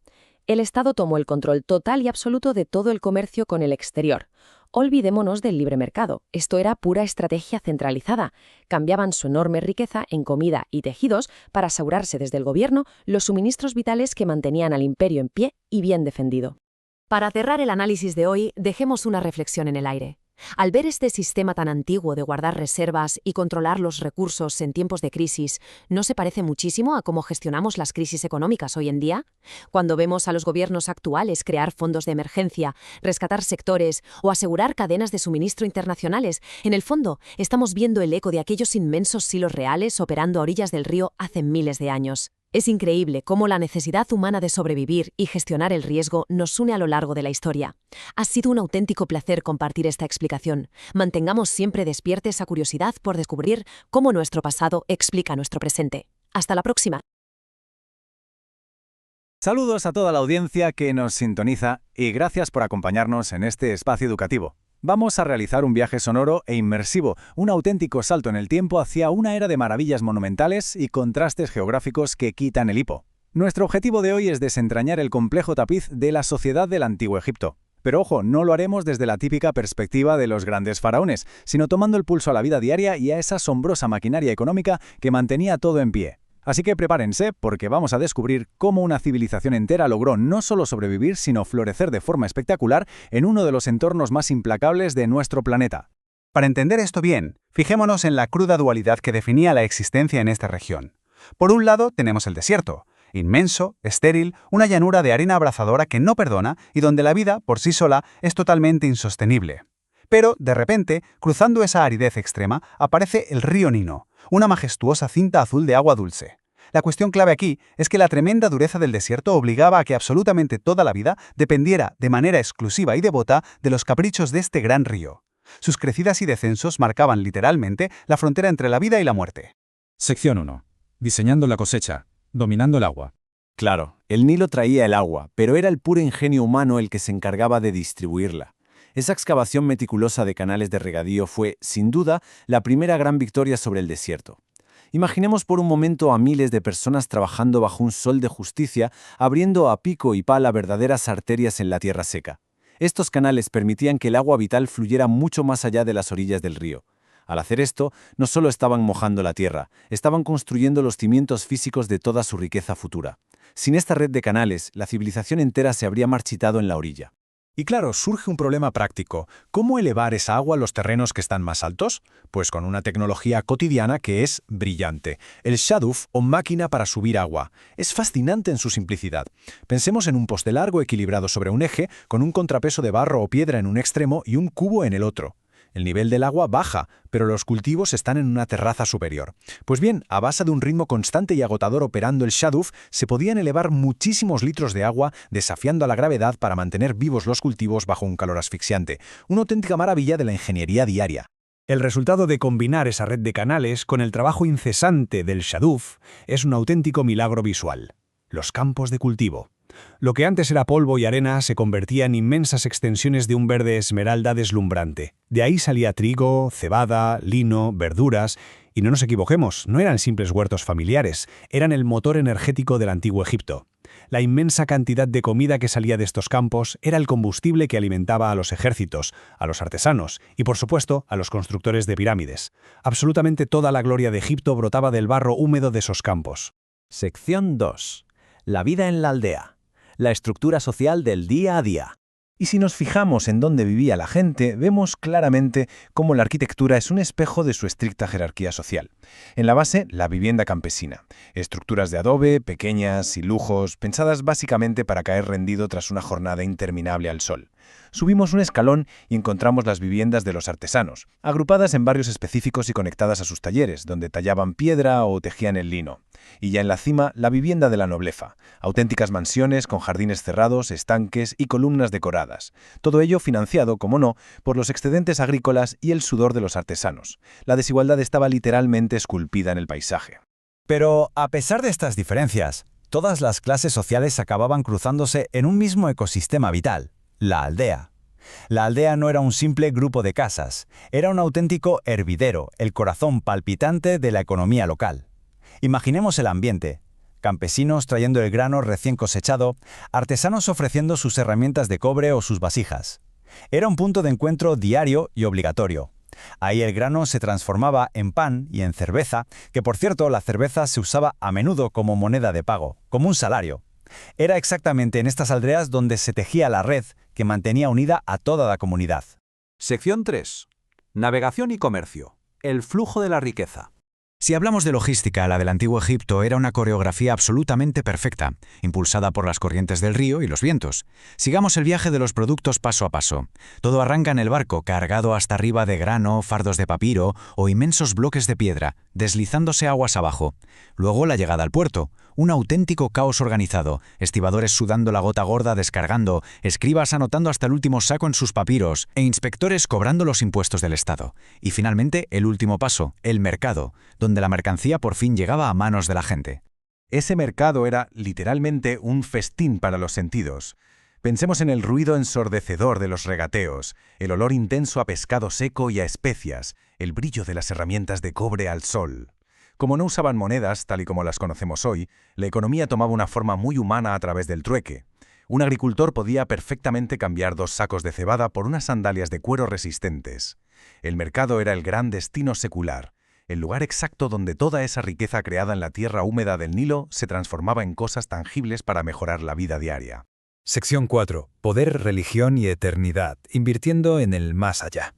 El Estado tomó el control total y absoluto de todo el comercio con el exterior. Olvidémonos del libre mercado. Esto era pura estrategia centralizada. Cambiaban su enorme riqueza en comida y tejidos para asegurarse desde el gobierno los suministros vitales que mantenían al imperio en pie y bien defendido. Para cerrar el análisis de hoy, dejemos una reflexión en el aire. Al ver este sistema tan antiguo de guardar reservas y controlar los recursos en tiempos de crisis, ¿no se parece muchísimo a cómo gestionamos las crisis económicas hoy en día? Cuando vemos a los gobiernos actuales crear fondos de emergencia, rescatar sectores o asegurar cadenas de suministro internacionales, en el fondo estamos viendo el eco de aquellos inmensos silos reales operando a orillas del río hace miles de años. Es increíble cómo la necesidad humana de sobrevivir y gestionar el riesgo nos une a lo largo de la historia. Ha sido un auténtico placer compartir esta explicación. Mantengamos siempre despierta esa curiosidad por descubrir cómo nuestro pasado explica nuestro presente. Hasta la próxima. Saludos a toda la audiencia que nos sintoniza y gracias por acompañarnos en este espacio educativo. Vamos a realizar un viaje sonoro e inmersivo, un auténtico salto en el tiempo hacia una era de maravillas monumentales y contrastes geográficos que quitan el hipo. Nuestro objetivo de hoy es desentrañar el complejo tapiz de la sociedad del Antiguo Egipto. Pero ojo, no lo haremos desde la típica perspectiva de los grandes faraones, sino tomando el pulso a la vida diaria y a esa asombrosa maquinaria económica que mantenía todo en pie. Así que prepárense, porque vamos a descubrir cómo una civilización entera logró no solo sobrevivir, sino florecer de forma espectacular en uno de los entornos más implacables de nuestro planeta. Para entender esto bien, fijémonos en la cruda dualidad que definía la existencia en esta región. Por un lado tenemos el desierto, inmenso, estéril, una llanura de arena abrasadora que no perdona y donde la vida, por sí sola, es totalmente insostenible. Pero, de repente, cruzando esa aridez extrema, aparece el río Nilo, una majestuosa cinta azul de agua dulce. La cuestión clave aquí es que la tremenda dureza del desierto obligaba a que absolutamente toda la vida dependiera de manera exclusiva y devota de los caprichos de este gran río. Sus crecidas y descensos marcaban literalmente la frontera entre la vida y la muerte. Sección 1. Diseñando la cosecha, dominando el agua. Claro, el Nilo traía el agua, pero era el puro ingenio humano el que se encargaba de distribuirla. Esa excavación meticulosa de canales de regadío fue, sin duda, la primera gran victoria sobre el desierto. Imaginemos por un momento a miles de personas trabajando bajo un sol de justicia, abriendo a pico y pala verdaderas arterias en la tierra seca. Estos canales permitían que el agua vital fluyera mucho más allá de las orillas del río. Al hacer esto, no solo estaban mojando la tierra, estaban construyendo los cimientos físicos de toda su riqueza futura. Sin esta red de canales, la civilización entera se habría marchitado en la orilla. Y claro, surge un problema práctico. ¿Cómo elevar esa agua a los terrenos que están más altos? Pues con una tecnología cotidiana que es brillante. El shaduf, o máquina para subir agua. Es fascinante en su simplicidad. Pensemos en un poste largo equilibrado sobre un eje, con un contrapeso de barro o piedra en un extremo y un cubo en el otro. El nivel del agua baja, pero los cultivos están en una terraza superior. Pues bien, a base de un ritmo constante y agotador operando el shaduf, se podían elevar muchísimos litros de agua, desafiando a la gravedad para mantener vivos los cultivos bajo un calor asfixiante. Una auténtica maravilla de la ingeniería diaria. El resultado de combinar esa red de canales con el trabajo incesante del shaduf es un auténtico milagro visual. Los campos de cultivo. Lo que antes era polvo y arena se convertía en inmensas extensiones de un verde esmeralda deslumbrante. De ahí salía trigo, cebada, lino, verduras, y no nos equivoquemos, no eran simples huertos familiares, eran el motor energético del antiguo Egipto. La inmensa cantidad de comida que salía de estos campos era el combustible que alimentaba a los ejércitos, a los artesanos y, por supuesto, a los constructores de pirámides. Absolutamente toda la gloria de Egipto brotaba del barro húmedo de esos campos. Sección 2. La vida en la aldea. La estructura social del día a día. Y si nos fijamos en dónde vivía la gente, vemos claramente cómo la arquitectura es un espejo de su estricta jerarquía social. En la base, la vivienda campesina. Estructuras de adobe, pequeñas y lujos, pensadas básicamente para caer rendido tras una jornada interminable al sol. Subimos un escalón y encontramos las viviendas de los artesanos, agrupadas en barrios específicos y conectadas a sus talleres, donde tallaban piedra o tejían el lino. Y ya en la cima, la vivienda de la nobleza, auténticas mansiones con jardines cerrados, estanques y columnas decoradas. Todo ello financiado, como no, por los excedentes agrícolas y el sudor de los artesanos. La desigualdad estaba literalmente esculpida en el paisaje. Pero, a pesar de estas diferencias, todas las clases sociales acababan cruzándose en un mismo ecosistema vital, la aldea. La aldea no era un simple grupo de casas, era un auténtico hervidero, el corazón palpitante de la economía local. Imaginemos el ambiente. Campesinos trayendo el grano recién cosechado, artesanos ofreciendo sus herramientas de cobre o sus vasijas. Era un punto de encuentro diario y obligatorio. Ahí el grano se transformaba en pan y en cerveza, que por cierto la cerveza se usaba a menudo como moneda de pago, como un salario. Era exactamente en estas aldeas donde se tejía la red que mantenía unida a toda la comunidad. Sección 3. Navegación y comercio. El flujo de la riqueza. Si hablamos de logística, la del Antiguo Egipto era una coreografía absolutamente perfecta, impulsada por las corrientes del río y los vientos. Sigamos el viaje de los productos paso a paso. Todo arranca en el barco, cargado hasta arriba de grano, fardos de papiro o inmensos bloques de piedra, deslizándose aguas abajo. Luego la llegada al puerto, un auténtico caos organizado, estibadores sudando la gota gorda descargando, escribas anotando hasta el último saco en sus papiros e inspectores cobrando los impuestos del Estado. Y finalmente, el último paso, el mercado, donde la mercancía por fin llegaba a manos de la gente. Ese mercado era, literalmente, un festín para los sentidos. Pensemos en el ruido ensordecedor de los regateos, el olor intenso a pescado seco y a especias, el brillo de las herramientas de cobre al sol. Como no usaban monedas, tal y como las conocemos hoy, la economía tomaba una forma muy humana a través del trueque. Un agricultor podía perfectamente cambiar 2 sacos de cebada por unas sandalias de cuero resistentes. El mercado era el gran destino secular, el lugar exacto donde toda esa riqueza creada en la tierra húmeda del Nilo se transformaba en cosas tangibles para mejorar la vida diaria. Sección 4. Poder, religión y eternidad, invirtiendo en el más allá.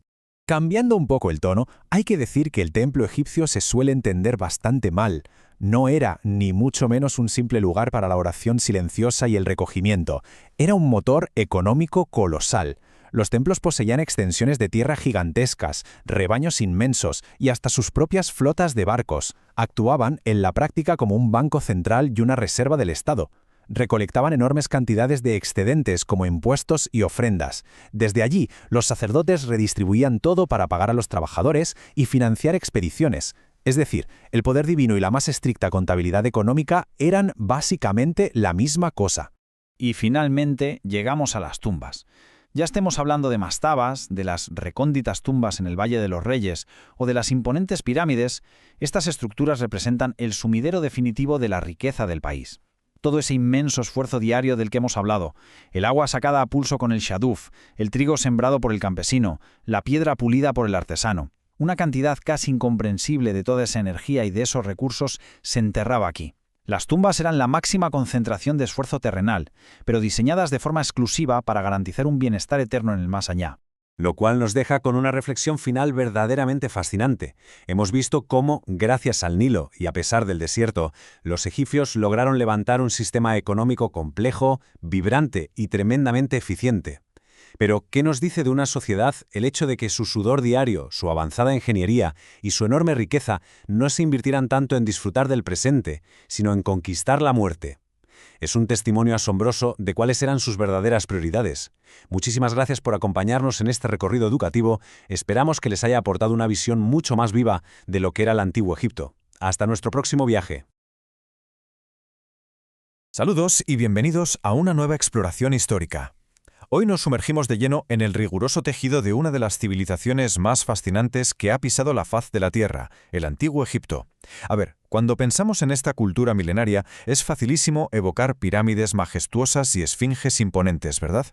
Cambiando un poco el tono, hay que decir que el templo egipcio se suele entender bastante mal. No era, ni mucho menos, un simple lugar para la oración silenciosa y el recogimiento. Era un motor económico colosal. Los templos poseían extensiones de tierra gigantescas, rebaños inmensos y hasta sus propias flotas de barcos. Actuaban, en la práctica, como un banco central y una reserva del Estado. Recolectaban enormes cantidades de excedentes como impuestos y ofrendas. Desde allí, los sacerdotes redistribuían todo para pagar a los trabajadores y financiar expediciones. Es decir, el poder divino y la más estricta contabilidad económica eran básicamente la misma cosa. Y finalmente llegamos a las tumbas. Ya estemos hablando de mastabas, de las recónditas tumbas en el Valle de los Reyes o de las imponentes pirámides, estas estructuras representan el sumidero definitivo de la riqueza del país. Todo ese inmenso esfuerzo diario del que hemos hablado, el agua sacada a pulso con el shaduf, el trigo sembrado por el campesino, la piedra pulida por el artesano, una cantidad casi incomprensible de toda esa energía y de esos recursos se enterraba aquí. Las tumbas eran la máxima concentración de esfuerzo terrenal, pero diseñadas de forma exclusiva para garantizar un bienestar eterno en el más allá. Lo cual nos deja con una reflexión final verdaderamente fascinante. Hemos visto cómo, gracias al Nilo y a pesar del desierto, los egipcios lograron levantar un sistema económico complejo, vibrante y tremendamente eficiente. Pero, ¿qué nos dice de una sociedad el hecho de que su sudor diario, su avanzada ingeniería y su enorme riqueza no se invirtieran tanto en disfrutar del presente, sino en conquistar la muerte? Es un testimonio asombroso de cuáles eran sus verdaderas prioridades. Muchísimas gracias por acompañarnos en este recorrido educativo. Esperamos que les haya aportado una visión mucho más viva de lo que era el Antiguo Egipto. Hasta nuestro próximo viaje. Saludos y bienvenidos a una nueva exploración histórica. Hoy nos sumergimos de lleno en el riguroso tejido de una de las civilizaciones más fascinantes que ha pisado la faz de la Tierra, el Antiguo Egipto. A ver, cuando pensamos en esta cultura milenaria, es facilísimo evocar pirámides majestuosas y esfinges imponentes, ¿verdad?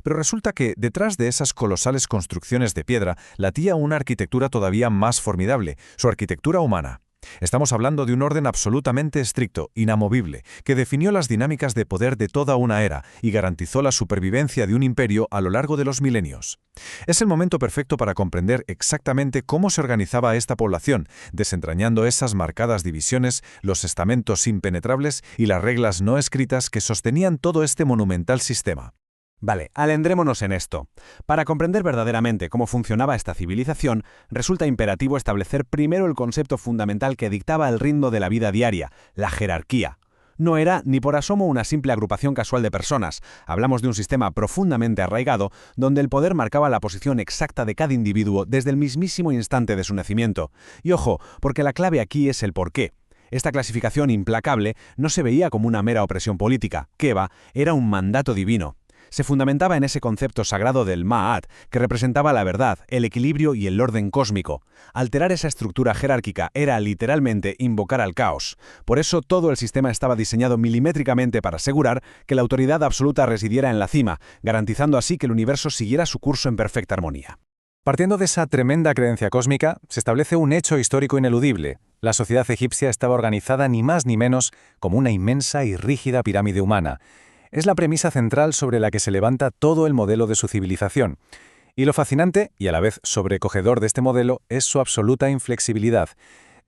Pero resulta que detrás de esas colosales construcciones de piedra latía una arquitectura todavía más formidable, su arquitectura humana. Estamos hablando de un orden absolutamente estricto, inamovible, que definió las dinámicas de poder de toda una era y garantizó la supervivencia de un imperio a lo largo de los milenios. Es el momento perfecto para comprender exactamente cómo se organizaba esta población, desentrañando esas marcadas divisiones, los estamentos impenetrables y las reglas no escritas que sostenían todo este monumental sistema. Vale, alendrémonos en esto. Para comprender verdaderamente cómo funcionaba esta civilización, resulta imperativo establecer primero el concepto fundamental que dictaba el ritmo de la vida diaria, la jerarquía. No era ni por asomo una simple agrupación casual de personas. Hablamos de un sistema profundamente arraigado, donde el poder marcaba la posición exacta de cada individuo desde el mismísimo instante de su nacimiento. Y ojo, porque la clave aquí es el porqué. Esta clasificación implacable no se veía como una mera opresión política, que era un mandato divino. Se fundamentaba en ese concepto sagrado del Ma'at, que representaba la verdad, el equilibrio y el orden cósmico. Alterar esa estructura jerárquica era literalmente invocar al caos. Por eso todo el sistema estaba diseñado milimétricamente para asegurar que la autoridad absoluta residiera en la cima, garantizando así que el universo siguiera su curso en perfecta armonía. Partiendo de esa tremenda creencia cósmica, se establece un hecho histórico ineludible. La sociedad egipcia estaba organizada ni más ni menos como una inmensa y rígida pirámide humana. Es la premisa central sobre la que se levanta todo el modelo de su civilización. Y lo fascinante, y a la vez sobrecogedor de este modelo, es su absoluta inflexibilidad.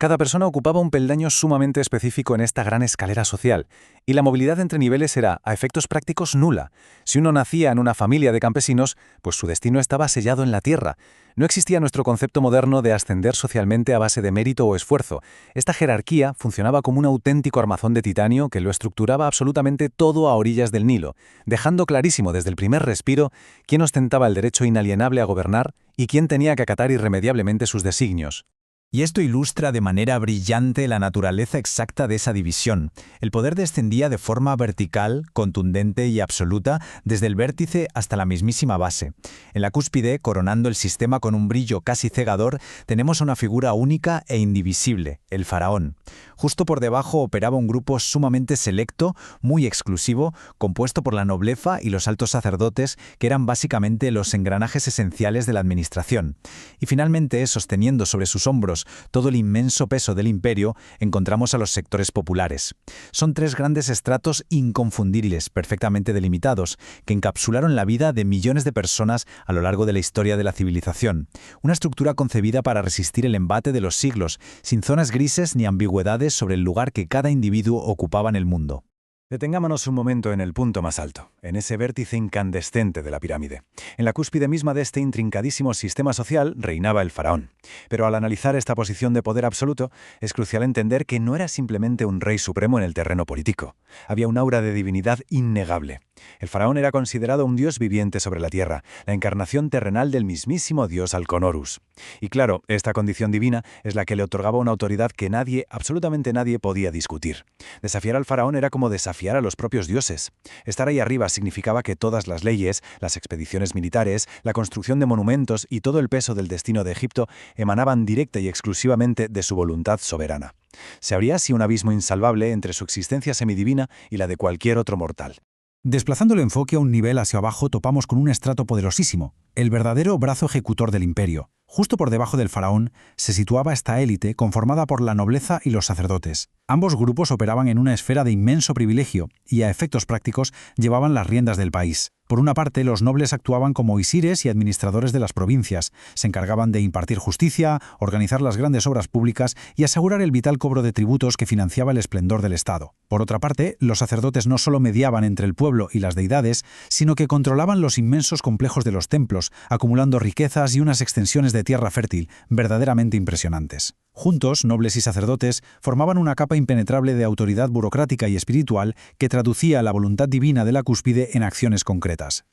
Cada persona ocupaba un peldaño sumamente específico en esta gran escalera social, y la movilidad entre niveles era, a efectos prácticos, nula. Si uno nacía en una familia de campesinos, pues su destino estaba sellado en la tierra. No existía nuestro concepto moderno de ascender socialmente a base de mérito o esfuerzo. Esta jerarquía funcionaba como un auténtico armazón de titanio que lo estructuraba absolutamente todo a orillas del Nilo, dejando clarísimo desde el primer respiro quién ostentaba el derecho inalienable a gobernar y quién tenía que acatar irremediablemente sus designios. Y esto ilustra de manera brillante la naturaleza exacta de esa división. El poder descendía de forma vertical, contundente y absoluta, desde el vértice hasta la mismísima base. En la cúspide, coronando el sistema con un brillo casi cegador, tenemos una figura única e indivisible, el faraón. Justo por debajo operaba un grupo sumamente selecto, muy exclusivo, compuesto por la nobleza y los altos sacerdotes, que eran básicamente los engranajes esenciales de la administración. Y finalmente, sosteniendo sobre sus hombros todo el inmenso peso del imperio, encontramos a los sectores populares. Son tres grandes estratos inconfundibles, perfectamente delimitados, que encapsularon la vida de millones de personas a lo largo de la historia de la civilización. Una estructura concebida para resistir el embate de los siglos, sin zonas grises ni ambigüedades sobre el lugar que cada individuo ocupaba en el mundo. Detengámonos un momento en el punto más alto, en ese vértice incandescente de la pirámide. En la cúspide misma de este intrincadísimo sistema social reinaba el faraón. Pero al analizar esta posición de poder absoluto, es crucial entender que no era simplemente un rey supremo en el terreno político. Había un aura de divinidad innegable. El faraón era considerado un dios viviente sobre la tierra, la encarnación terrenal del mismísimo dios Alconórus. Y claro, esta condición divina es la que le otorgaba una autoridad que nadie, absolutamente nadie, podía discutir. Desafiar al faraón era como desafiar a los propios dioses. Estar ahí arriba significaba que todas las leyes, las expediciones militares, la construcción de monumentos y todo el peso del destino de Egipto emanaban directa y exclusivamente de su voluntad soberana. Se abría así un abismo insalvable entre su existencia semidivina y la de cualquier otro mortal. Desplazando el enfoque a un nivel hacia abajo, topamos con un estrato poderosísimo, el verdadero brazo ejecutor del imperio. Justo por debajo del faraón se situaba esta élite conformada por la nobleza y los sacerdotes. Ambos grupos operaban en una esfera de inmenso privilegio y a efectos prácticos llevaban las riendas del país. Por una parte, los nobles actuaban como visires y administradores de las provincias, se encargaban de impartir justicia, organizar las grandes obras públicas y asegurar el vital cobro de tributos que financiaba el esplendor del Estado. Por otra parte, los sacerdotes no solo mediaban entre el pueblo y las deidades, sino que controlaban los inmensos complejos de los templos, acumulando riquezas y unas extensiones de tierra fértil verdaderamente impresionantes. Juntos, nobles y sacerdotes formaban una capa impenetrable de autoridad burocrática y espiritual que traducía la voluntad divina de la cúspide en acciones concretas.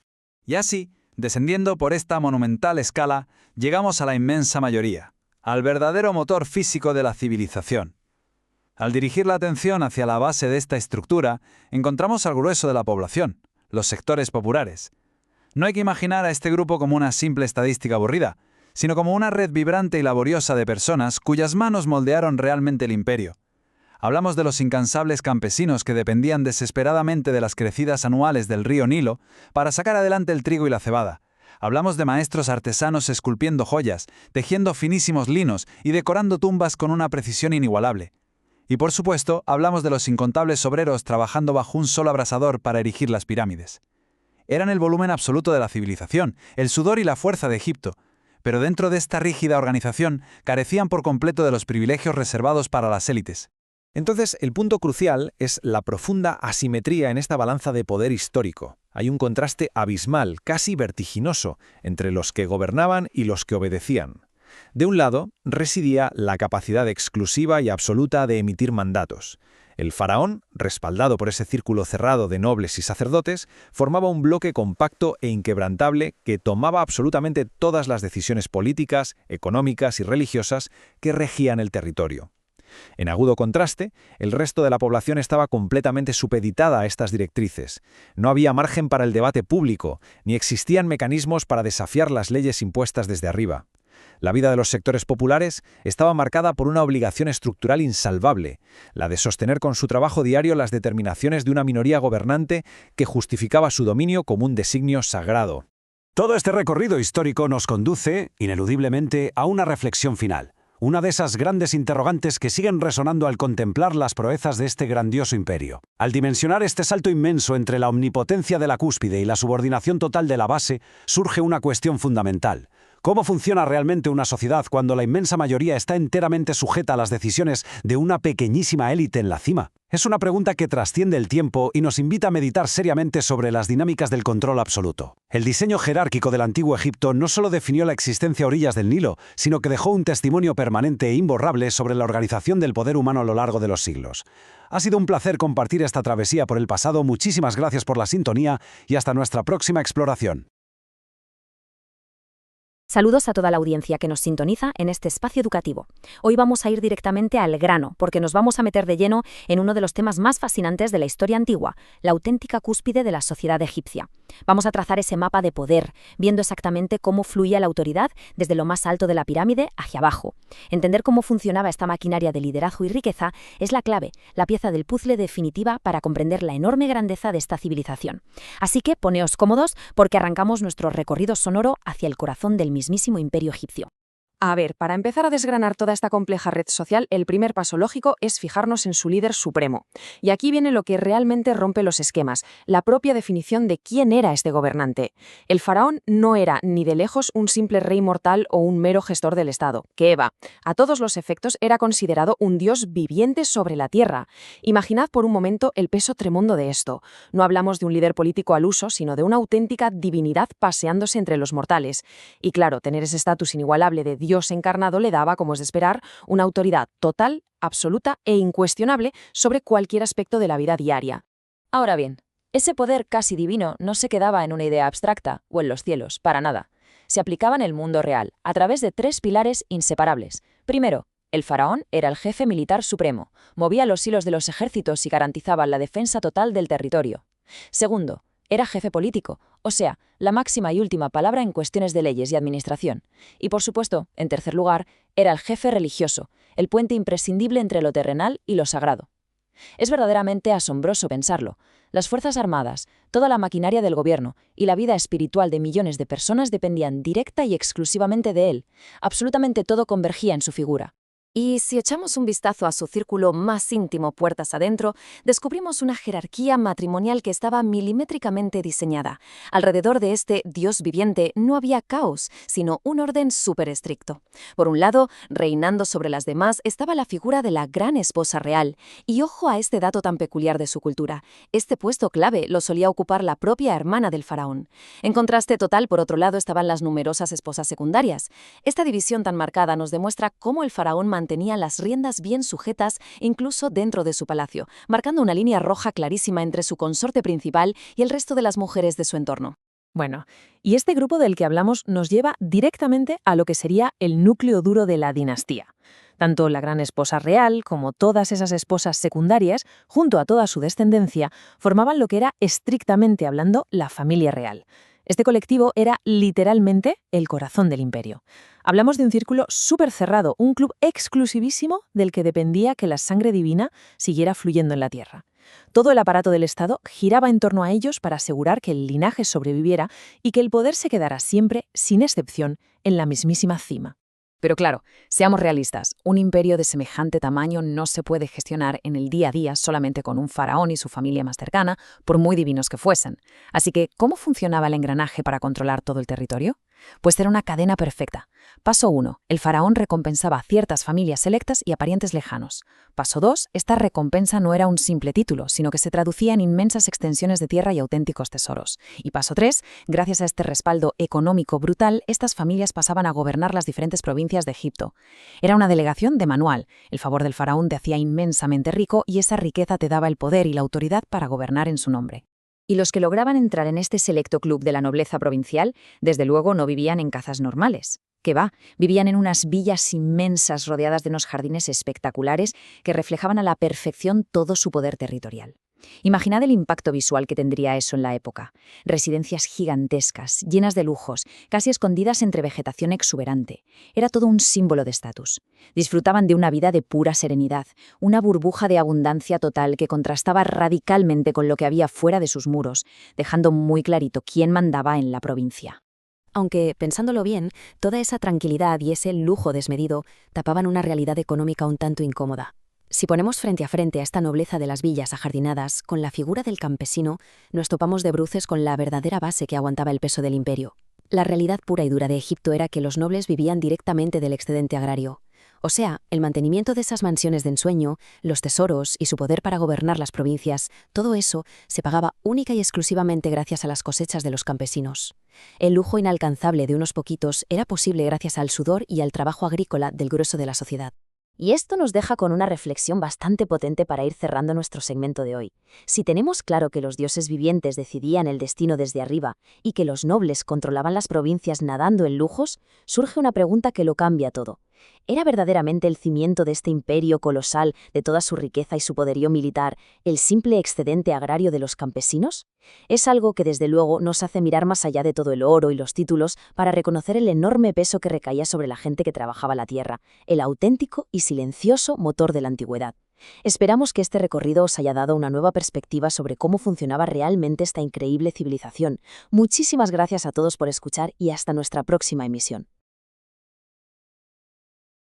Y así, descendiendo por esta monumental escala, llegamos a la inmensa mayoría, al verdadero motor físico de la civilización. Al dirigir la atención hacia la base de esta estructura, encontramos al grueso de la población, los sectores populares. No hay que imaginar a este grupo como una simple estadística aburrida, sino como una red vibrante y laboriosa de personas cuyas manos moldearon realmente el imperio. Hablamos de los incansables campesinos que dependían desesperadamente de las crecidas anuales del río Nilo para sacar adelante el trigo y la cebada. Hablamos de maestros artesanos esculpiendo joyas, tejiendo finísimos linos y decorando tumbas con una precisión inigualable. Y por supuesto, hablamos de los incontables obreros trabajando bajo un solo abrasador para erigir las pirámides. Eran el volumen absoluto de la civilización, el sudor y la fuerza de Egipto, pero dentro de esta rígida organización carecían por completo de los privilegios reservados para las élites. Entonces, el punto crucial es la profunda asimetría en esta balanza de poder histórico. Hay un contraste abismal, casi vertiginoso, entre los que gobernaban y los que obedecían. De un lado, residía la capacidad exclusiva y absoluta de emitir mandatos. El faraón, respaldado por ese círculo cerrado de nobles y sacerdotes, formaba un bloque compacto e inquebrantable que tomaba absolutamente todas las decisiones políticas, económicas y religiosas que regían el territorio. En agudo contraste, el resto de la población estaba completamente supeditada a estas directrices. No había margen para el debate público, ni existían mecanismos para desafiar las leyes impuestas desde arriba. La vida de los sectores populares estaba marcada por una obligación estructural insalvable, la de sostener con su trabajo diario las determinaciones de una minoría gobernante que justificaba su dominio como un designio sagrado. Todo este recorrido histórico nos conduce, ineludiblemente, a una reflexión final. Una de esas grandes interrogantes que siguen resonando al contemplar las proezas de este grandioso imperio. Al dimensionar este salto inmenso entre la omnipotencia de la cúspide y la subordinación total de la base, surge una cuestión fundamental. ¿Cómo funciona realmente una sociedad cuando la inmensa mayoría está enteramente sujeta a las decisiones de una pequeñísima élite en la cima? Es una pregunta que trasciende el tiempo y nos invita a meditar seriamente sobre las dinámicas del control absoluto. El diseño jerárquico del antiguo Egipto no solo definió la existencia a orillas del Nilo, sino que dejó un testimonio permanente e imborrable sobre la organización del poder humano a lo largo de los siglos. Ha sido un placer compartir esta travesía por el pasado. Muchísimas gracias por la sintonía y hasta nuestra próxima exploración. Saludos a toda la audiencia que nos sintoniza en este espacio educativo. Hoy vamos a ir directamente al grano, porque nos vamos a meter de lleno en uno de los temas más fascinantes de la historia antigua, la auténtica cúspide de la sociedad egipcia. Vamos a trazar ese mapa de poder, viendo exactamente cómo fluía la autoridad desde lo más alto de la pirámide hacia abajo. Entender cómo funcionaba esta maquinaria de liderazgo y riqueza es la clave, la pieza del puzzle definitiva para comprender la enorme grandeza de esta civilización. Así que poneos cómodos porque arrancamos nuestro recorrido sonoro hacia el corazón del mismísimo imperio egipcio. A ver, para empezar a desgranar toda esta compleja red social, el primer paso lógico es fijarnos en su líder supremo. Y aquí viene lo que realmente rompe los esquemas, la propia definición de quién era este gobernante. El faraón no era ni de lejos un simple rey mortal o un mero gestor del Estado, que a todos los efectos era considerado un dios viviente sobre la tierra. Imaginad por un momento el peso tremondo de esto. No hablamos de un líder político al uso, sino de una auténtica divinidad paseándose entre los mortales. Y claro, tener ese estatus inigualable de Dios encarnado le daba, como es de esperar, una autoridad total, absoluta e incuestionable sobre cualquier aspecto de la vida diaria. Ahora bien, ese poder casi divino no se quedaba en una idea abstracta o en los cielos, para nada. Se aplicaba en el mundo real, a través de tres pilares inseparables. Primero, el faraón era el jefe militar supremo, movía los hilos de los ejércitos y garantizaba la defensa total del territorio. Segundo, era jefe político, o sea, la máxima y última palabra en cuestiones de leyes y administración. Y por supuesto, en tercer lugar, era el jefe religioso, el puente imprescindible entre lo terrenal y lo sagrado. Es verdaderamente asombroso pensarlo. Las Fuerzas Armadas, toda la maquinaria del gobierno y la vida espiritual de millones de personas dependían directa y exclusivamente de él. Absolutamente todo convergía en su figura. Y si echamos un vistazo a su círculo más íntimo puertas adentro, descubrimos una jerarquía matrimonial que estaba milimétricamente diseñada. Alrededor de este dios viviente no había caos, sino un orden súper estricto. Por un lado, reinando sobre las demás, estaba la figura de la gran esposa real. Y ojo a este dato tan peculiar de su cultura. Este puesto clave lo solía ocupar la propia hermana del faraón. En contraste total, por otro lado, estaban las numerosas esposas secundarias. Esta división tan marcada nos demuestra cómo el faraón mantenía las riendas bien sujetas incluso dentro de su palacio, marcando una línea roja clarísima entre su consorte principal y el resto de las mujeres de su entorno. Bueno, y este grupo del que hablamos nos lleva directamente a lo que sería el núcleo duro de la dinastía. Tanto la gran esposa real como todas esas esposas secundarias, junto a toda su descendencia, formaban lo que era, estrictamente hablando, la familia real. Este colectivo era literalmente el corazón del imperio. Hablamos de un círculo súper cerrado, un club exclusivísimo del que dependía que la sangre divina siguiera fluyendo en la tierra. Todo el aparato del Estado giraba en torno a ellos para asegurar que el linaje sobreviviera y que el poder se quedara siempre, sin excepción, en la mismísima cima. Pero claro, seamos realistas, un imperio de semejante tamaño no se puede gestionar en el día a día solamente con un faraón y su familia más cercana, por muy divinos que fuesen. Así que, ¿cómo funcionaba el engranaje para controlar todo el territorio? Pues era una cadena perfecta. Paso 1. El faraón recompensaba a ciertas familias selectas y a parientes lejanos. Paso 2. Esta recompensa no era un simple título, sino que se traducía en inmensas extensiones de tierra y auténticos tesoros. Y paso 3. Gracias a este respaldo económico brutal, estas familias pasaban a gobernar las diferentes provincias de Egipto. Era una delegación de manual. El favor del faraón te hacía inmensamente rico y esa riqueza te daba el poder y la autoridad para gobernar en su nombre. Y los que lograban entrar en este selecto club de la nobleza provincial, desde luego no vivían en cazas normales. ¿Qué va? Vivían en unas villas inmensas rodeadas de unos jardines espectaculares que reflejaban a la perfección todo su poder territorial. Imaginad el impacto visual que tendría eso en la época. Residencias gigantescas, llenas de lujos, casi escondidas entre vegetación exuberante. Era todo un símbolo de estatus. Disfrutaban de una vida de pura serenidad, una burbuja de abundancia total que contrastaba radicalmente con lo que había fuera de sus muros, dejando muy clarito quién mandaba en la provincia. Aunque, pensándolo bien, toda esa tranquilidad y ese lujo desmedido tapaban una realidad económica un tanto incómoda. Si ponemos frente a frente a esta nobleza de las villas ajardinadas con la figura del campesino, nos topamos de bruces con la verdadera base que aguantaba el peso del imperio. La realidad pura y dura de Egipto era que los nobles vivían directamente del excedente agrario. O sea, el mantenimiento de esas mansiones de ensueño, los tesoros y su poder para gobernar las provincias, todo eso se pagaba única y exclusivamente gracias a las cosechas de los campesinos. El lujo inalcanzable de unos poquitos era posible gracias al sudor y al trabajo agrícola del grueso de la sociedad. Y esto nos deja con una reflexión bastante potente para ir cerrando nuestro segmento de hoy. Si tenemos claro que los dioses vivientes decidían el destino desde arriba y que los nobles controlaban las provincias nadando en lujos, surge una pregunta que lo cambia todo. ¿Era verdaderamente el cimiento de este imperio colosal, de toda su riqueza y su poderío militar, el simple excedente agrario de los campesinos? Es algo que desde luego nos hace mirar más allá de todo el oro y los títulos para reconocer el enorme peso que recaía sobre la gente que trabajaba la tierra, el auténtico y silencioso motor de la antigüedad. Esperamos que este recorrido os haya dado una nueva perspectiva sobre cómo funcionaba realmente esta increíble civilización. Muchísimas gracias a todos por escuchar y hasta nuestra próxima emisión.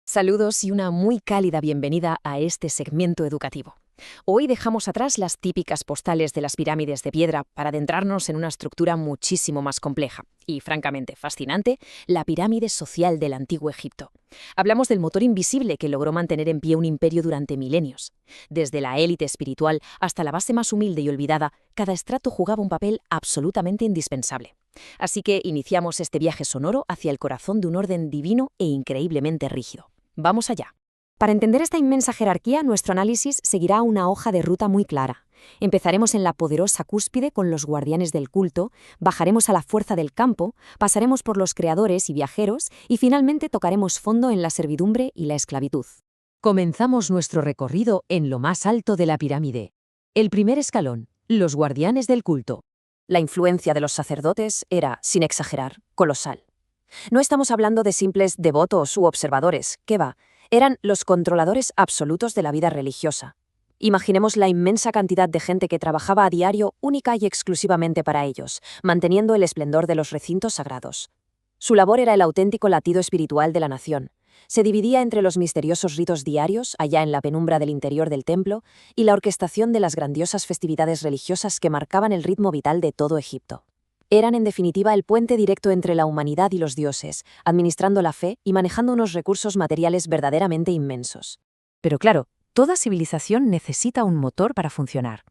Saludos y una muy cálida bienvenida a este segmento educativo. Hoy dejamos atrás las típicas postales de las pirámides de piedra para adentrarnos en una estructura muchísimo más compleja y, francamente, fascinante, la pirámide social del antiguo Egipto. Hablamos del motor invisible que logró mantener en pie un imperio durante milenios. Desde la élite espiritual hasta la base más humilde y olvidada, cada estrato jugaba un papel absolutamente indispensable. Así que iniciamos este viaje sonoro hacia el corazón de un orden divino e increíblemente rígido. Vamos allá. Para entender esta inmensa jerarquía, nuestro análisis seguirá una hoja de ruta muy clara. Empezaremos en la poderosa cúspide con los guardianes del culto, bajaremos a la fuerza del campo, pasaremos por los creadores y viajeros y finalmente tocaremos fondo en la servidumbre y la esclavitud. Comenzamos nuestro recorrido en lo más alto de la pirámide. El primer escalón, los guardianes del culto. La influencia de los sacerdotes era, sin exagerar, colosal. No estamos hablando de simples devotos u observadores, ¿qué va? Eran los controladores absolutos de la vida religiosa. Imaginemos la inmensa cantidad de gente que trabajaba a diario única y exclusivamente para ellos, manteniendo el esplendor de los recintos sagrados. Su labor era el auténtico latido espiritual de la nación. Se dividía entre los misteriosos ritos diarios, allá en la penumbra del interior del templo, y la orquestación de las grandiosas festividades religiosas que marcaban el ritmo vital de todo Egipto. Eran, en definitiva, el puente directo entre la humanidad y los dioses, administrando la fe y manejando unos recursos materiales verdaderamente inmensos. Pero claro, toda civilización necesita un motor para funcionar.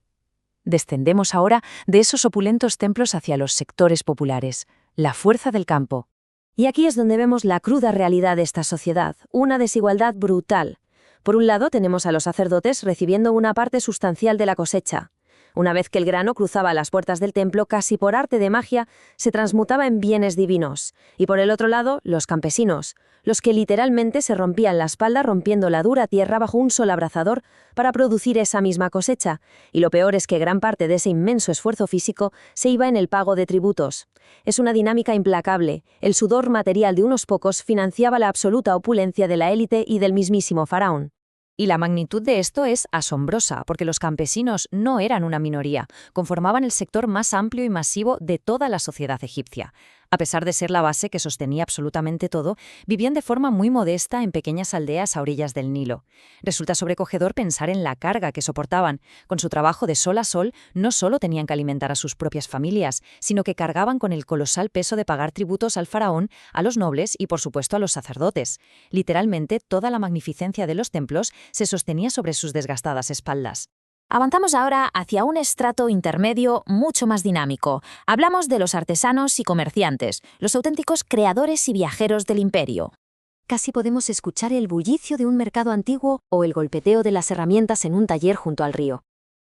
Descendemos ahora de esos opulentos templos hacia los sectores populares, la fuerza del campo. Y aquí es donde vemos la cruda realidad de esta sociedad, una desigualdad brutal. Por un lado tenemos a los sacerdotes recibiendo una parte sustancial de la cosecha. Una vez que el grano cruzaba las puertas del templo, casi por arte de magia, se transmutaba en bienes divinos. Y por el otro lado, los campesinos, los que literalmente se rompían la espalda rompiendo la dura tierra bajo un sol abrasador para producir esa misma cosecha. Y lo peor es que gran parte de ese inmenso esfuerzo físico se iba en el pago de tributos. Es una dinámica implacable. El sudor material de unos pocos financiaba la absoluta opulencia de la élite y del mismísimo faraón. Y la magnitud de esto es asombrosa, porque los campesinos no eran una minoría, conformaban el sector más amplio y masivo de toda la sociedad egipcia. A pesar de ser la base que sostenía absolutamente todo, vivían de forma muy modesta en pequeñas aldeas a orillas del Nilo. Resulta sobrecogedor pensar en la carga que soportaban. Con su trabajo de sol a sol, no solo tenían que alimentar a sus propias familias, sino que cargaban con el colosal peso de pagar tributos al faraón, a los nobles y, por supuesto, a los sacerdotes. Literalmente, toda la magnificencia de los templos se sostenía sobre sus desgastadas espaldas. Avanzamos ahora hacia un estrato intermedio mucho más dinámico. Hablamos de los artesanos y comerciantes, los auténticos creadores y viajeros del imperio. Casi podemos escuchar el bullicio de un mercado antiguo o el golpeteo de las herramientas en un taller junto al río.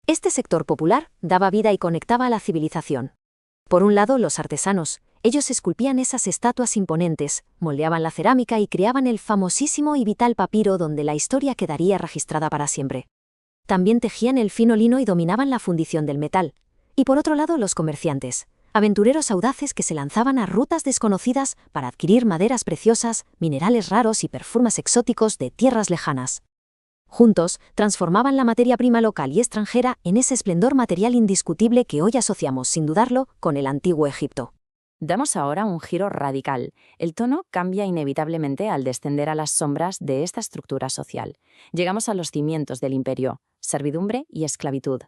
Este sector popular daba vida y conectaba a la civilización. Por un lado, los artesanos. Ellos esculpían esas estatuas imponentes, moldeaban la cerámica y creaban el famosísimo y vital papiro donde la historia quedaría registrada para siempre. También tejían el fino lino y dominaban la fundición del metal. Y por otro lado, los comerciantes, aventureros audaces que se lanzaban a rutas desconocidas para adquirir maderas preciosas, minerales raros y perfumes exóticos de tierras lejanas. Juntos, transformaban la materia prima local y extranjera en ese esplendor material indiscutible que hoy asociamos, sin dudarlo, con el antiguo Egipto. Damos ahora un giro radical. El tono cambia inevitablemente al descender a las sombras de esta estructura social. Llegamos a los cimientos del imperio, servidumbre y esclavitud.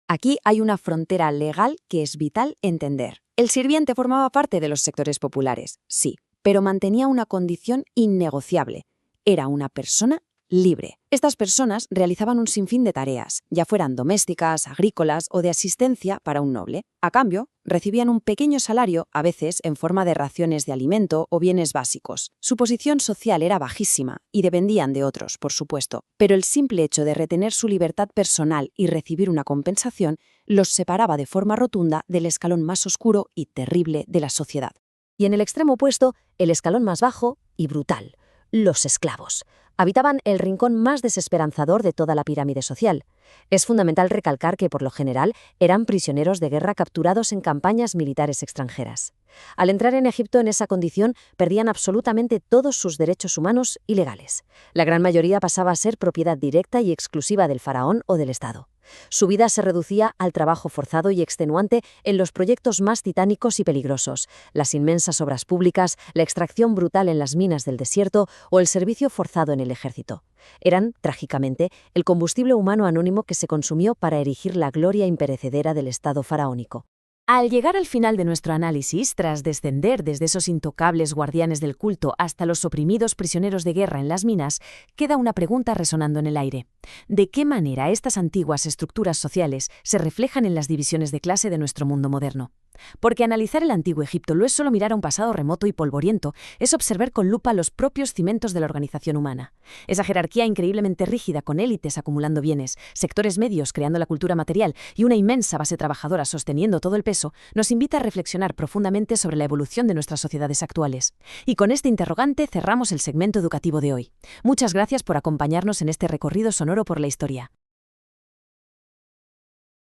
Aquí hay una frontera legal que es vital entender. El sirviente formaba parte de los sectores populares, sí, pero mantenía una condición innegociable. Era una persona libre. Estas personas realizaban un sinfín de tareas, ya fueran domésticas, agrícolas o de asistencia para un noble. A cambio, recibían un pequeño salario, a veces en forma de raciones de alimento o bienes básicos. Su posición social era bajísima y dependían de otros, por supuesto, pero el simple hecho de retener su libertad personal y recibir una compensación los separaba de forma rotunda del escalón más oscuro y terrible de la sociedad. Y en el extremo opuesto, el escalón más bajo y brutal, los esclavos. Habitaban el rincón más desesperanzador de toda la pirámide social. Es fundamental recalcar que, por lo general, eran prisioneros de guerra capturados en campañas militares extranjeras. Al entrar en Egipto en esa condición, perdían absolutamente todos sus derechos humanos y legales. La gran mayoría pasaba a ser propiedad directa y exclusiva del faraón o del Estado. Su vida se reducía al trabajo forzado y extenuante en los proyectos más titánicos y peligrosos, las inmensas obras públicas, la extracción brutal en las minas del desierto o el servicio forzado en el ejército. Eran, trágicamente, el combustible humano anónimo que se consumió para erigir la gloria imperecedera del Estado faraónico. Al llegar al final de nuestro análisis, tras descender desde esos intocables guardianes del culto hasta los oprimidos prisioneros de guerra en las minas, queda una pregunta resonando en el aire. ¿De qué manera estas antiguas estructuras sociales se reflejan en las divisiones de clase de nuestro mundo moderno? Porque analizar el antiguo Egipto no es solo mirar a un pasado remoto y polvoriento, es observar con lupa los propios cimientos de la organización humana. Esa jerarquía increíblemente rígida, con élites acumulando bienes, sectores medios creando la cultura material y una inmensa base trabajadora sosteniendo todo el peso, nos invita a reflexionar profundamente sobre la evolución de nuestras sociedades actuales. Y con este interrogante cerramos el segmento educativo de hoy. Muchas gracias por acompañarnos en este recorrido sonoro por la historia.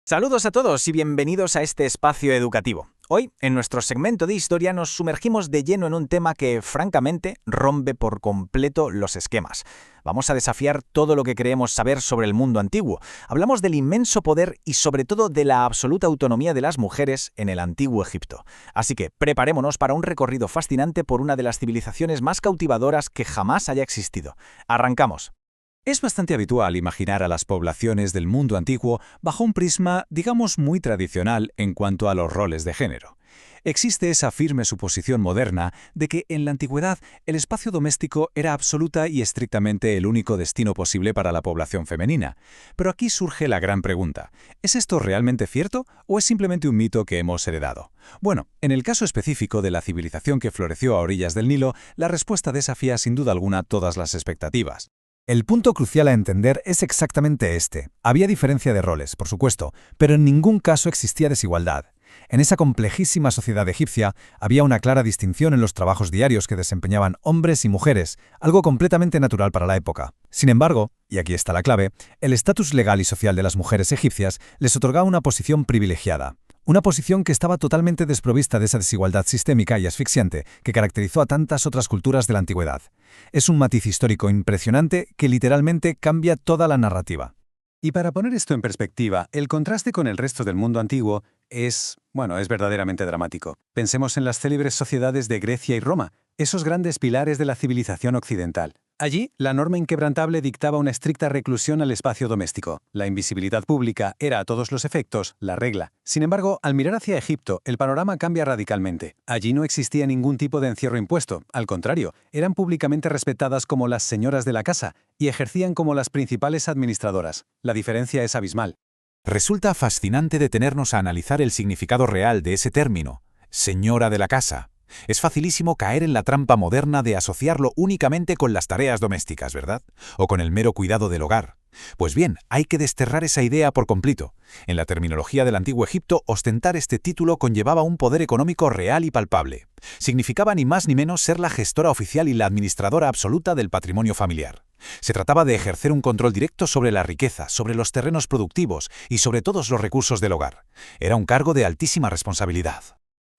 Saludos a todos y bienvenidos a este espacio educativo. Hoy, en nuestro segmento de historia, nos sumergimos de lleno en un tema que, francamente, rompe por completo los esquemas. Vamos a desafiar todo lo que creemos saber sobre el mundo antiguo. Hablamos del inmenso poder y, sobre todo, de la absoluta autonomía de las mujeres en el antiguo Egipto. Así que preparémonos para un recorrido fascinante por una de las civilizaciones más cautivadoras que jamás haya existido. ¡Arrancamos! Es bastante habitual imaginar a las poblaciones del mundo antiguo bajo un prisma, digamos, muy tradicional en cuanto a los roles de género. Existe esa firme suposición moderna de que en la antigüedad el espacio doméstico era absoluta y estrictamente el único destino posible para la población femenina. Pero aquí surge la gran pregunta: ¿es esto realmente cierto o es simplemente un mito que hemos heredado? Bueno, en el caso específico de la civilización que floreció a orillas del Nilo, la respuesta desafía sin duda alguna todas las expectativas. El punto crucial a entender es exactamente este. Había diferencia de roles, por supuesto, pero en ningún caso existía desigualdad. En esa complejísima sociedad egipcia había una clara distinción en los trabajos diarios que desempeñaban hombres y mujeres, algo completamente natural para la época. Sin embargo, y aquí está la clave, el estatus legal y social de las mujeres egipcias les otorgaba una posición privilegiada. Una posición que estaba totalmente desprovista de esa desigualdad sistémica y asfixiante que caracterizó a tantas otras culturas de la antigüedad. Es un matiz histórico impresionante que literalmente cambia toda la narrativa. Y para poner esto en perspectiva, el contraste con el resto del mundo antiguo es verdaderamente dramático. Pensemos en las célebres sociedades de Grecia y Roma, esos grandes pilares de la civilización occidental. Allí, la norma inquebrantable dictaba una estricta reclusión al espacio doméstico. La invisibilidad pública era a todos los efectos la regla. Sin embargo, al mirar hacia Egipto, el panorama cambia radicalmente. Allí no existía ningún tipo de encierro impuesto. Al contrario, eran públicamente respetadas como las señoras de la casa y ejercían como las principales administradoras. La diferencia es abismal. Resulta fascinante detenernos a analizar el significado real de ese término, señora de la casa. Es facilísimo caer en la trampa moderna de asociarlo únicamente con las tareas domésticas, ¿verdad? O con el mero cuidado del hogar. Pues bien, hay que desterrar esa idea por completo. En la terminología del antiguo Egipto, ostentar este título conllevaba un poder económico real y palpable. Significaba ni más ni menos ser la gestora oficial y la administradora absoluta del patrimonio familiar. Se trataba de ejercer un control directo sobre la riqueza, sobre los terrenos productivos y sobre todos los recursos del hogar. Era un cargo de altísima responsabilidad.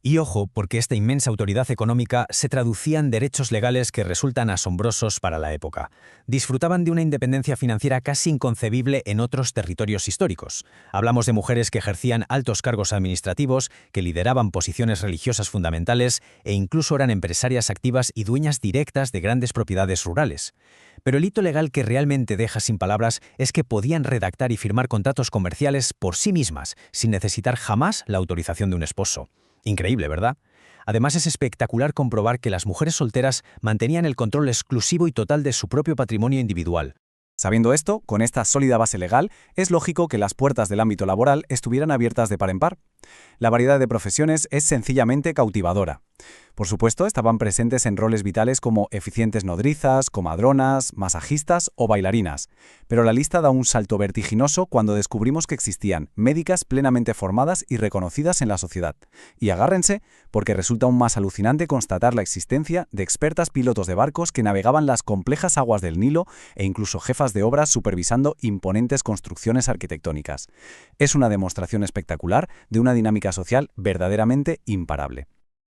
Y ojo, porque esta inmensa autoridad económica se traducía en derechos legales que resultan asombrosos para la época. Disfrutaban de una independencia financiera casi inconcebible en otros territorios históricos. Hablamos de mujeres que ejercían altos cargos administrativos, que lideraban posiciones religiosas fundamentales e incluso eran empresarias activas y dueñas directas de grandes propiedades rurales. Pero el hito legal que realmente deja sin palabras es que podían redactar y firmar contratos comerciales por sí mismas, sin necesitar jamás la autorización de un esposo. Increíble, ¿verdad? Además, es espectacular comprobar que las mujeres solteras mantenían el control exclusivo y total de su propio patrimonio individual. Sabiendo esto, con esta sólida base legal, es lógico que las puertas del ámbito laboral estuvieran abiertas de par en par. La variedad de profesiones es sencillamente cautivadora. Por supuesto, estaban presentes en roles vitales como eficientes nodrizas, comadronas, masajistas o bailarinas, pero la lista da un salto vertiginoso cuando descubrimos que existían médicas plenamente formadas y reconocidas en la sociedad. Y agárrense, porque resulta aún más alucinante constatar la existencia de expertas pilotos de barcos que navegaban las complejas aguas del Nilo e incluso jefas de obras supervisando imponentes construcciones arquitectónicas. Es una demostración espectacular de una dinámica social verdaderamente imparable.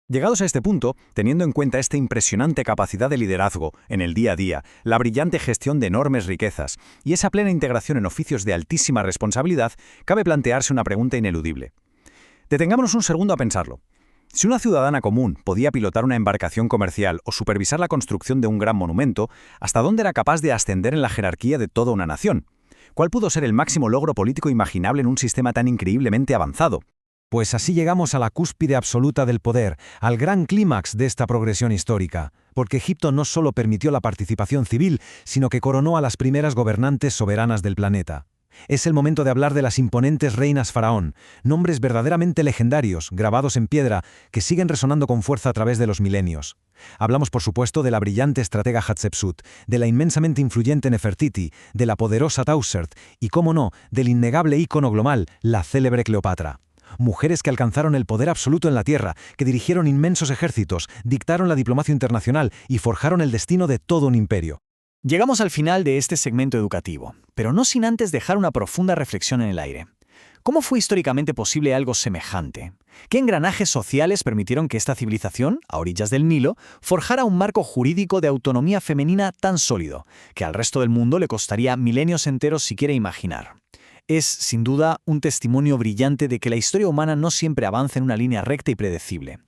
Llegados a este punto, teniendo en cuenta esta impresionante capacidad de liderazgo en el día a día, la brillante gestión de enormes riquezas y esa plena integración en oficios de altísima responsabilidad, cabe plantearse una pregunta ineludible. Detengámonos un segundo a pensarlo. Si una ciudadana común podía pilotar una embarcación comercial o supervisar la construcción de un gran monumento, ¿hasta dónde era capaz de ascender en la jerarquía de toda una nación? ¿Cuál pudo ser el máximo logro político imaginable en un sistema tan increíblemente avanzado? Pues así llegamos a la cúspide absoluta del poder, al gran clímax de esta progresión histórica, porque Egipto no solo permitió la participación civil, sino que coronó a las primeras gobernantes soberanas del planeta. Es el momento de hablar de las imponentes reinas faraón, nombres verdaderamente legendarios, grabados en piedra, que siguen resonando con fuerza a través de los milenios. Hablamos, por supuesto, de la brillante estratega Hatshepsut, de la inmensamente influyente Nefertiti, de la poderosa Tausert y, cómo no, del innegable ícono global, la célebre Cleopatra. Mujeres que alcanzaron el poder absoluto en la tierra, que dirigieron inmensos ejércitos, dictaron la diplomacia internacional y forjaron el destino de todo un imperio. Llegamos al final de este segmento educativo, pero no sin antes dejar una profunda reflexión en el aire. ¿Cómo fue históricamente posible algo semejante? ¿Qué engranajes sociales permitieron que esta civilización, a orillas del Nilo, forjara un marco jurídico de autonomía femenina tan sólido, que al resto del mundo le costaría milenios enteros siquiera imaginar? Es, sin duda, un testimonio brillante de que la historia humana no siempre avanza en una línea recta y predecible.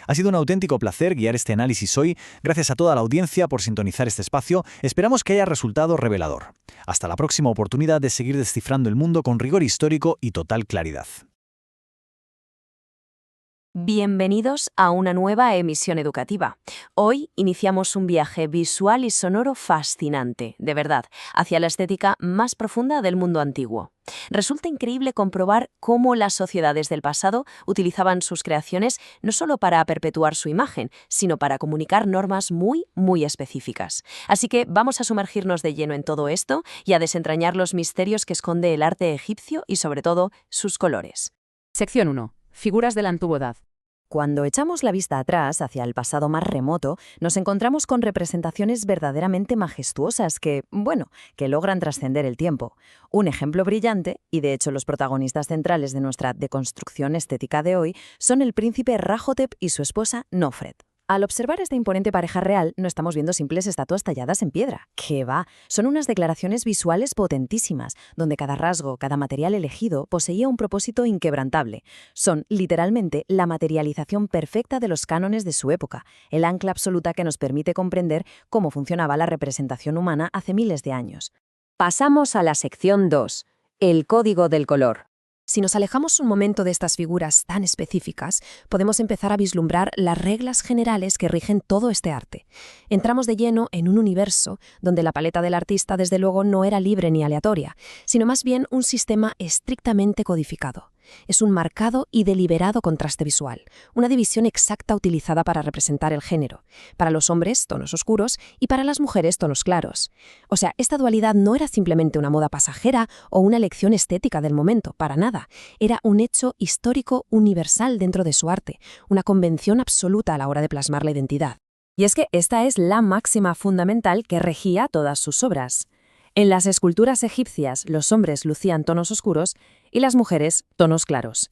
Ha sido un auténtico placer guiar este análisis hoy. Gracias a toda la audiencia por sintonizar este espacio. Esperamos que haya resultado revelador. Hasta la próxima oportunidad de seguir descifrando el mundo con rigor histórico y total claridad. Bienvenidos a una nueva emisión educativa. Hoy iniciamos un viaje visual y sonoro fascinante, de verdad, hacia la estética más profunda del mundo antiguo. Resulta increíble comprobar cómo las sociedades del pasado utilizaban sus creaciones no solo para perpetuar su imagen, sino para comunicar normas muy específicas. Así que vamos a sumergirnos de lleno en todo esto y a desentrañar los misterios que esconde el arte egipcio y, sobre todo, sus colores. Sección 1. Figuras de la antigüedad. Cuando echamos la vista atrás, hacia el pasado más remoto, nos encontramos con representaciones verdaderamente majestuosas que logran trascender el tiempo. Un ejemplo brillante, y de hecho los protagonistas centrales de nuestra deconstrucción estética de hoy, son el príncipe Rahotep y su esposa Nofret. Al observar esta imponente pareja real, no estamos viendo simples estatuas talladas en piedra. ¡Qué va! Son unas declaraciones visuales potentísimas, donde cada rasgo, cada material elegido, poseía un propósito inquebrantable. Son, literalmente, la materialización perfecta de los cánones de su época, el ancla absoluta que nos permite comprender cómo funcionaba la representación humana hace miles de años. Pasamos a la sección 2, el código del color. Si nos alejamos un momento de estas figuras tan específicas, podemos empezar a vislumbrar las reglas generales que rigen todo este arte. Entramos de lleno en un universo donde la paleta del artista, desde luego, no era libre ni aleatoria, sino más bien un sistema estrictamente codificado. Es un marcado y deliberado contraste visual, una división exacta utilizada para representar el género. Para los hombres, tonos oscuros, y para las mujeres, tonos claros. O sea, esta dualidad no era simplemente una moda pasajera o una elección estética del momento, para nada. Era un hecho histórico universal dentro de su arte, una convención absoluta a la hora de plasmar la identidad. Y es que esta es la máxima fundamental que regía todas sus obras. En las esculturas egipcias, los hombres lucían tonos oscuros y las mujeres tonos claros.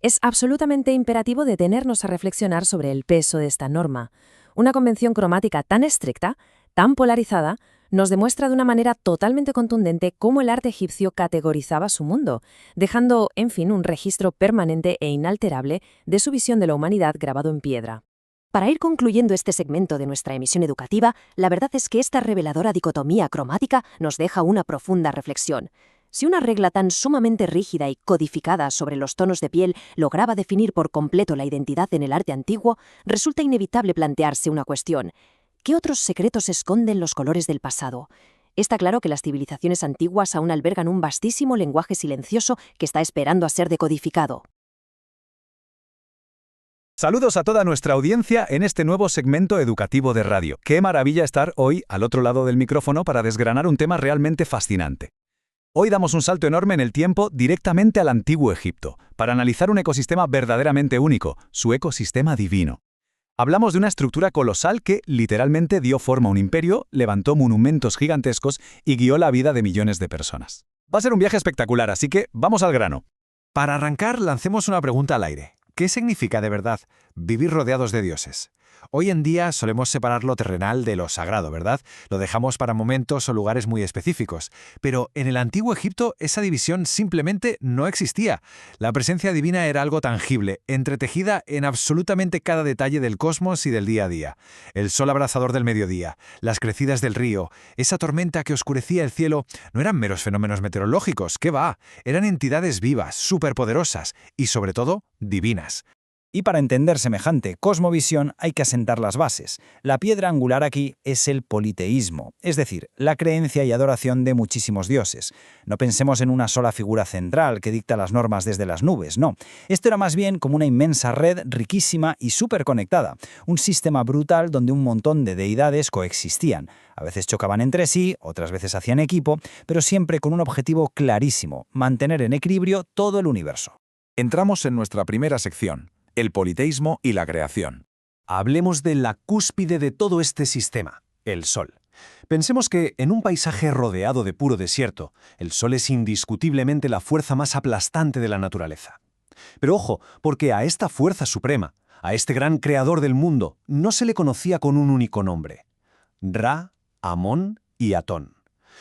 Es absolutamente imperativo detenernos a reflexionar sobre el peso de esta norma. Una convención cromática tan estricta, tan polarizada, nos demuestra de una manera totalmente contundente cómo el arte egipcio categorizaba su mundo, dejando, en fin, un registro permanente e inalterable de su visión de la humanidad grabado en piedra. Para ir concluyendo este segmento de nuestra emisión educativa, la verdad es que esta reveladora dicotomía cromática nos deja una profunda reflexión. Si una regla tan sumamente rígida y codificada sobre los tonos de piel lograba definir por completo la identidad en el arte antiguo, resulta inevitable plantearse una cuestión. ¿Qué otros secretos esconden los colores del pasado? Está claro que las civilizaciones antiguas aún albergan un vastísimo lenguaje silencioso que está esperando a ser decodificado. Saludos a toda nuestra audiencia en este nuevo segmento educativo de radio. Qué maravilla estar hoy al otro lado del micrófono para desgranar un tema realmente fascinante. Hoy damos un salto enorme en el tiempo directamente al antiguo Egipto, para analizar un ecosistema verdaderamente único, su ecosistema divino. Hablamos de una estructura colosal que literalmente dio forma a un imperio, levantó monumentos gigantescos y guió la vida de millones de personas. Va a ser un viaje espectacular, así que vamos al grano. Para arrancar, lancemos una pregunta al aire. ¿Qué significa de verdad vivir rodeados de dioses? Hoy en día solemos separar lo terrenal de lo sagrado, ¿verdad? Lo dejamos para momentos o lugares muy específicos. Pero en el antiguo Egipto esa división simplemente no existía. La presencia divina era algo tangible, entretejida en absolutamente cada detalle del cosmos y del día a día. El sol abrasador del mediodía, las crecidas del río, esa tormenta que oscurecía el cielo, no eran meros fenómenos meteorológicos, ¿qué va? Eran entidades vivas, superpoderosas y, sobre todo, divinas. Y para entender semejante cosmovisión hay que asentar las bases. La piedra angular aquí es el politeísmo, es decir, la creencia y adoración de muchísimos dioses. No pensemos en una sola figura central que dicta las normas desde las nubes, no. Esto era más bien como una inmensa red riquísima y superconectada, un sistema brutal donde un montón de deidades coexistían. A veces chocaban entre sí, otras veces hacían equipo, pero siempre con un objetivo clarísimo: mantener en equilibrio todo el universo. Entramos en nuestra primera sección: el politeísmo y la creación. Hablemos de la cúspide de todo este sistema, el Sol. Pensemos que en un paisaje rodeado de puro desierto, el Sol es indiscutiblemente la fuerza más aplastante de la naturaleza. Pero ojo, porque a esta fuerza suprema, a este gran creador del mundo, no se le conocía con un único nombre: Ra, Amón y Atón.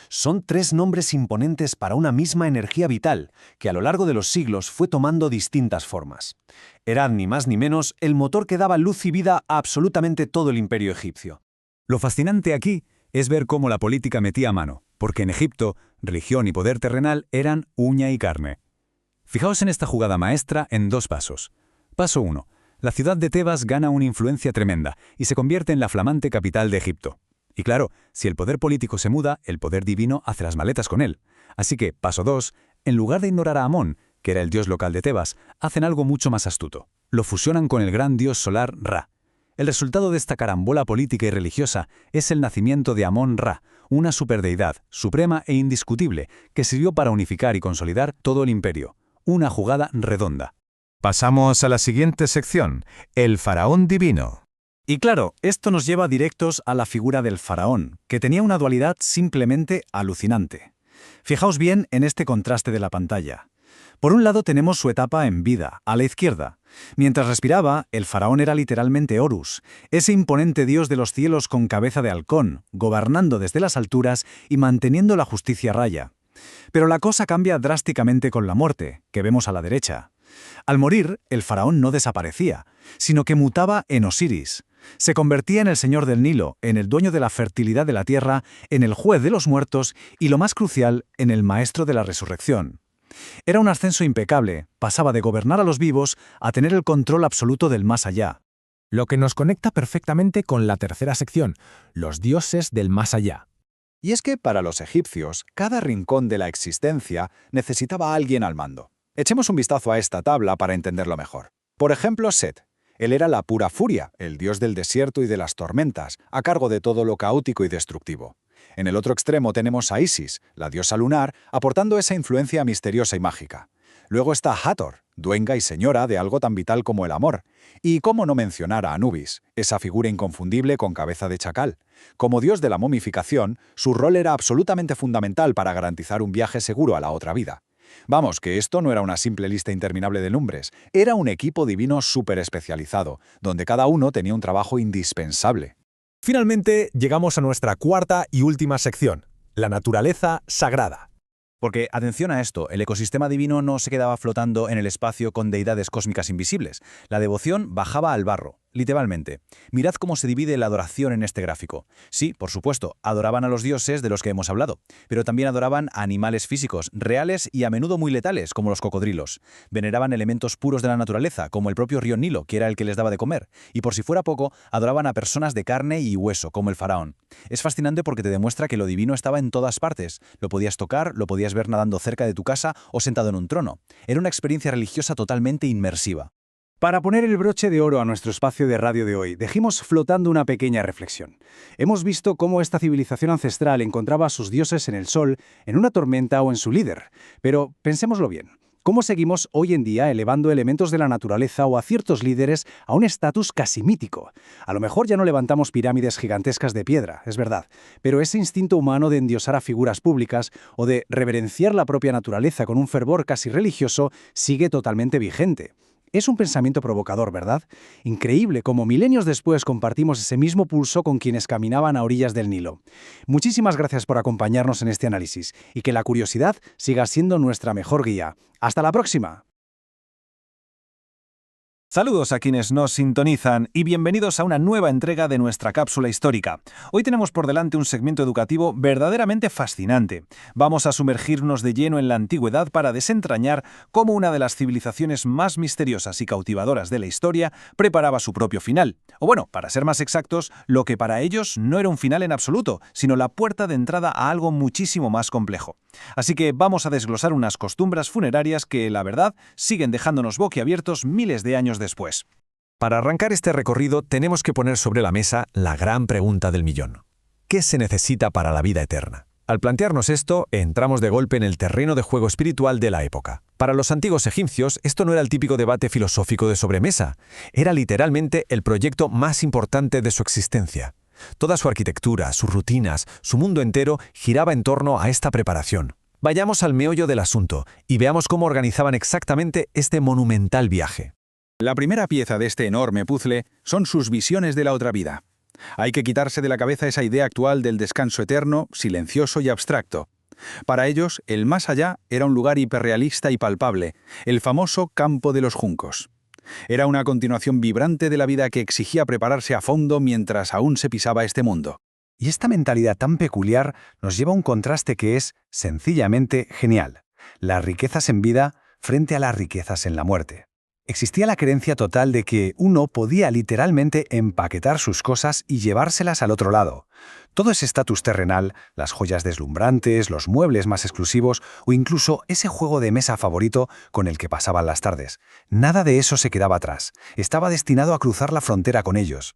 Son tres nombres imponentes para una misma energía vital, que a lo largo de los siglos fue tomando distintas formas. Era ni más ni menos el motor que daba luz y vida a absolutamente todo el imperio egipcio. Lo fascinante aquí es ver cómo la política metía mano, porque en Egipto, religión y poder terrenal eran uña y carne. Fijaos en esta jugada maestra en 2 pasos. Paso 1. La ciudad de Tebas gana una influencia tremenda y se convierte en la flamante capital de Egipto. Y claro, si el poder político se muda, el poder divino hace las maletas con él. Así que, paso 2, en lugar de ignorar a Amón, que era el dios local de Tebas, hacen algo mucho más astuto. Lo fusionan con el gran dios solar Ra. El resultado de esta carambola política y religiosa es el nacimiento de Amón-Ra, una superdeidad, suprema e indiscutible, que sirvió para unificar y consolidar todo el imperio. Una jugada redonda. Pasamos a la siguiente sección: el faraón divino. Y claro, esto nos lleva directos a la figura del faraón, que tenía una dualidad simplemente alucinante. Fijaos bien en este contraste de la pantalla. Por un lado tenemos su etapa en vida, a la izquierda. Mientras respiraba, el faraón era literalmente Horus, ese imponente dios de los cielos con cabeza de halcón, gobernando desde las alturas y manteniendo la justicia a raya. Pero la cosa cambia drásticamente con la muerte, que vemos a la derecha. Al morir, el faraón no desaparecía, sino que mutaba en Osiris. Se convertía en el señor del Nilo, en el dueño de la fertilidad de la tierra, en el juez de los muertos y, lo más crucial, en el maestro de la resurrección. Era un ascenso impecable, pasaba de gobernar a los vivos a tener el control absoluto del más allá. Lo que nos conecta perfectamente con la tercera sección, los dioses del más allá. Y es que para los egipcios, cada rincón de la existencia necesitaba a alguien al mando. Echemos un vistazo a esta tabla para entenderlo mejor. Por ejemplo, Set. Él era la pura furia, el dios del desierto y de las tormentas, a cargo de todo lo caótico y destructivo. En el otro extremo tenemos a Isis, la diosa lunar, aportando esa influencia misteriosa y mágica. Luego está Hathor, dueña y señora de algo tan vital como el amor. Y cómo no mencionar a Anubis, esa figura inconfundible con cabeza de chacal. Como dios de la momificación, su rol era absolutamente fundamental para garantizar un viaje seguro a la otra vida. Vamos, que esto no era una simple lista interminable de nombres, era un equipo divino súper especializado, donde cada uno tenía un trabajo indispensable. Finalmente, llegamos a nuestra cuarta y última sección, la naturaleza sagrada. Porque, atención a esto, el ecosistema divino no se quedaba flotando en el espacio con deidades cósmicas invisibles. La devoción bajaba al barro, literalmente. Mirad cómo se divide la adoración en este gráfico. Sí, por supuesto, adoraban a los dioses de los que hemos hablado, pero también adoraban a animales físicos, reales y a menudo muy letales, como los cocodrilos. Veneraban elementos puros de la naturaleza, como el propio río Nilo, que era el que les daba de comer. Y por si fuera poco, adoraban a personas de carne y hueso, como el faraón. Es fascinante porque te demuestra que lo divino estaba en todas partes. Lo podías tocar, lo podías ver nadando cerca de tu casa o sentado en un trono. Era una experiencia religiosa totalmente inmersiva. Para poner el broche de oro a nuestro espacio de radio de hoy, dejemos flotando una pequeña reflexión. Hemos visto cómo esta civilización ancestral encontraba a sus dioses en el sol, en una tormenta o en su líder. Pero pensémoslo bien. ¿Cómo seguimos hoy en día elevando elementos de la naturaleza o a ciertos líderes a un estatus casi mítico? A lo mejor ya no levantamos pirámides gigantescas de piedra, es verdad, pero ese instinto humano de endiosar a figuras públicas o de reverenciar la propia naturaleza con un fervor casi religioso sigue totalmente vigente. Es un pensamiento provocador, ¿verdad? Increíble cómo milenios después compartimos ese mismo pulso con quienes caminaban a orillas del Nilo. Muchísimas gracias por acompañarnos en este análisis y que la curiosidad siga siendo nuestra mejor guía. ¡Hasta la próxima! Saludos a quienes nos sintonizan y bienvenidos a una nueva entrega de nuestra cápsula histórica. Hoy tenemos por delante un segmento educativo verdaderamente fascinante. Vamos a sumergirnos de lleno en la antigüedad para desentrañar cómo una de las civilizaciones más misteriosas y cautivadoras de la historia preparaba su propio final. O bueno, para ser más exactos, lo que para ellos no era un final en absoluto, sino la puerta de entrada a algo muchísimo más complejo. Así que vamos a desglosar unas costumbres funerarias que, la verdad, siguen dejándonos boquiabiertos miles de años después. Para arrancar este recorrido tenemos que poner sobre la mesa la gran pregunta del millón. ¿Qué se necesita para la vida eterna? Al plantearnos esto, entramos de golpe en el terreno de juego espiritual de la época. Para los antiguos egipcios, esto no era el típico debate filosófico de sobremesa. Era literalmente el proyecto más importante de su existencia. Toda su arquitectura, sus rutinas, su mundo entero giraba en torno a esta preparación. Vayamos al meollo del asunto y veamos cómo organizaban exactamente este monumental viaje. La primera pieza de este enorme puzzle son sus visiones de la otra vida. Hay que quitarse de la cabeza esa idea actual del descanso eterno, silencioso y abstracto. Para ellos, el más allá era un lugar hiperrealista y palpable, el famoso campo de los juncos. Era una continuación vibrante de la vida que exigía prepararse a fondo mientras aún se pisaba este mundo. Y esta mentalidad tan peculiar nos lleva a un contraste que es, sencillamente, genial. Las riquezas en vida frente a las riquezas en la muerte. Existía la creencia total de que uno podía literalmente empaquetar sus cosas y llevárselas al otro lado. Todo ese estatus terrenal, las joyas deslumbrantes, los muebles más exclusivos o incluso ese juego de mesa favorito con el que pasaban las tardes. Nada de eso se quedaba atrás. Estaba destinado a cruzar la frontera con ellos.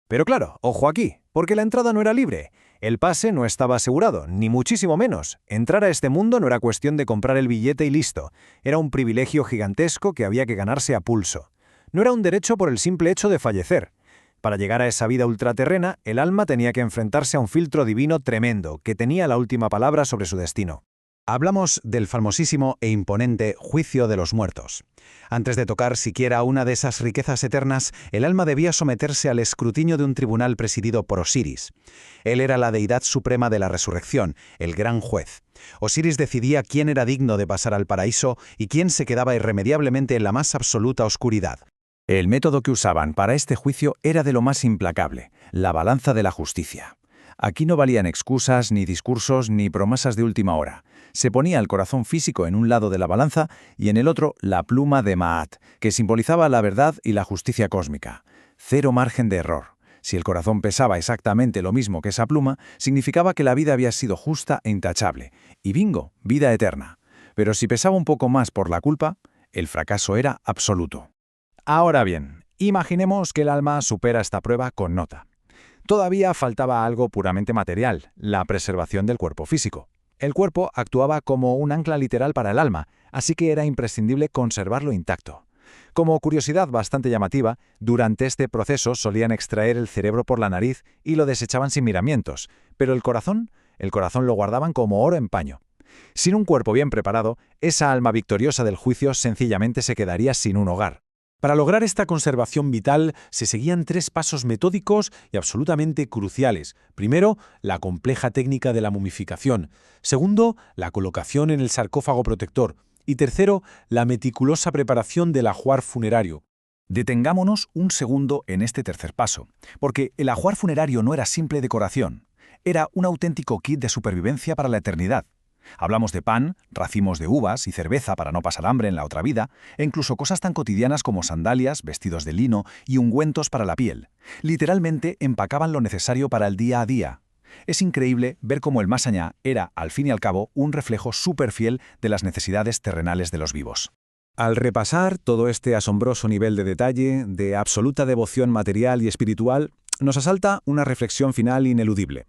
Pero claro, ojo aquí, porque la entrada no era libre. El pase no estaba asegurado, ni muchísimo menos. Entrar a este mundo no era cuestión de comprar el billete y listo. Era un privilegio gigantesco que había que ganarse a pulso. No era un derecho por el simple hecho de fallecer. Para llegar a esa vida ultraterrena, el alma tenía que enfrentarse a un filtro divino tremendo, que tenía la última palabra sobre su destino. Hablamos del famosísimo e imponente juicio de los muertos. Antes de tocar siquiera una de esas riquezas eternas, el alma debía someterse al escrutinio de un tribunal presidido por Osiris. Él era la deidad suprema de la resurrección, el gran juez. Osiris decidía quién era digno de pasar al paraíso y quién se quedaba irremediablemente en la más absoluta oscuridad. El método que usaban para este juicio era de lo más implacable, la balanza de la justicia. Aquí no valían excusas, ni discursos, ni promesas de última hora. Se ponía el corazón físico en un lado de la balanza y en el otro la pluma de Maat, que simbolizaba la verdad y la justicia cósmica. Cero margen de error. Si el corazón pesaba exactamente lo mismo que esa pluma, significaba que la vida había sido justa e intachable. Y bingo, vida eterna. Pero si pesaba un poco más por la culpa, el fracaso era absoluto. Ahora bien, imaginemos que el alma supera esta prueba con nota. Todavía faltaba algo puramente material, la preservación del cuerpo físico. El cuerpo actuaba como un ancla literal para el alma, así que era imprescindible conservarlo intacto. Como curiosidad bastante llamativa, durante este proceso solían extraer el cerebro por la nariz y lo desechaban sin miramientos, pero el corazón lo guardaban como oro en paño. Sin un cuerpo bien preparado, esa alma victoriosa del juicio sencillamente se quedaría sin un hogar. Para lograr esta conservación vital se seguían 3 pasos metódicos y absolutamente cruciales. Primero, la compleja técnica de la momificación. Segundo, la colocación en el sarcófago protector. Y tercero, la meticulosa preparación del ajuar funerario. Detengámonos un segundo en este tercer paso, porque el ajuar funerario no era simple decoración, era un auténtico kit de supervivencia para la eternidad. Hablamos de pan, racimos de uvas y cerveza para no pasar hambre en la otra vida, e incluso cosas tan cotidianas como sandalias, vestidos de lino y ungüentos para la piel. Literalmente empacaban lo necesario para el día a día. Es increíble ver cómo el más allá era, al fin y al cabo, un reflejo súper fiel de las necesidades terrenales de los vivos. Al repasar todo este asombroso nivel de detalle, de absoluta devoción material y espiritual, nos asalta una reflexión final ineludible.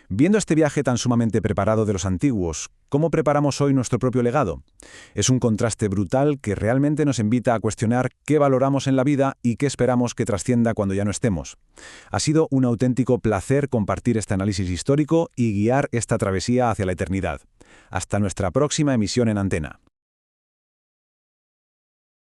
Viendo este viaje tan sumamente preparado de los antiguos, ¿cómo preparamos hoy nuestro propio legado? Es un contraste brutal que realmente nos invita a cuestionar qué valoramos en la vida y qué esperamos que trascienda cuando ya no estemos. Ha sido un auténtico placer compartir este análisis histórico y guiar esta travesía hacia la eternidad. Hasta nuestra próxima emisión en Antena.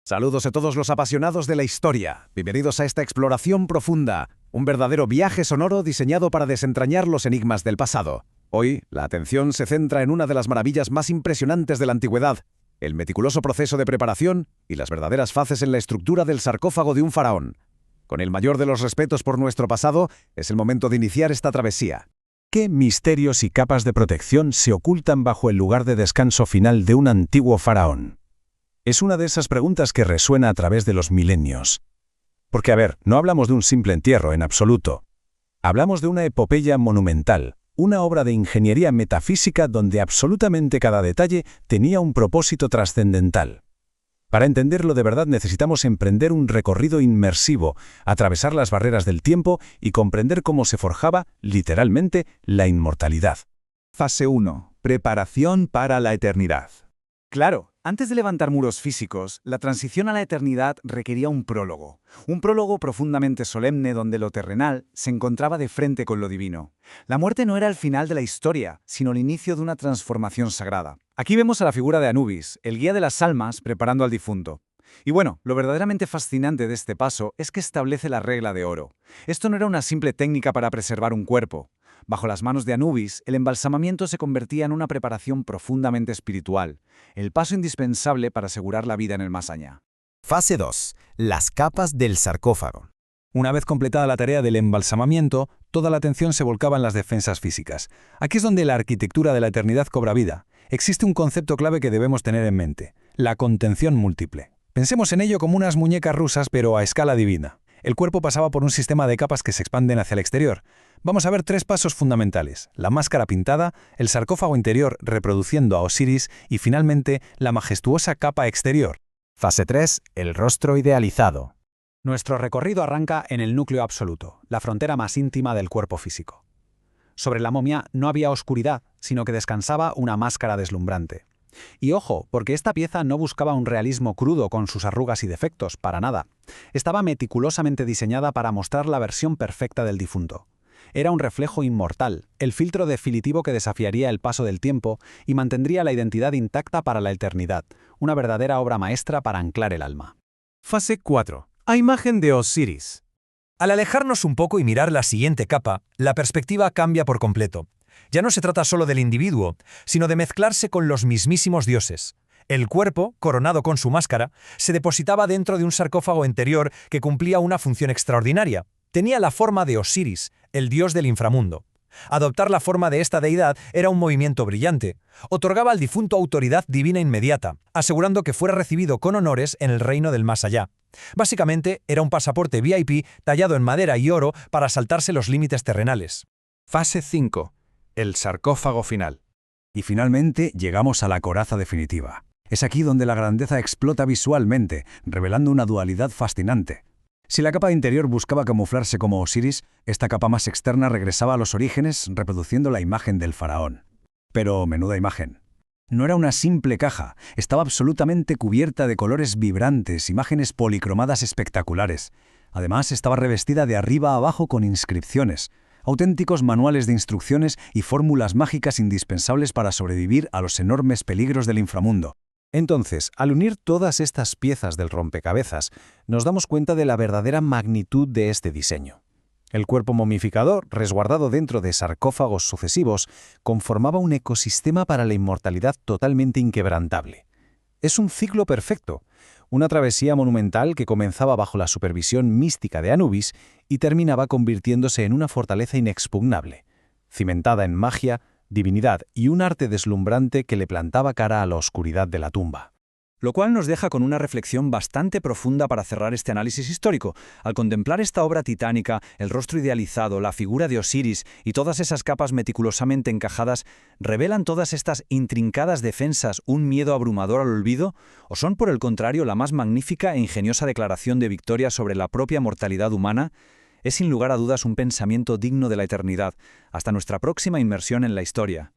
Saludos a todos los apasionados de la historia. Bienvenidos a esta exploración profunda, un verdadero viaje sonoro diseñado para desentrañar los enigmas del pasado. Hoy, la atención se centra en una de las maravillas más impresionantes de la antigüedad, el meticuloso proceso de preparación y las verdaderas fases en la estructura del sarcófago de un faraón. Con el mayor de los respetos por nuestro pasado, es el momento de iniciar esta travesía. ¿Qué misterios y capas de protección se ocultan bajo el lugar de descanso final de un antiguo faraón? Es una de esas preguntas que resuena a través de los milenios. Porque, a ver, no hablamos de un simple entierro en absoluto. Hablamos de una epopeya monumental, una obra de ingeniería metafísica donde absolutamente cada detalle tenía un propósito trascendental. Para entenderlo de verdad necesitamos emprender un recorrido inmersivo, atravesar las barreras del tiempo y comprender cómo se forjaba, literalmente, la inmortalidad. Fase 1. Preparación para la eternidad. Claro, antes de levantar muros físicos, la transición a la eternidad requería un prólogo profundamente solemne donde lo terrenal se encontraba de frente con lo divino. La muerte no era el final de la historia, sino el inicio de una transformación sagrada. Aquí vemos a la figura de Anubis, el guía de las almas, preparando al difunto. Y bueno, lo verdaderamente fascinante de este paso es que establece la regla de oro. Esto no era una simple técnica para preservar un cuerpo. Bajo las manos de Anubis, el embalsamamiento se convertía en una preparación profundamente espiritual, el paso indispensable para asegurar la vida en el más allá. Fase 2. Las capas del sarcófago. Una vez completada la tarea del embalsamamiento, toda la atención se volcaba en las defensas físicas. Aquí es donde la arquitectura de la eternidad cobra vida. Existe un concepto clave que debemos tener en mente: la contención múltiple. Pensemos en ello como unas muñecas rusas, pero a escala divina. El cuerpo pasaba por un sistema de capas que se expanden hacia el exterior. Vamos a ver 3 pasos fundamentales: la máscara pintada, el sarcófago interior reproduciendo a Osiris y finalmente la majestuosa capa exterior. Fase 3. El rostro idealizado. Nuestro recorrido arranca en el núcleo absoluto, la frontera más íntima del cuerpo físico. Sobre la momia no había oscuridad, sino que descansaba una máscara deslumbrante. Y ojo, porque esta pieza no buscaba un realismo crudo con sus arrugas y defectos, para nada. Estaba meticulosamente diseñada para mostrar la versión perfecta del difunto. Era un reflejo inmortal, el filtro definitivo que desafiaría el paso del tiempo y mantendría la identidad intacta para la eternidad, una verdadera obra maestra para anclar el alma. Fase 4. A imagen de Osiris. Al alejarnos un poco y mirar la siguiente capa, la perspectiva cambia por completo. Ya no se trata solo del individuo, sino de mezclarse con los mismísimos dioses. El cuerpo, coronado con su máscara, se depositaba dentro de un sarcófago interior que cumplía una función extraordinaria. Tenía la forma de Osiris, el dios del inframundo. Adoptar la forma de esta deidad era un movimiento brillante. Otorgaba al difunto autoridad divina inmediata, asegurando que fuera recibido con honores en el reino del más allá. Básicamente, era un pasaporte VIP tallado en madera y oro para saltarse los límites terrenales. Fase 5. El sarcófago final. Y finalmente llegamos a la coraza definitiva. Es aquí donde la grandeza explota visualmente, revelando una dualidad fascinante. Si la capa interior buscaba camuflarse como Osiris, esta capa más externa regresaba a los orígenes, reproduciendo la imagen del faraón. Pero menuda imagen. No era una simple caja, estaba absolutamente cubierta de colores vibrantes, imágenes policromadas espectaculares. Además, estaba revestida de arriba a abajo con inscripciones. auténticos manuales de instrucciones y fórmulas mágicas indispensables para sobrevivir a los enormes peligros del inframundo. Entonces, al unir todas estas piezas del rompecabezas, nos damos cuenta de la verdadera magnitud de este diseño. El cuerpo momificador, resguardado dentro de sarcófagos sucesivos, conformaba un ecosistema para la inmortalidad totalmente inquebrantable. Es un ciclo perfecto, una travesía monumental que comenzaba bajo la supervisión mística de Anubis y terminaba convirtiéndose en una fortaleza inexpugnable, cimentada en magia, divinidad y un arte deslumbrante que le plantaba cara a la oscuridad de la tumba. Lo cual nos deja con una reflexión bastante profunda para cerrar este análisis histórico. Al contemplar esta obra titánica, el rostro idealizado, la figura de Osiris y todas esas capas meticulosamente encajadas, ¿revelan todas estas intrincadas defensas un miedo abrumador al olvido? ¿O son, por el contrario, la más magnífica e ingeniosa declaración de victoria sobre la propia mortalidad humana? Es sin lugar a dudas un pensamiento digno de la eternidad. Hasta nuestra próxima inmersión en la historia.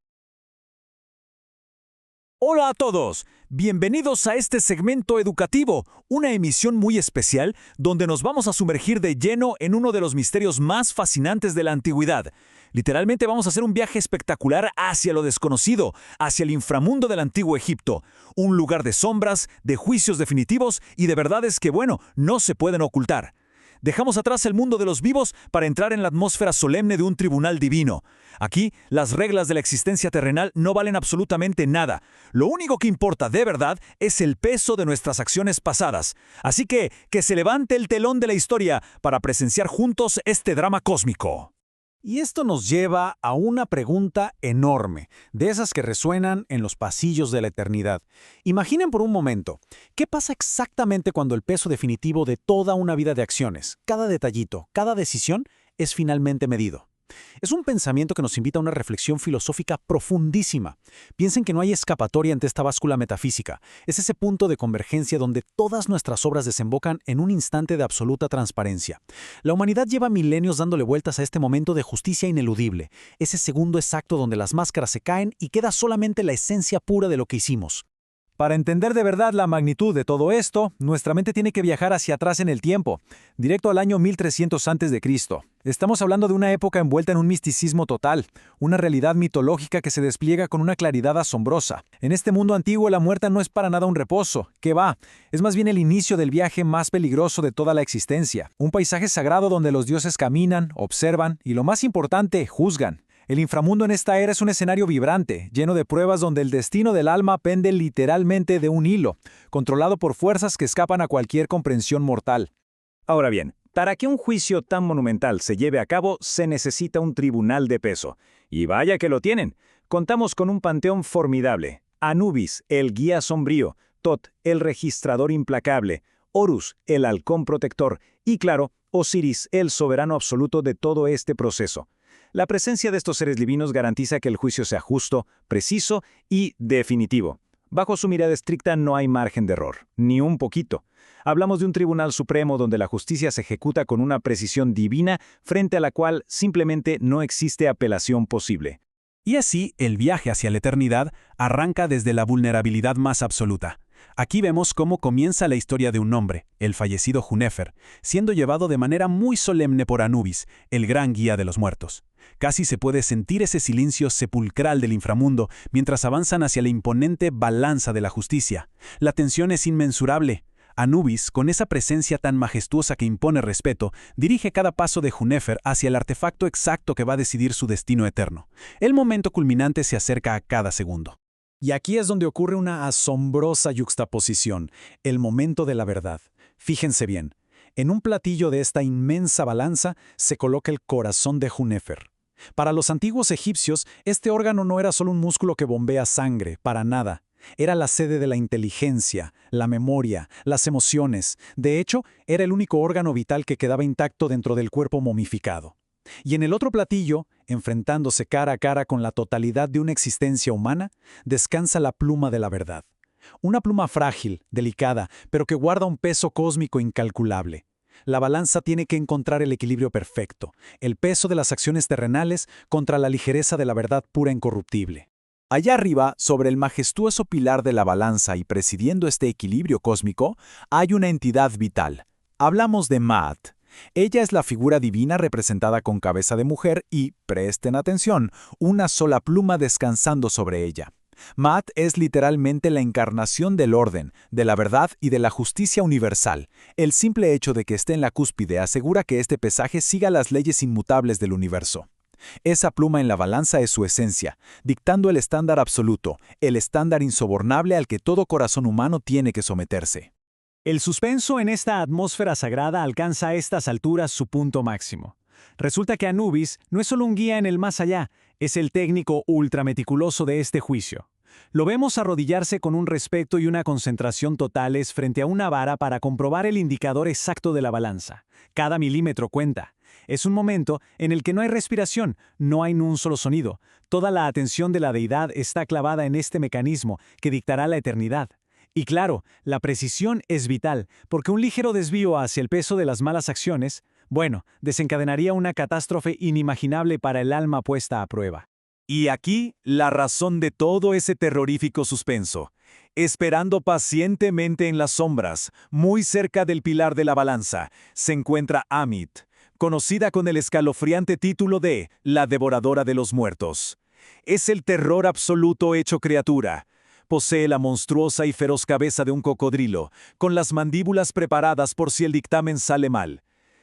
Hola a todos, bienvenidos a este segmento educativo, una emisión muy especial donde nos vamos a sumergir de lleno en uno de los misterios más fascinantes de la antigüedad. Literalmente vamos a hacer un viaje espectacular hacia lo desconocido, hacia el inframundo del antiguo Egipto, un lugar de sombras, de juicios definitivos y de verdades que, no se pueden ocultar. Dejamos atrás el mundo de los vivos para entrar en la atmósfera solemne de un tribunal divino. Aquí, las reglas de la existencia terrenal no valen absolutamente nada. Lo único que importa de verdad es el peso de nuestras acciones pasadas. Así que se levante el telón de la historia para presenciar juntos este drama cósmico. Y esto nos lleva a una pregunta enorme, de esas que resuenan en los pasillos de la eternidad. Imaginen por un momento, ¿qué pasa exactamente cuando el peso definitivo de toda una vida de acciones, cada detallito, cada decisión, es finalmente medido? Es un pensamiento que nos invita a una reflexión filosófica profundísima. Piensen que no hay escapatoria ante esta báscula metafísica. Es ese punto de convergencia donde todas nuestras obras desembocan en un instante de absoluta transparencia. La humanidad lleva milenios dándole vueltas a este momento de justicia ineludible, ese segundo exacto donde las máscaras se caen y queda solamente la esencia pura de lo que hicimos. Para entender de verdad la magnitud de todo esto, nuestra mente tiene que viajar hacia atrás en el tiempo, directo al año 1300 a.C. Estamos hablando de una época envuelta en un misticismo total, una realidad mitológica que se despliega con una claridad asombrosa. En este mundo antiguo la muerte no es para nada un reposo, ¿qué va? Es más bien el inicio del viaje más peligroso de toda la existencia, un paisaje sagrado donde los dioses caminan, observan y, lo más importante, juzgan. El inframundo en esta era es un escenario vibrante, lleno de pruebas donde el destino del alma pende literalmente de un hilo, controlado por fuerzas que escapan a cualquier comprensión mortal. Ahora bien, para que un juicio tan monumental se lleve a cabo, se necesita un tribunal de peso. Y vaya que lo tienen. Contamos con un panteón formidable. Anubis, el guía sombrío, Tot, el registrador implacable, Horus, el halcón protector, y claro, Osiris, el soberano absoluto de todo este proceso. La presencia de estos seres divinos garantiza que el juicio sea justo, preciso y definitivo. Bajo su mirada estricta no hay margen de error, ni un poquito. Hablamos de un tribunal supremo donde la justicia se ejecuta con una precisión divina frente a la cual simplemente no existe apelación posible. Y así, el viaje hacia la eternidad arranca desde la vulnerabilidad más absoluta. Aquí vemos cómo comienza la historia de un hombre, el fallecido Junefer, siendo llevado de manera muy solemne por Anubis, el gran guía de los muertos. Casi se puede sentir ese silencio sepulcral del inframundo mientras avanzan hacia la imponente balanza de la justicia. La tensión es inmensurable. Anubis, con esa presencia tan majestuosa que impone respeto, dirige cada paso de Junefer hacia el artefacto exacto que va a decidir su destino eterno. El momento culminante se acerca a cada segundo. Y aquí es donde ocurre una asombrosa yuxtaposición, el momento de la verdad. Fíjense bien, en un platillo de esta inmensa balanza se coloca el corazón de Junefer. Para los antiguos egipcios, este órgano no era solo un músculo que bombea sangre, para nada. Era la sede de la inteligencia, la memoria, las emociones. De hecho, era el único órgano vital que quedaba intacto dentro del cuerpo momificado. Y en el otro platillo, enfrentándose cara a cara con la totalidad de una existencia humana, descansa la pluma de la verdad. Una pluma frágil, delicada, pero que guarda un peso cósmico incalculable. La balanza tiene que encontrar el equilibrio perfecto, el peso de las acciones terrenales contra la ligereza de la verdad pura e incorruptible. Allá arriba, sobre el majestuoso pilar de la balanza y presidiendo este equilibrio cósmico, hay una entidad vital. Hablamos de Maat, Ella es la figura divina representada con cabeza de mujer y, presten atención, una sola pluma descansando sobre ella. Maat es literalmente la encarnación del orden, de la verdad y de la justicia universal. El simple hecho de que esté en la cúspide asegura que este pesaje siga las leyes inmutables del universo. Esa pluma en la balanza es su esencia, dictando el estándar absoluto, el estándar insobornable al que todo corazón humano tiene que someterse. El suspenso en esta atmósfera sagrada alcanza a estas alturas su punto máximo. Resulta que Anubis no es solo un guía en el más allá, es el técnico ultrameticuloso de este juicio. Lo vemos arrodillarse con un respeto y una concentración totales frente a una vara para comprobar el indicador exacto de la balanza. Cada milímetro cuenta. Es un momento en el que no hay respiración, no hay ni un solo sonido. Toda la atención de la deidad está clavada en este mecanismo que dictará la eternidad. Y claro, la precisión es vital, porque un ligero desvío hacia el peso de las malas acciones, desencadenaría una catástrofe inimaginable para el alma puesta a prueba. Y aquí la razón de todo ese terrorífico suspenso. Esperando pacientemente en las sombras, muy cerca del pilar de la balanza, se encuentra Amit, conocida con el escalofriante título de la devoradora de los muertos. Es el terror absoluto hecho criatura. Posee la monstruosa y feroz cabeza de un cocodrilo, con las mandíbulas preparadas por si el dictamen sale mal.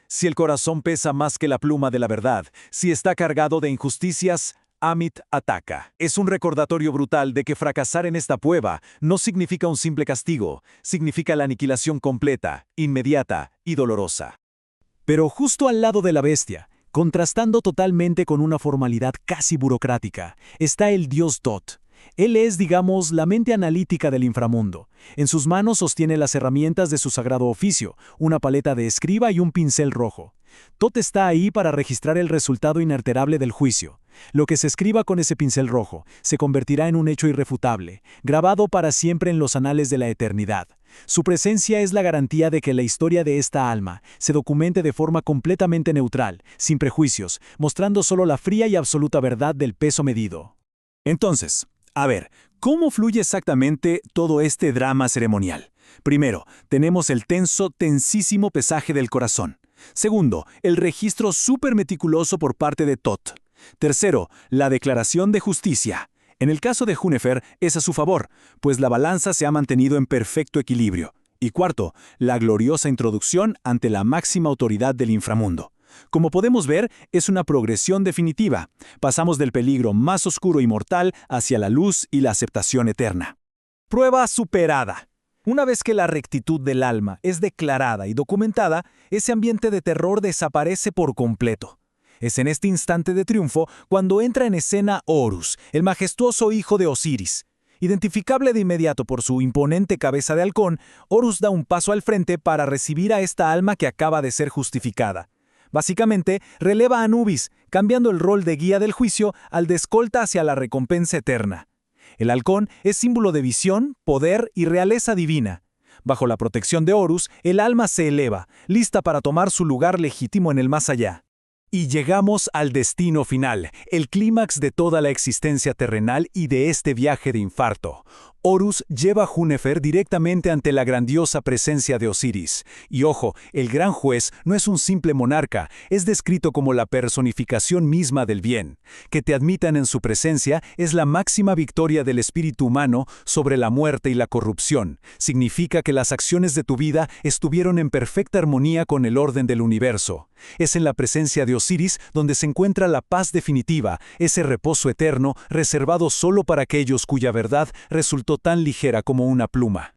Si el corazón pesa más que la pluma de la verdad, si está cargado de injusticias, Amit ataca. Es un recordatorio brutal de que fracasar en esta prueba no significa un simple castigo, significa la aniquilación completa, inmediata y dolorosa. Pero justo al lado de la bestia, contrastando totalmente con una formalidad casi burocrática, está el dios Tot. Él es, digamos, la mente analítica del inframundo. En sus manos sostiene las herramientas de su sagrado oficio, una paleta de escriba y un pincel rojo. Tot está ahí para registrar el resultado inalterable del juicio. Lo que se escriba con ese pincel rojo se convertirá en un hecho irrefutable, grabado para siempre en los anales de la eternidad. Su presencia es la garantía de que la historia de esta alma se documente de forma completamente neutral, sin prejuicios, mostrando solo la fría y absoluta verdad del peso medido. Entonces, a ver, ¿cómo fluye exactamente todo este drama ceremonial? Primero, tenemos el tensísimo pesaje del corazón. Segundo, el registro súper meticuloso por parte de Tot. Tercero, la declaración de justicia. En el caso de Júnifer, es a su favor, pues la balanza se ha mantenido en perfecto equilibrio. Y cuarto, la gloriosa introducción ante la máxima autoridad del inframundo. Como podemos ver, es una progresión definitiva. Pasamos del peligro más oscuro y mortal hacia la luz y la aceptación eterna. Prueba superada. Una vez que la rectitud del alma es declarada y documentada, ese ambiente de terror desaparece por completo. Es en este instante de triunfo cuando entra en escena Horus, el majestuoso hijo de Osiris. Identificable de inmediato por su imponente cabeza de halcón, Horus da un paso al frente para recibir a esta alma que acaba de ser justificada. Básicamente, releva a Anubis, cambiando el rol de guía del juicio al de escolta hacia la recompensa eterna. El halcón es símbolo de visión, poder y realeza divina. Bajo la protección de Horus, el alma se eleva, lista para tomar su lugar legítimo en el más allá. Y llegamos al destino final, el clímax de toda la existencia terrenal y de este viaje de infarto. Horus lleva a Júnifer directamente ante la grandiosa presencia de Osiris. Y ojo, el gran juez no es un simple monarca, es descrito como la personificación misma del bien. Que te admitan en su presencia es la máxima victoria del espíritu humano sobre la muerte y la corrupción. Significa que las acciones de tu vida estuvieron en perfecta armonía con el orden del universo. Es en la presencia de Osiris donde se encuentra la paz definitiva, ese reposo eterno reservado solo para aquellos cuya verdad resultó tan ligera como una pluma.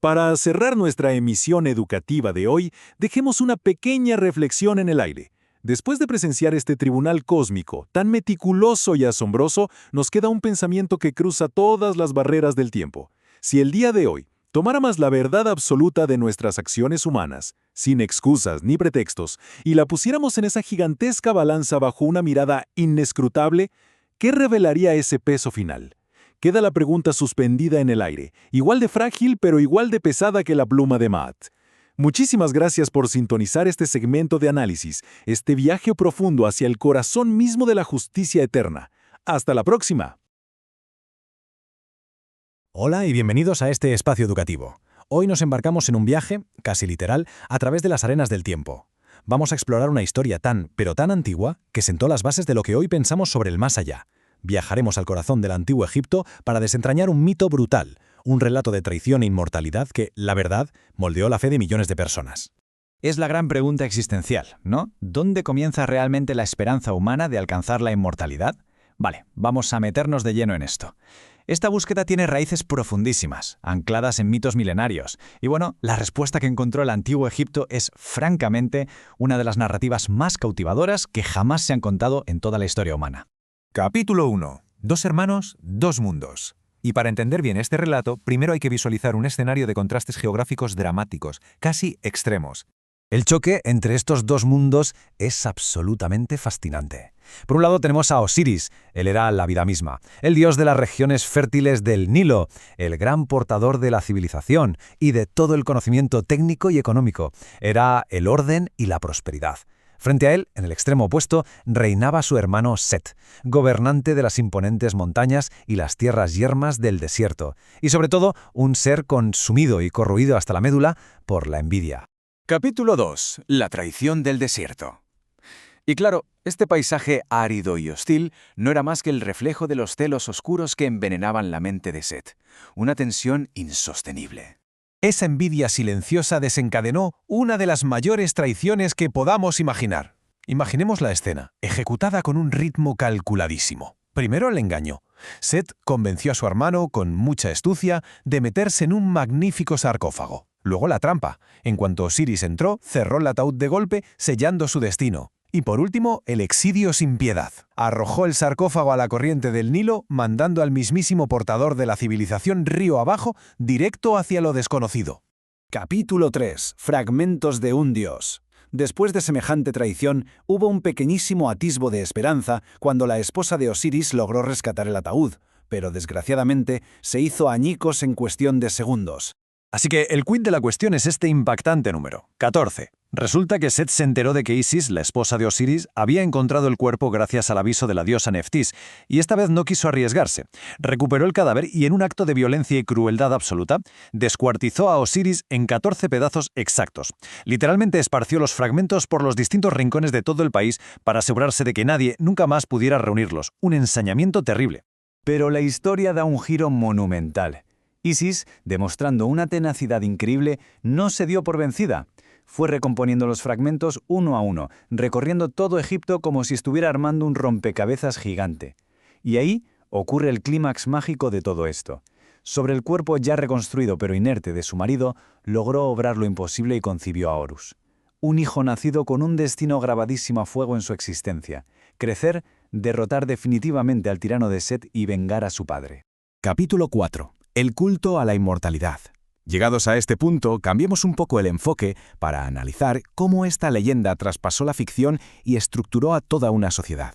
Para cerrar nuestra emisión educativa de hoy, dejemos una pequeña reflexión en el aire. Después de presenciar este tribunal cósmico, tan meticuloso y asombroso, nos queda un pensamiento que cruza todas las barreras del tiempo. Si el día de hoy tomáramos la verdad absoluta de nuestras acciones humanas, sin excusas ni pretextos, y la pusiéramos en esa gigantesca balanza bajo una mirada inescrutable, ¿qué revelaría ese peso final? Queda la pregunta suspendida en el aire, igual de frágil pero igual de pesada que la pluma de Maat. Muchísimas gracias por sintonizar este segmento de análisis, este viaje profundo hacia el corazón mismo de la justicia eterna. ¡Hasta la próxima! Hola y bienvenidos a este espacio educativo. Hoy nos embarcamos en un viaje, casi literal, a través de las arenas del tiempo. vamos a explorar una historia pero tan antigua, que sentó las bases de lo que hoy pensamos sobre el más allá. Viajaremos al corazón del antiguo Egipto para desentrañar un mito brutal, un relato de traición e inmortalidad que, la verdad, moldeó la fe de millones de personas. Es la gran pregunta existencial, ¿no? ¿Dónde comienza realmente la esperanza humana de alcanzar la inmortalidad? Vale, vamos a meternos de lleno en esto. Esta búsqueda tiene raíces profundísimas, ancladas en mitos milenarios. Y bueno, la respuesta que encontró el antiguo Egipto es, francamente, una de las narrativas más cautivadoras que jamás se han contado en toda la historia humana. Capítulo 1. 2 hermanos, 2 mundos. Y para entender bien este relato, primero hay que visualizar un escenario de contrastes geográficos dramáticos, casi extremos. El choque entre estos 2 mundos es absolutamente fascinante. Por un lado tenemos a Osiris, él era la vida misma, el dios de las regiones fértiles del Nilo, el gran portador de la civilización y de todo el conocimiento técnico y económico. Era el orden y la prosperidad. Frente a él, en el extremo opuesto, reinaba su hermano Set, gobernante de las imponentes montañas y las tierras yermas del desierto, y sobre todo un ser consumido y corroído hasta la médula por la envidia. Capítulo 2. La traición del desierto. Y claro, este paisaje árido y hostil no era más que el reflejo de los celos oscuros que envenenaban la mente de Set, una tensión insostenible. Esa envidia silenciosa desencadenó una de las mayores traiciones que podamos imaginar. Imaginemos la escena, ejecutada con un ritmo calculadísimo. Primero el engaño. Set convenció a su hermano, con mucha astucia, de meterse en un magnífico sarcófago. Luego la trampa. En cuanto Osiris entró, cerró el ataúd de golpe, sellando su destino. Y por último, el exidio sin piedad. Arrojó el sarcófago a la corriente del Nilo, mandando al mismísimo portador de la civilización río abajo, directo hacia lo desconocido. Capítulo 3. Fragmentos de un dios. Después de semejante traición, hubo un pequeñísimo atisbo de esperanza cuando la esposa de Osiris logró rescatar el ataúd, pero desgraciadamente se hizo añicos en cuestión de segundos. Así que el quid de la cuestión es este impactante número, 14. Resulta que Set se enteró de que Isis, la esposa de Osiris, había encontrado el cuerpo gracias al aviso de la diosa Neftis, y esta vez no quiso arriesgarse. Recuperó el cadáver y en un acto de violencia y crueldad absoluta, descuartizó a Osiris en 14 pedazos exactos. Literalmente esparció los fragmentos por los distintos rincones de todo el país para asegurarse de que nadie nunca más pudiera reunirlos. Un ensañamiento terrible. Pero la historia da un giro monumental. Isis, demostrando una tenacidad increíble, no se dio por vencida. Fue recomponiendo los fragmentos uno a uno, recorriendo todo Egipto como si estuviera armando un rompecabezas gigante. Y ahí ocurre el clímax mágico de todo esto. Sobre el cuerpo ya reconstruido pero inerte de su marido, logró obrar lo imposible y concibió a Horus. Un hijo nacido con un destino grabadísimo a fuego en su existencia. Crecer, derrotar definitivamente al tirano de Set y vengar a su padre. Capítulo 4. El culto a la inmortalidad. Llegados a este punto, cambiemos un poco el enfoque para analizar cómo esta leyenda traspasó la ficción y estructuró a toda una sociedad.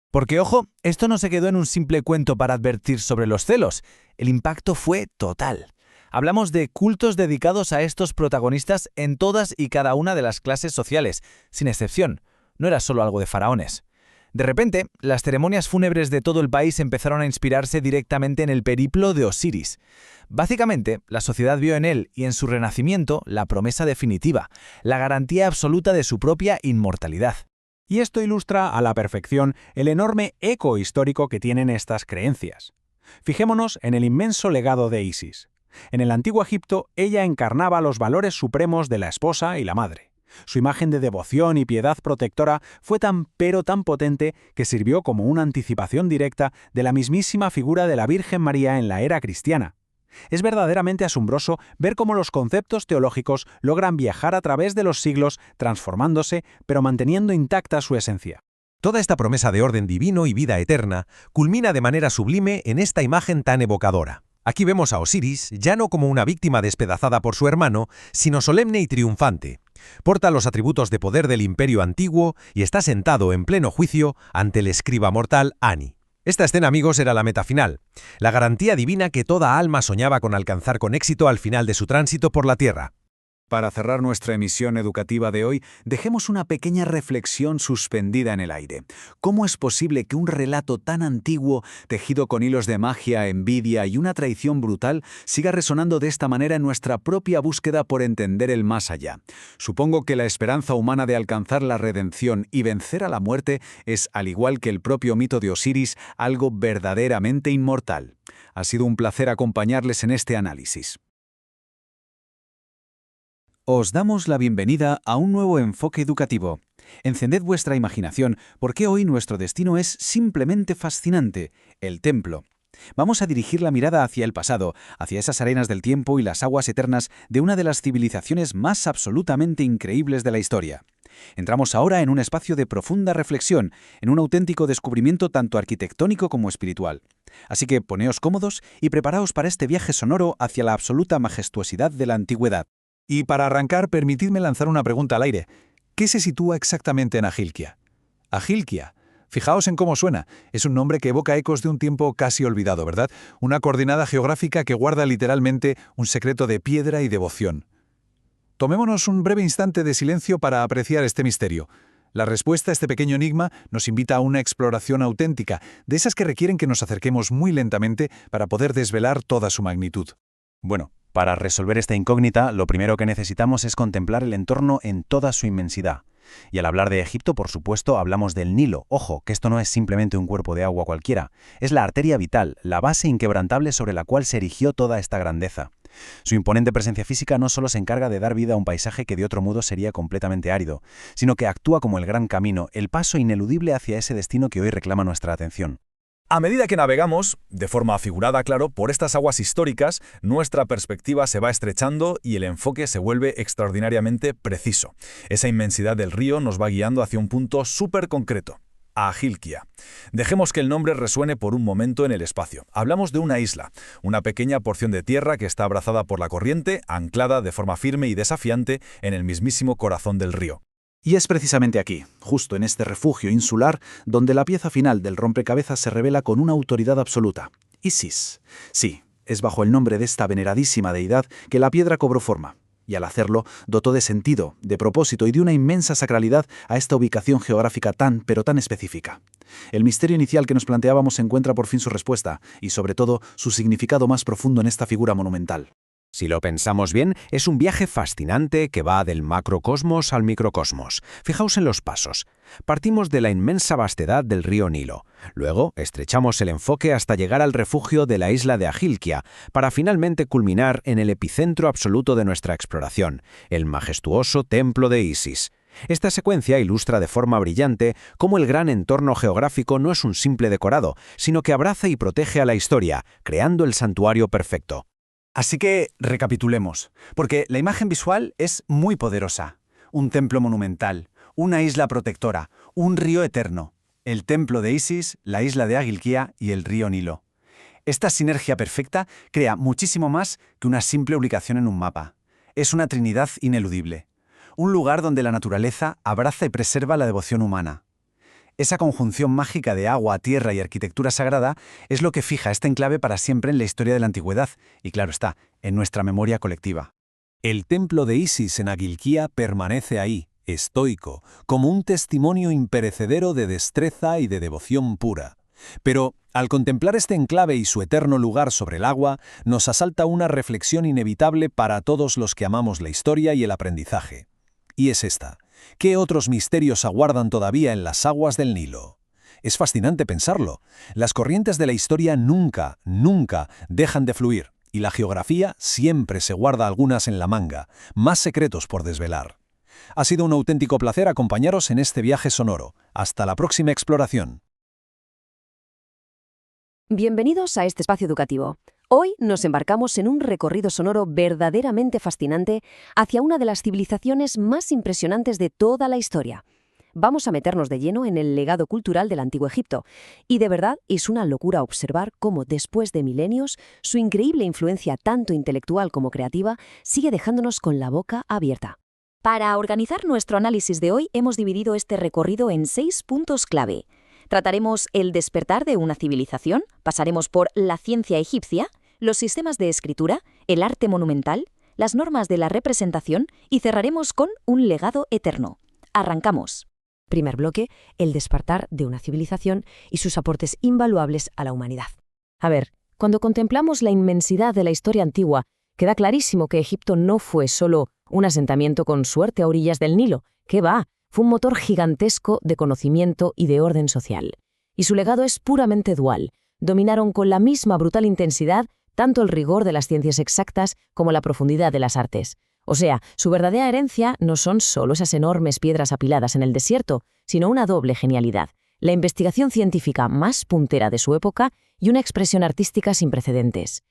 Porque, ojo, esto no se quedó en un simple cuento para advertir sobre los celos. El impacto fue total. Hablamos de cultos dedicados a estos protagonistas en todas y cada una de las clases sociales, sin excepción. No era solo algo de faraones. De repente, las ceremonias fúnebres de todo el país empezaron a inspirarse directamente en el periplo de Osiris. Básicamente, la sociedad vio en él y en su renacimiento la promesa definitiva, la garantía absoluta de su propia inmortalidad. Y esto ilustra a la perfección el enorme eco histórico que tienen estas creencias. Fijémonos en el inmenso legado de Isis. En el antiguo Egipto, ella encarnaba los valores supremos de la esposa y la madre. Su imagen de devoción y piedad protectora fue tan potente que sirvió como una anticipación directa de la mismísima figura de la Virgen María en la era cristiana. Es verdaderamente asombroso ver cómo los conceptos teológicos logran viajar a través de los siglos, transformándose, pero manteniendo intacta su esencia. Toda esta promesa de orden divino y vida eterna culmina de manera sublime en esta imagen tan evocadora. Aquí vemos a Osiris ya no como una víctima despedazada por su hermano, sino solemne y triunfante. Porta los atributos de poder del imperio antiguo y está sentado en pleno juicio ante el escriba mortal Ani. Esta escena, amigos, era la meta final, la garantía divina que toda alma soñaba con alcanzar con éxito al final de su tránsito por la tierra. Para cerrar nuestra emisión educativa de hoy, dejemos una pequeña reflexión suspendida en el aire. ¿Cómo es posible que un relato tan antiguo, tejido con hilos de magia, envidia y una traición brutal, siga resonando de esta manera en nuestra propia búsqueda por entender el más allá? Supongo que la esperanza humana de alcanzar la redención y vencer a la muerte es, al igual que el propio mito de Osiris, algo verdaderamente inmortal. Ha sido un placer acompañarles en este análisis. Os damos la bienvenida a un nuevo enfoque educativo. Encended vuestra imaginación porque hoy nuestro destino es simplemente fascinante, el templo. Vamos a dirigir la mirada hacia el pasado, hacia esas arenas del tiempo y las aguas eternas de una de las civilizaciones más absolutamente increíbles de la historia. Entramos ahora en un espacio de profunda reflexión, en un auténtico descubrimiento tanto arquitectónico como espiritual. Así que poneos cómodos y preparaos para este viaje sonoro hacia la absoluta majestuosidad de la antigüedad. Y para arrancar, permitidme lanzar una pregunta al aire. ¿Qué se sitúa exactamente en Agilkia? Agilkia. Fijaos en cómo suena. Es un nombre que evoca ecos de un tiempo casi olvidado, ¿verdad? Una coordenada geográfica que guarda literalmente un secreto de piedra y devoción. Tomémonos un breve instante de silencio para apreciar este misterio. La respuesta a este pequeño enigma nos invita a una exploración auténtica, de esas que requieren que nos acerquemos muy lentamente para poder desvelar toda su magnitud. Bueno, para resolver esta incógnita, lo primero que necesitamos es contemplar el entorno en toda su inmensidad. Y al hablar de Egipto, por supuesto, hablamos del Nilo. Ojo, que esto no es simplemente un cuerpo de agua cualquiera. Es la arteria vital, la base inquebrantable sobre la cual se erigió toda esta grandeza. Su imponente presencia física no solo se encarga de dar vida a un paisaje que de otro modo sería completamente árido, sino que actúa como el gran camino, el paso ineludible hacia ese destino que hoy reclama nuestra atención. A medida que navegamos, de forma figurada, claro, por estas aguas históricas, nuestra perspectiva se va estrechando y el enfoque se vuelve extraordinariamente preciso. Esa inmensidad del río nos va guiando hacia un punto súper concreto. Agilkia. Dejemos que el nombre resuene por un momento en el espacio. Hablamos de una isla, una pequeña porción de tierra que está abrazada por la corriente, anclada de forma firme y desafiante en el mismísimo corazón del río. Y es precisamente aquí, justo en este refugio insular, donde la pieza final del rompecabezas se revela con una autoridad absoluta. Isis. Sí, es bajo el nombre de esta veneradísima deidad que la piedra cobró forma. Y al hacerlo, dotó de sentido, de propósito y de una inmensa sacralidad a esta ubicación geográfica tan, pero tan específica. El misterio inicial que nos planteábamos encuentra por fin su respuesta, y sobre todo, su significado más profundo en esta figura monumental. Si lo pensamos bien, es un viaje fascinante que va del macrocosmos al microcosmos. Fijaos en los pasos. Partimos de la inmensa vastedad del río Nilo. Luego, estrechamos el enfoque hasta llegar al refugio de la isla de Agilkia, para finalmente culminar en el epicentro absoluto de nuestra exploración, el majestuoso templo de Isis. Esta secuencia ilustra de forma brillante cómo el gran entorno geográfico no es un simple decorado, sino que abraza y protege a la historia, creando el santuario perfecto. Así que recapitulemos, porque la imagen visual es muy poderosa. Un templo monumental, una isla protectora, un río eterno, el templo de Isis, la isla de Agilkia y el río Nilo. Esta sinergia perfecta crea muchísimo más que una simple ubicación en un mapa. Es una trinidad ineludible, un lugar donde la naturaleza abraza y preserva la devoción humana. Esa conjunción mágica de agua, tierra y arquitectura sagrada es lo que fija este enclave para siempre en la historia de la antigüedad y, claro está, en nuestra memoria colectiva. El templo de Isis en Agilkia permanece ahí, estoico, como un testimonio imperecedero de destreza y de devoción pura. Pero, al contemplar este enclave y su eterno lugar sobre el agua, nos asalta una reflexión inevitable para todos los que amamos la historia y el aprendizaje. Y es esta. ¿Qué otros misterios aguardan todavía en las aguas del Nilo? Es fascinante pensarlo. Las corrientes de la historia nunca dejan de fluir, y la geografía siempre se guarda algunas en la manga, más secretos por desvelar. Ha sido un auténtico placer acompañaros en este viaje sonoro. Hasta la próxima exploración. Bienvenidos a este espacio educativo. Hoy nos embarcamos en un recorrido sonoro verdaderamente fascinante hacia una de las civilizaciones más impresionantes de toda la historia. Vamos a meternos de lleno en el legado cultural del Antiguo Egipto. Y de verdad es una locura observar cómo después de milenios su increíble influencia tanto intelectual como creativa sigue dejándonos con la boca abierta. Para organizar nuestro análisis de hoy hemos dividido este recorrido en 6 puntos clave. Trataremos el despertar de una civilización, pasaremos por la ciencia egipcia, los sistemas de escritura, el arte monumental, las normas de la representación y cerraremos con un legado eterno. Arrancamos. Primer bloque, el despertar de una civilización y sus aportes invaluables a la humanidad. A ver, cuando contemplamos la inmensidad de la historia antigua, queda clarísimo que Egipto no fue solo un asentamiento con suerte a orillas del Nilo. ¿Qué va? Fue un motor gigantesco de conocimiento y de orden social. Y su legado es puramente dual. Dominaron con la misma brutal intensidad tanto el rigor de las ciencias exactas como la profundidad de las artes. O sea, su verdadera herencia no son solo esas enormes piedras apiladas en el desierto, sino una doble genialidad, la investigación científica más puntera de su época y una expresión artística sin precedentes.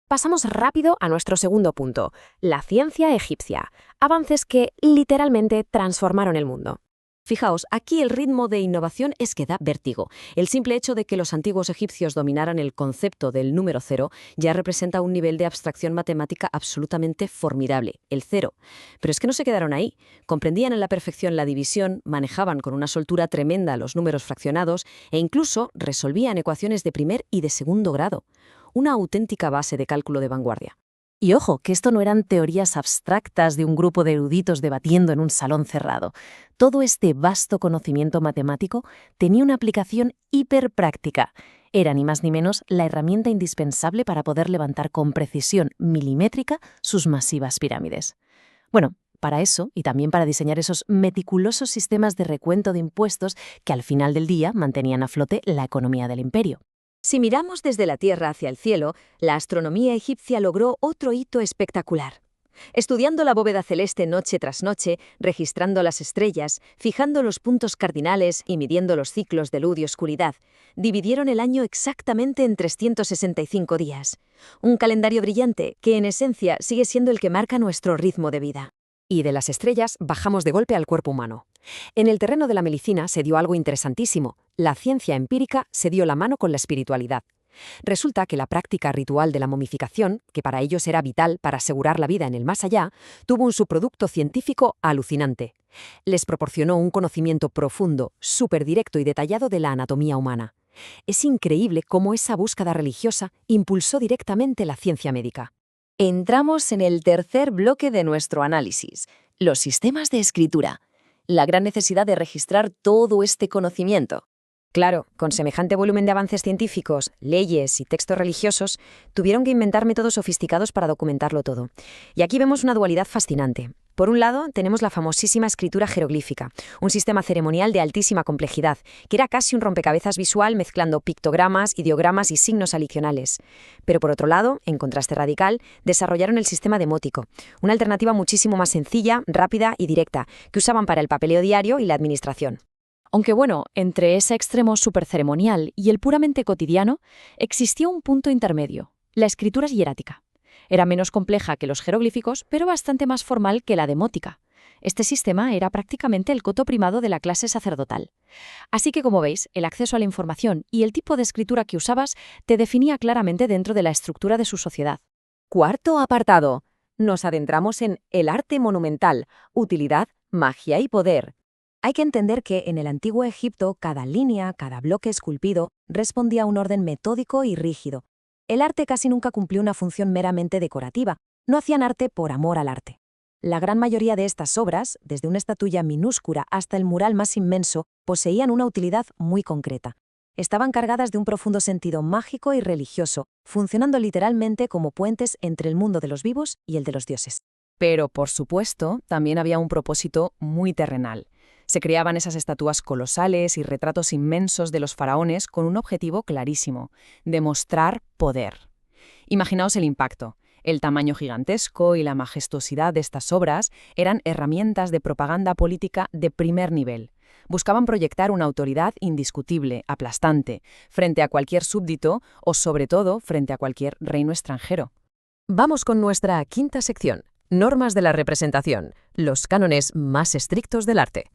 Pasamos rápido a nuestro segundo punto, la ciencia egipcia, avances que literalmente transformaron el mundo. Fijaos, aquí el ritmo de innovación es que da vértigo. El simple hecho de que los antiguos egipcios dominaran el concepto del número cero ya representa un nivel de abstracción matemática absolutamente formidable, el cero. Pero es que no se quedaron ahí. Comprendían en la perfección la división, manejaban con una soltura tremenda los números fraccionados e incluso resolvían ecuaciones de primer y de segundo grado. Una auténtica base de cálculo de vanguardia. Y ojo, que esto no eran teorías abstractas de un grupo de eruditos debatiendo en un salón cerrado. Todo este vasto conocimiento matemático tenía una aplicación hiperpráctica. Era ni más ni menos la herramienta indispensable para poder levantar con precisión milimétrica sus masivas pirámides. Bueno, para eso y también para diseñar esos meticulosos sistemas de recuento de impuestos que al final del día mantenían a flote la economía del imperio. Si miramos desde la Tierra hacia el cielo, la astronomía egipcia logró otro hito espectacular. Estudiando la bóveda celeste noche tras noche, registrando las estrellas, fijando los puntos cardinales y midiendo los ciclos de luz y oscuridad, dividieron el año exactamente en 365 días. Un calendario brillante que en esencia sigue siendo el que marca nuestro ritmo de vida. Y de las estrellas bajamos de golpe al cuerpo humano. En el terreno de la medicina se dio algo interesantísimo. La ciencia empírica se dio la mano con la espiritualidad. Resulta que la práctica ritual de la momificación, que para ellos era vital para asegurar la vida en el más allá, tuvo un subproducto científico alucinante. Les proporcionó un conocimiento profundo, súper directo y detallado de la anatomía humana. Es increíble cómo esa búsqueda religiosa impulsó directamente la ciencia médica. Entramos en el tercer bloque de nuestro análisis, los sistemas de escritura. La gran necesidad de registrar todo este conocimiento. Claro, con semejante volumen de avances científicos, leyes y textos religiosos, tuvieron que inventar métodos sofisticados para documentarlo todo. Y aquí vemos una dualidad fascinante. Por un lado, tenemos la famosísima escritura jeroglífica, un sistema ceremonial de altísima complejidad, que era casi un rompecabezas visual mezclando pictogramas, ideogramas y signos adicionales. Pero por otro lado, en contraste radical, desarrollaron el sistema demótico, una alternativa muchísimo más sencilla, rápida y directa, que usaban para el papeleo diario y la administración. Aunque bueno, entre ese extremo superceremonial y el puramente cotidiano, existía un punto intermedio, la escritura hierática. Era menos compleja que los jeroglíficos, pero bastante más formal que la demótica. Este sistema era prácticamente el coto primado de la clase sacerdotal. Así que, como veis, el acceso a la información y el tipo de escritura que usabas te definía claramente dentro de la estructura de su sociedad. Cuarto apartado. Nos adentramos en el arte monumental, utilidad, magia y poder. Hay que entender que en el antiguo Egipto cada línea, cada bloque esculpido, respondía a un orden metódico y rígido. El arte casi nunca cumplió una función meramente decorativa, no hacían arte por amor al arte. La gran mayoría de estas obras, desde una estatuilla minúscula hasta el mural más inmenso, poseían una utilidad muy concreta. Estaban cargadas de un profundo sentido mágico y religioso, funcionando literalmente como puentes entre el mundo de los vivos y el de los dioses. Pero, por supuesto, también había un propósito muy terrenal. Se creaban esas estatuas colosales y retratos inmensos de los faraones con un objetivo clarísimo: demostrar poder. Imaginaos el impacto. El tamaño gigantesco y la majestuosidad de estas obras eran herramientas de propaganda política de primer nivel. Buscaban proyectar una autoridad indiscutible, aplastante, frente a cualquier súbdito o, sobre todo, frente a cualquier reino extranjero. Vamos con nuestra quinta sección: normas de la representación, los cánones más estrictos del arte.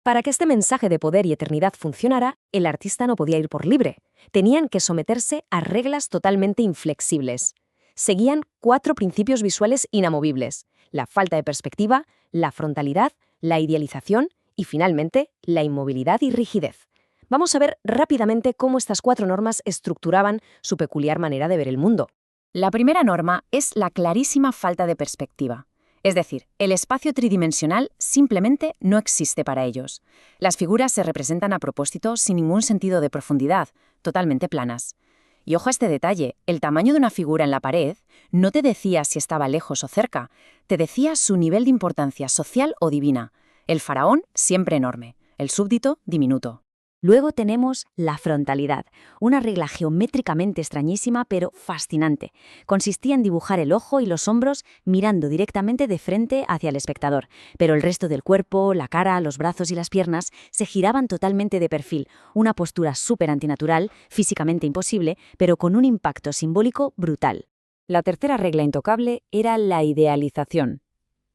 Para que este mensaje de poder y eternidad funcionara, el artista no podía ir por libre. Tenían que someterse a reglas totalmente inflexibles. Seguían 4 principios visuales inamovibles: la falta de perspectiva, la frontalidad, la idealización y, finalmente, la inmovilidad y rigidez. Vamos a ver rápidamente cómo estas 4 normas estructuraban su peculiar manera de ver el mundo. La primera norma es la clarísima falta de perspectiva. Es decir, el espacio tridimensional simplemente no existe para ellos. Las figuras se representan a propósito sin ningún sentido de profundidad, totalmente planas. Y ojo a este detalle, el tamaño de una figura en la pared no te decía si estaba lejos o cerca, te decía su nivel de importancia social o divina. El faraón siempre enorme, el súbdito diminuto. Luego tenemos la frontalidad, una regla geométricamente extrañísima pero fascinante. Consistía en dibujar el ojo y los hombros mirando directamente de frente hacia el espectador, pero el resto del cuerpo, la cara, los brazos y las piernas se giraban totalmente de perfil, una postura súper antinatural, físicamente imposible, pero con un impacto simbólico brutal. La tercera regla intocable era la idealización.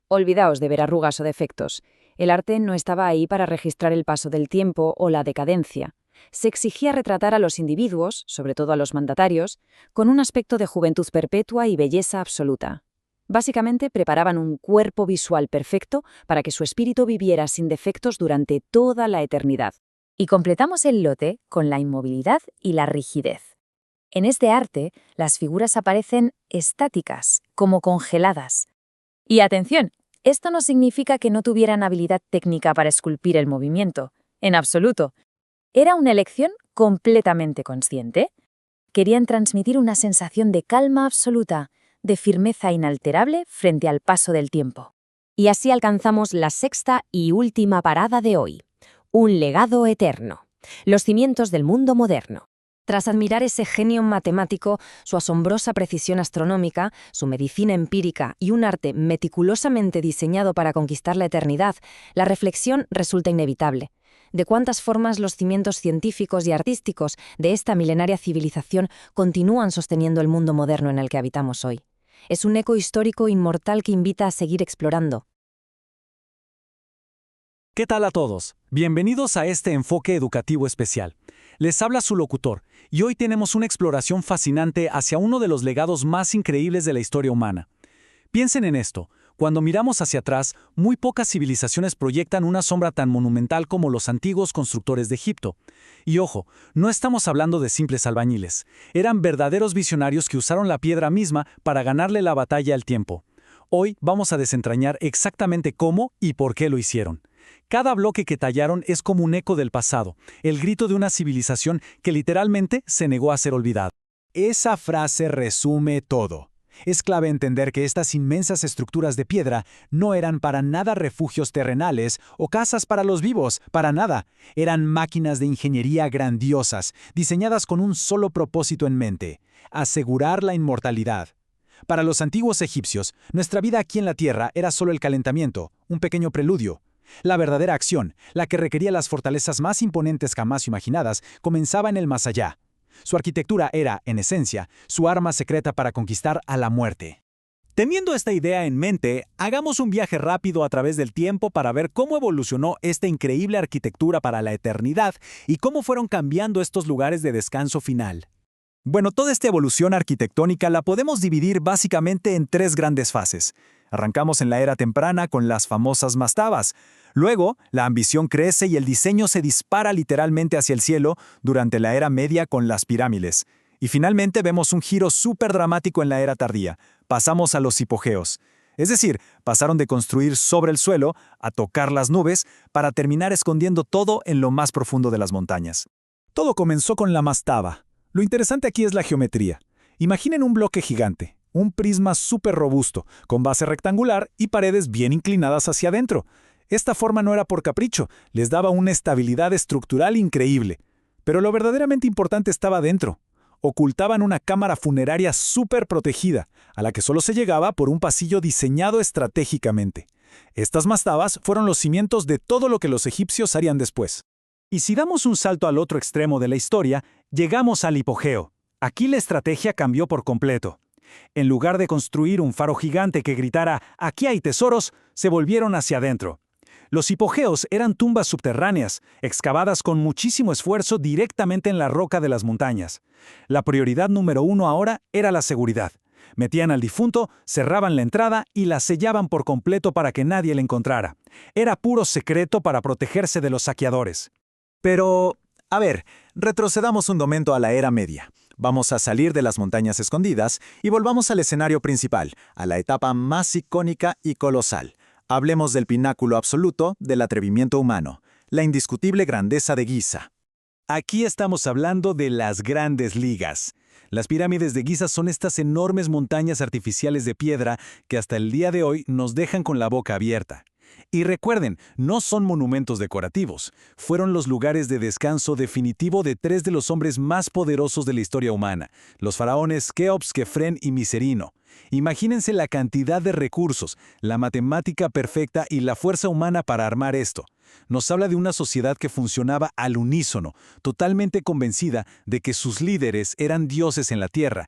Olvidaos de ver arrugas o defectos. El arte no estaba ahí para registrar el paso del tiempo o la decadencia. Se exigía retratar a los individuos, sobre todo a los mandatarios, con un aspecto de juventud perpetua y belleza absoluta. Básicamente preparaban un cuerpo visual perfecto para que su espíritu viviera sin defectos durante toda la eternidad. Y completamos el lote con la inmovilidad y la rigidez. En este arte, las figuras aparecen estáticas, como congeladas. Y atención, esto no significa que no tuvieran habilidad técnica para esculpir el movimiento, en absoluto. Era una elección completamente consciente. Querían transmitir una sensación de calma absoluta, de firmeza inalterable frente al paso del tiempo. Y así alcanzamos la sexta y última parada de hoy. Un legado eterno. Los cimientos del mundo moderno. Tras admirar ese genio matemático, su asombrosa precisión astronómica, su medicina empírica y un arte meticulosamente diseñado para conquistar la eternidad, la reflexión resulta inevitable. ¿De cuántas formas los cimientos científicos y artísticos de esta milenaria civilización continúan sosteniendo el mundo moderno en el que habitamos hoy? Es un eco histórico inmortal que invita a seguir explorando. ¿Qué tal a todos? Bienvenidos a este enfoque educativo especial. Les habla su locutor, y hoy tenemos una exploración fascinante hacia uno de los legados más increíbles de la historia humana. Piensen en esto, cuando miramos hacia atrás, muy pocas civilizaciones proyectan una sombra tan monumental como los antiguos constructores de Egipto. Y ojo, no estamos hablando de simples albañiles, eran verdaderos visionarios que usaron la piedra misma para ganarle la batalla al tiempo. Hoy vamos a desentrañar exactamente cómo y por qué lo hicieron. Cada bloque que tallaron es como un eco del pasado, el grito de una civilización que literalmente se negó a ser olvidada. Esa frase resume todo. Es clave entender que estas inmensas estructuras de piedra no eran para nada refugios terrenales o casas para los vivos, para nada. Eran máquinas de ingeniería grandiosas, diseñadas con un solo propósito en mente: asegurar la inmortalidad. Para los antiguos egipcios, nuestra vida aquí en la Tierra era solo el calentamiento, un pequeño preludio. La verdadera acción, la que requería las fortalezas más imponentes jamás imaginadas, comenzaba en el más allá. Su arquitectura era, en esencia, su arma secreta para conquistar a la muerte. Teniendo esta idea en mente, hagamos un viaje rápido a través del tiempo para ver cómo evolucionó esta increíble arquitectura para la eternidad y cómo fueron cambiando estos lugares de descanso final. Bueno, toda esta evolución arquitectónica la podemos dividir básicamente en tres grandes fases. Arrancamos en la era temprana con las famosas mastabas. Luego, la ambición crece y el diseño se dispara literalmente hacia el cielo durante la era media con las pirámides. Y finalmente vemos un giro súper dramático en la era tardía. Pasamos a los hipogeos. Es decir, pasaron de construir sobre el suelo a tocar las nubes para terminar escondiendo todo en lo más profundo de las montañas. Todo comenzó con la mastaba. Lo interesante aquí es la geometría. Imaginen un bloque gigante. Un prisma súper robusto, con base rectangular y paredes bien inclinadas hacia adentro. Esta forma no era por capricho, les daba una estabilidad estructural increíble. Pero lo verdaderamente importante estaba dentro. Ocultaban una cámara funeraria súper protegida, a la que solo se llegaba por un pasillo diseñado estratégicamente. Estas mastabas fueron los cimientos de todo lo que los egipcios harían después. Y si damos un salto al otro extremo de la historia, llegamos al hipogeo. Aquí la estrategia cambió por completo. En lugar de construir un faro gigante que gritara «aquí hay tesoros», se volvieron hacia adentro. Los hipogeos eran tumbas subterráneas, excavadas con muchísimo esfuerzo directamente en la roca de las montañas. La prioridad número 1 ahora era la seguridad. Metían al difunto, cerraban la entrada y la sellaban por completo para que nadie la encontrara. Era puro secreto para protegerse de los saqueadores. Pero, a ver, retrocedamos un momento a la Era Media. Vamos a salir de las montañas escondidas y volvamos al escenario principal, a la etapa más icónica y colosal. Hablemos del pináculo absoluto del atrevimiento humano, la indiscutible grandeza de Giza. Aquí estamos hablando de las grandes ligas. Las pirámides de Giza son estas enormes montañas artificiales de piedra que hasta el día de hoy nos dejan con la boca abierta. Y recuerden, no son monumentos decorativos, fueron los lugares de descanso definitivo de tres de los hombres más poderosos de la historia humana, los faraones Keops, Kefren y Miserino. Imagínense la cantidad de recursos, la matemática perfecta y la fuerza humana para armar esto. Nos habla de una sociedad que funcionaba al unísono, totalmente convencida de que sus líderes eran dioses en la tierra.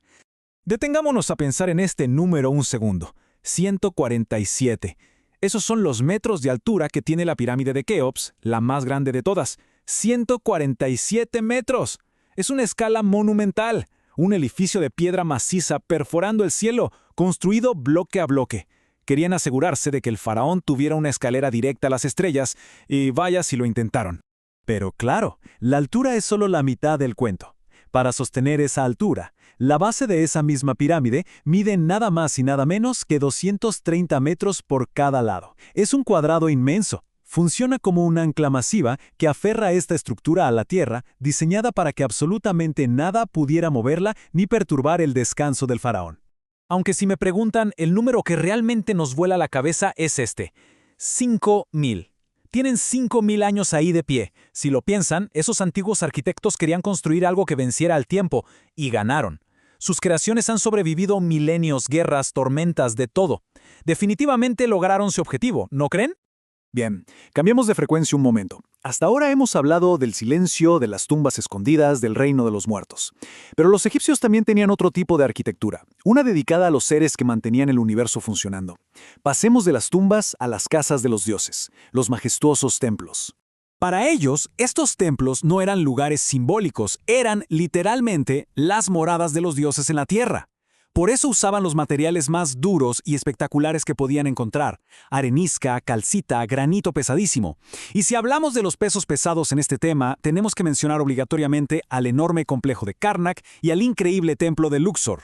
Detengámonos a pensar en este número un segundo. 147. Esos son los metros de altura que tiene la pirámide de Keops, la más grande de todas. 147 metros. Es una escala monumental. Un edificio de piedra maciza perforando el cielo, construido bloque a bloque. Querían asegurarse de que el faraón tuviera una escalera directa a las estrellas, y vaya si lo intentaron. Pero claro, la altura es solo la mitad del cuento. Para sostener esa altura, la base de esa misma pirámide mide nada más y nada menos que 230 metros por cada lado. Es un cuadrado inmenso. Funciona como un ancla masiva que aferra esta estructura a la tierra, diseñada para que absolutamente nada pudiera moverla ni perturbar el descanso del faraón. Aunque si me preguntan, el número que realmente nos vuela la cabeza es este: 5.000. Tienen 5.000 años ahí de pie. Si lo piensan, esos antiguos arquitectos querían construir algo que venciera al tiempo, y ganaron. Sus creaciones han sobrevivido milenios, guerras, tormentas, de todo. Definitivamente lograron su objetivo, ¿no creen? Bien, cambiemos de frecuencia un momento. Hasta ahora hemos hablado del silencio, de las tumbas escondidas, del reino de los muertos. Pero los egipcios también tenían otro tipo de arquitectura, una dedicada a los seres que mantenían el universo funcionando. Pasemos de las tumbas a las casas de los dioses, los majestuosos templos. Para ellos, estos templos no eran lugares simbólicos, eran literalmente las moradas de los dioses en la tierra. Por eso usaban los materiales más duros y espectaculares que podían encontrar: arenisca, calcita, granito pesadísimo. Y si hablamos de los pesos pesados en este tema, tenemos que mencionar obligatoriamente al enorme complejo de Karnak y al increíble templo de Luxor.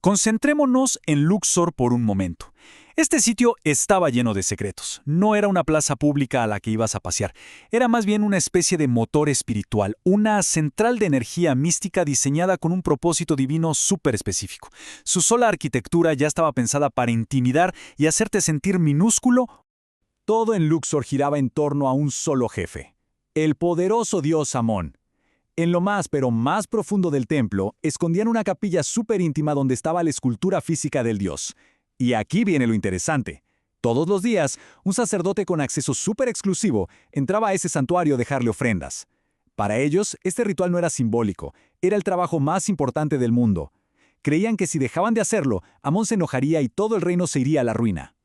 Concentrémonos en Luxor por un momento. Este sitio estaba lleno de secretos. No era una plaza pública a la que ibas a pasear. Era más bien una especie de motor espiritual, una central de energía mística diseñada con un propósito divino súper específico. Su sola arquitectura ya estaba pensada para intimidar y hacerte sentir minúsculo. Todo en Luxor giraba en torno a un solo jefe: el poderoso dios Amón. En lo más, pero más profundo del templo, escondían una capilla súper íntima donde estaba la escultura física del dios. Y aquí viene lo interesante. Todos los días, un sacerdote con acceso súper exclusivo entraba a ese santuario a dejarle ofrendas. Para ellos, este ritual no era simbólico, era el trabajo más importante del mundo. Creían que si dejaban de hacerlo, Amón se enojaría y todo el reino se iría a la ruina.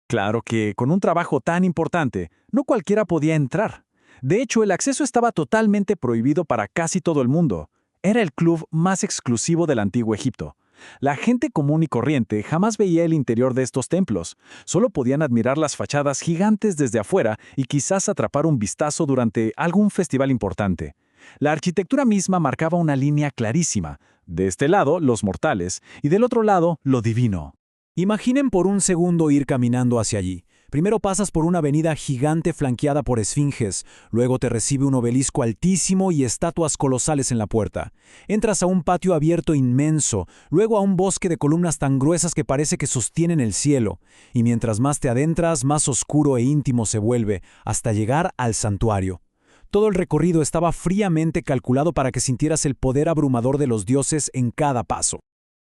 Claro que, con un trabajo tan importante, no cualquiera podía entrar. De hecho, el acceso estaba totalmente prohibido para casi todo el mundo. Era el club más exclusivo del antiguo Egipto. La gente común y corriente jamás veía el interior de estos templos. Solo podían admirar las fachadas gigantes desde afuera y quizás atrapar un vistazo durante algún festival importante. La arquitectura misma marcaba una línea clarísima. De este lado, los mortales, y del otro lado, lo divino. Imaginen por un segundo ir caminando hacia allí. Primero pasas por una avenida gigante flanqueada por esfinges, luego te recibe un obelisco altísimo y estatuas colosales en la puerta. Entras a un patio abierto inmenso, luego a un bosque de columnas tan gruesas que parece que sostienen el cielo, y mientras más te adentras, más oscuro e íntimo se vuelve, hasta llegar al santuario. Todo el recorrido estaba fríamente calculado para que sintieras el poder abrumador de los dioses en cada paso.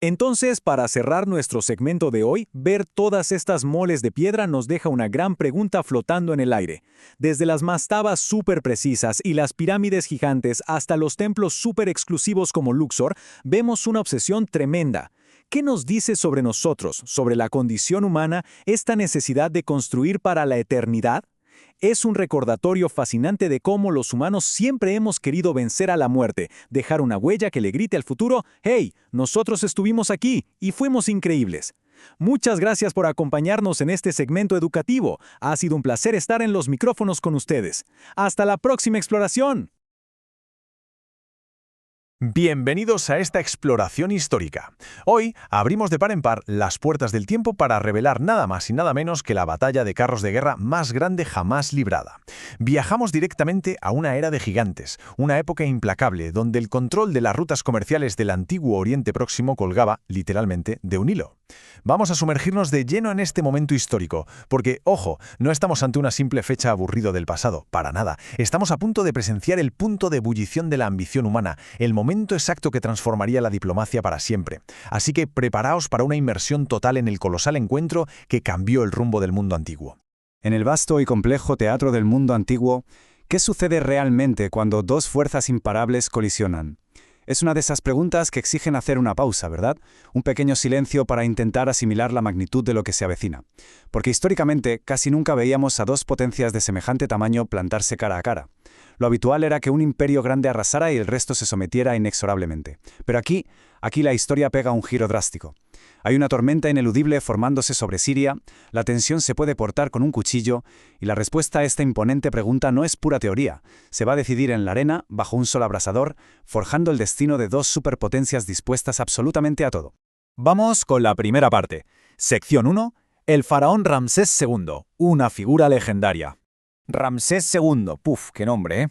Entonces, para cerrar nuestro segmento de hoy, ver todas estas moles de piedra nos deja una gran pregunta flotando en el aire. Desde las mastabas súper precisas y las pirámides gigantes hasta los templos súper exclusivos como Luxor, vemos una obsesión tremenda. ¿Qué nos dice sobre nosotros, sobre la condición humana, esta necesidad de construir para la eternidad? Es un recordatorio fascinante de cómo los humanos siempre hemos querido vencer a la muerte, dejar una huella que le grite al futuro: «¡Hey! Nosotros estuvimos aquí y fuimos increíbles». Muchas gracias por acompañarnos en este segmento educativo. Ha sido un placer estar en los micrófonos con ustedes. ¡Hasta la próxima exploración! Bienvenidos a esta exploración histórica. Hoy abrimos de par en par las puertas del tiempo para revelar nada más y nada menos que la batalla de carros de guerra más grande jamás librada. Viajamos directamente a una era de gigantes, una época implacable donde el control de las rutas comerciales del antiguo Oriente Próximo colgaba, literalmente, de un hilo. Vamos a sumergirnos de lleno en este momento histórico, porque, ojo, no estamos ante una simple fecha aburrido del pasado, para nada. Estamos a punto de presenciar el punto de ebullición de la ambición humana, el momento exacto que transformaría la diplomacia para siempre. Así que preparaos para una inmersión total en el colosal encuentro que cambió el rumbo del mundo antiguo. En el vasto y complejo teatro del mundo antiguo, ¿qué sucede realmente cuando dos fuerzas imparables colisionan? Es una de esas preguntas que exigen hacer una pausa, ¿verdad? Un pequeño silencio para intentar asimilar la magnitud de lo que se avecina. Porque históricamente casi nunca veíamos a dos potencias de semejante tamaño plantarse cara a cara. Lo habitual era que un imperio grande arrasara y el resto se sometiera inexorablemente. Pero aquí la historia pega un giro drástico. Hay una tormenta ineludible formándose sobre Siria, la tensión se puede cortar con un cuchillo, y la respuesta a esta imponente pregunta no es pura teoría. Se va a decidir en la arena, bajo un sol abrasador, forjando el destino de dos superpotencias dispuestas absolutamente a todo. Vamos con la primera parte. Sección 1. El faraón Ramsés II, una figura legendaria. Ramsés II, qué nombre, ¿eh?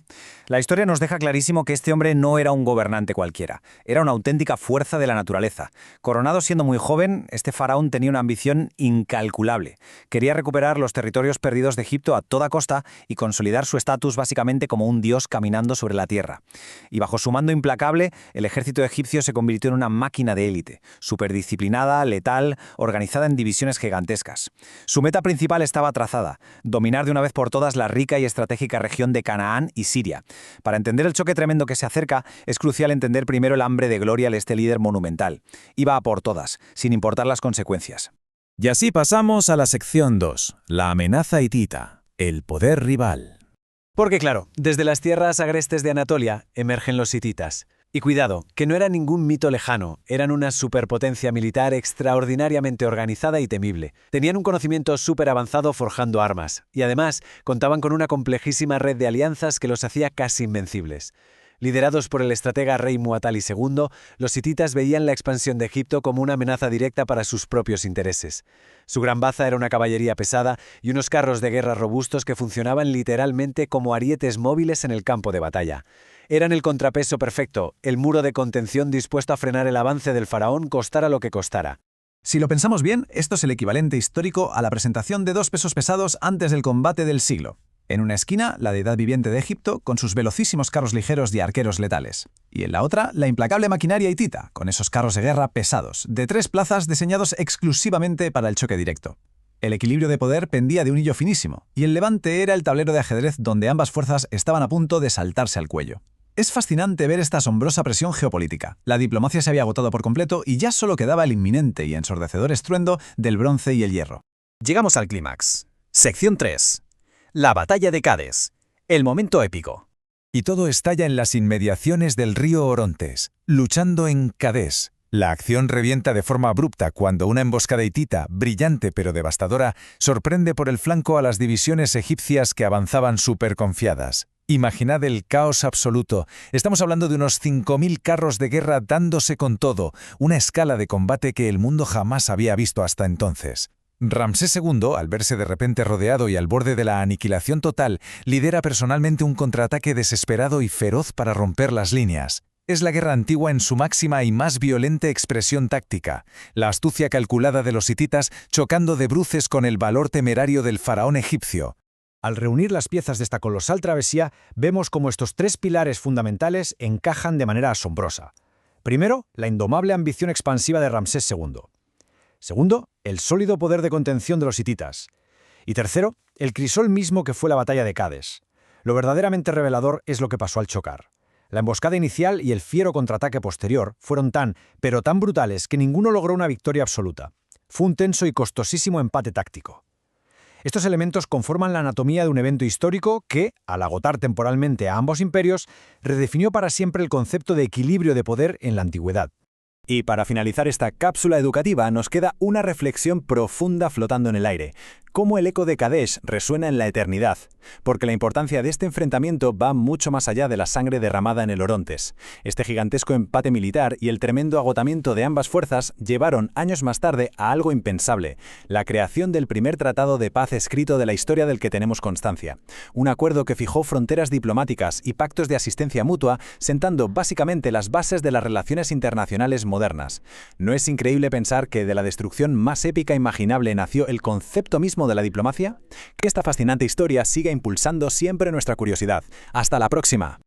La historia nos deja clarísimo que este hombre no era un gobernante cualquiera, era una auténtica fuerza de la naturaleza. Coronado siendo muy joven, este faraón tenía una ambición incalculable. Quería recuperar los territorios perdidos de Egipto a toda costa y consolidar su estatus básicamente como un dios caminando sobre la tierra. Y bajo su mando implacable, el ejército egipcio se convirtió en una máquina de élite, superdisciplinada, letal, organizada en divisiones gigantescas. Su meta principal estaba trazada: dominar de una vez por todas la rica y estratégica región de Canaán y Siria. Para entender el choque tremendo que se acerca, es crucial entender primero el hambre de gloria de este líder monumental. Iba a por todas, sin importar las consecuencias. Y así pasamos a la sección 2, la amenaza hitita, el poder rival. Porque claro, desde las tierras agrestes de Anatolia emergen los hititas. Y cuidado, que no era ningún mito lejano, eran una superpotencia militar extraordinariamente organizada y temible. Tenían un conocimiento súper avanzado forjando armas, y además contaban con una complejísima red de alianzas que los hacía casi invencibles. Liderados por el estratega rey Muatali II, los hititas veían la expansión de Egipto como una amenaza directa para sus propios intereses. Su gran baza era una caballería pesada y unos carros de guerra robustos que funcionaban literalmente como arietes móviles en el campo de batalla. Eran el contrapeso perfecto, el muro de contención dispuesto a frenar el avance del faraón costara lo que costara. Si lo pensamos bien, esto es el equivalente histórico a la presentación de dos pesos pesados antes del combate del siglo. En una esquina, la deidad viviente de Egipto, con sus velocísimos carros ligeros y arqueros letales. Y en la otra, la implacable maquinaria hitita, con esos carros de guerra pesados, de 3 plazas diseñados exclusivamente para el choque directo. El equilibrio de poder pendía de un hilo finísimo, y el levante era el tablero de ajedrez donde ambas fuerzas estaban a punto de saltarse al cuello. Es fascinante ver esta asombrosa presión geopolítica. La diplomacia se había agotado por completo y ya solo quedaba el inminente y ensordecedor estruendo del bronce y el hierro. Llegamos al clímax. Sección 3. La batalla de Cades. El momento épico. Y todo estalla en las inmediaciones del río Orontes, luchando en Cades. La acción revienta de forma abrupta cuando una emboscada hitita, brillante pero devastadora, sorprende por el flanco a las divisiones egipcias que avanzaban superconfiadas. Imaginad el caos absoluto. Estamos hablando de unos 5.000 carros de guerra dándose con todo, una escala de combate que el mundo jamás había visto hasta entonces. Ramsés II, al verse de repente rodeado y al borde de la aniquilación total, lidera personalmente un contraataque desesperado y feroz para romper las líneas. Es la guerra antigua en su máxima y más violenta expresión táctica, la astucia calculada de los hititas chocando de bruces con el valor temerario del faraón egipcio. Al reunir las piezas de esta colosal travesía, vemos cómo estos 3 pilares fundamentales encajan de manera asombrosa. Primero, la indomable ambición expansiva de Ramsés II. Segundo, el sólido poder de contención de los hititas. Y tercero, el crisol mismo que fue la batalla de Cades. Lo verdaderamente revelador es lo que pasó al chocar. La emboscada inicial y el fiero contraataque posterior fueron pero tan brutales que ninguno logró una victoria absoluta. Fue un tenso y costosísimo empate táctico. Estos elementos conforman la anatomía de un evento histórico que, al agotar temporalmente a ambos imperios, redefinió para siempre el concepto de equilibrio de poder en la antigüedad. Y para finalizar esta cápsula educativa nos queda una reflexión profunda flotando en el aire. cómo el eco de Kadesh resuena en la eternidad, porque la importancia de este enfrentamiento va mucho más allá de la sangre derramada en el Orontes. Este gigantesco empate militar y el tremendo agotamiento de ambas fuerzas llevaron años más tarde a algo impensable, la creación del primer tratado de paz escrito de la historia del que tenemos constancia. Un acuerdo que fijó fronteras diplomáticas y pactos de asistencia mutua, sentando básicamente las bases de las relaciones internacionales modernas. ¿No es increíble pensar que de la destrucción más épica imaginable nació el concepto mismo de la diplomacia? Que esta fascinante historia siga impulsando siempre nuestra curiosidad. ¡Hasta la próxima!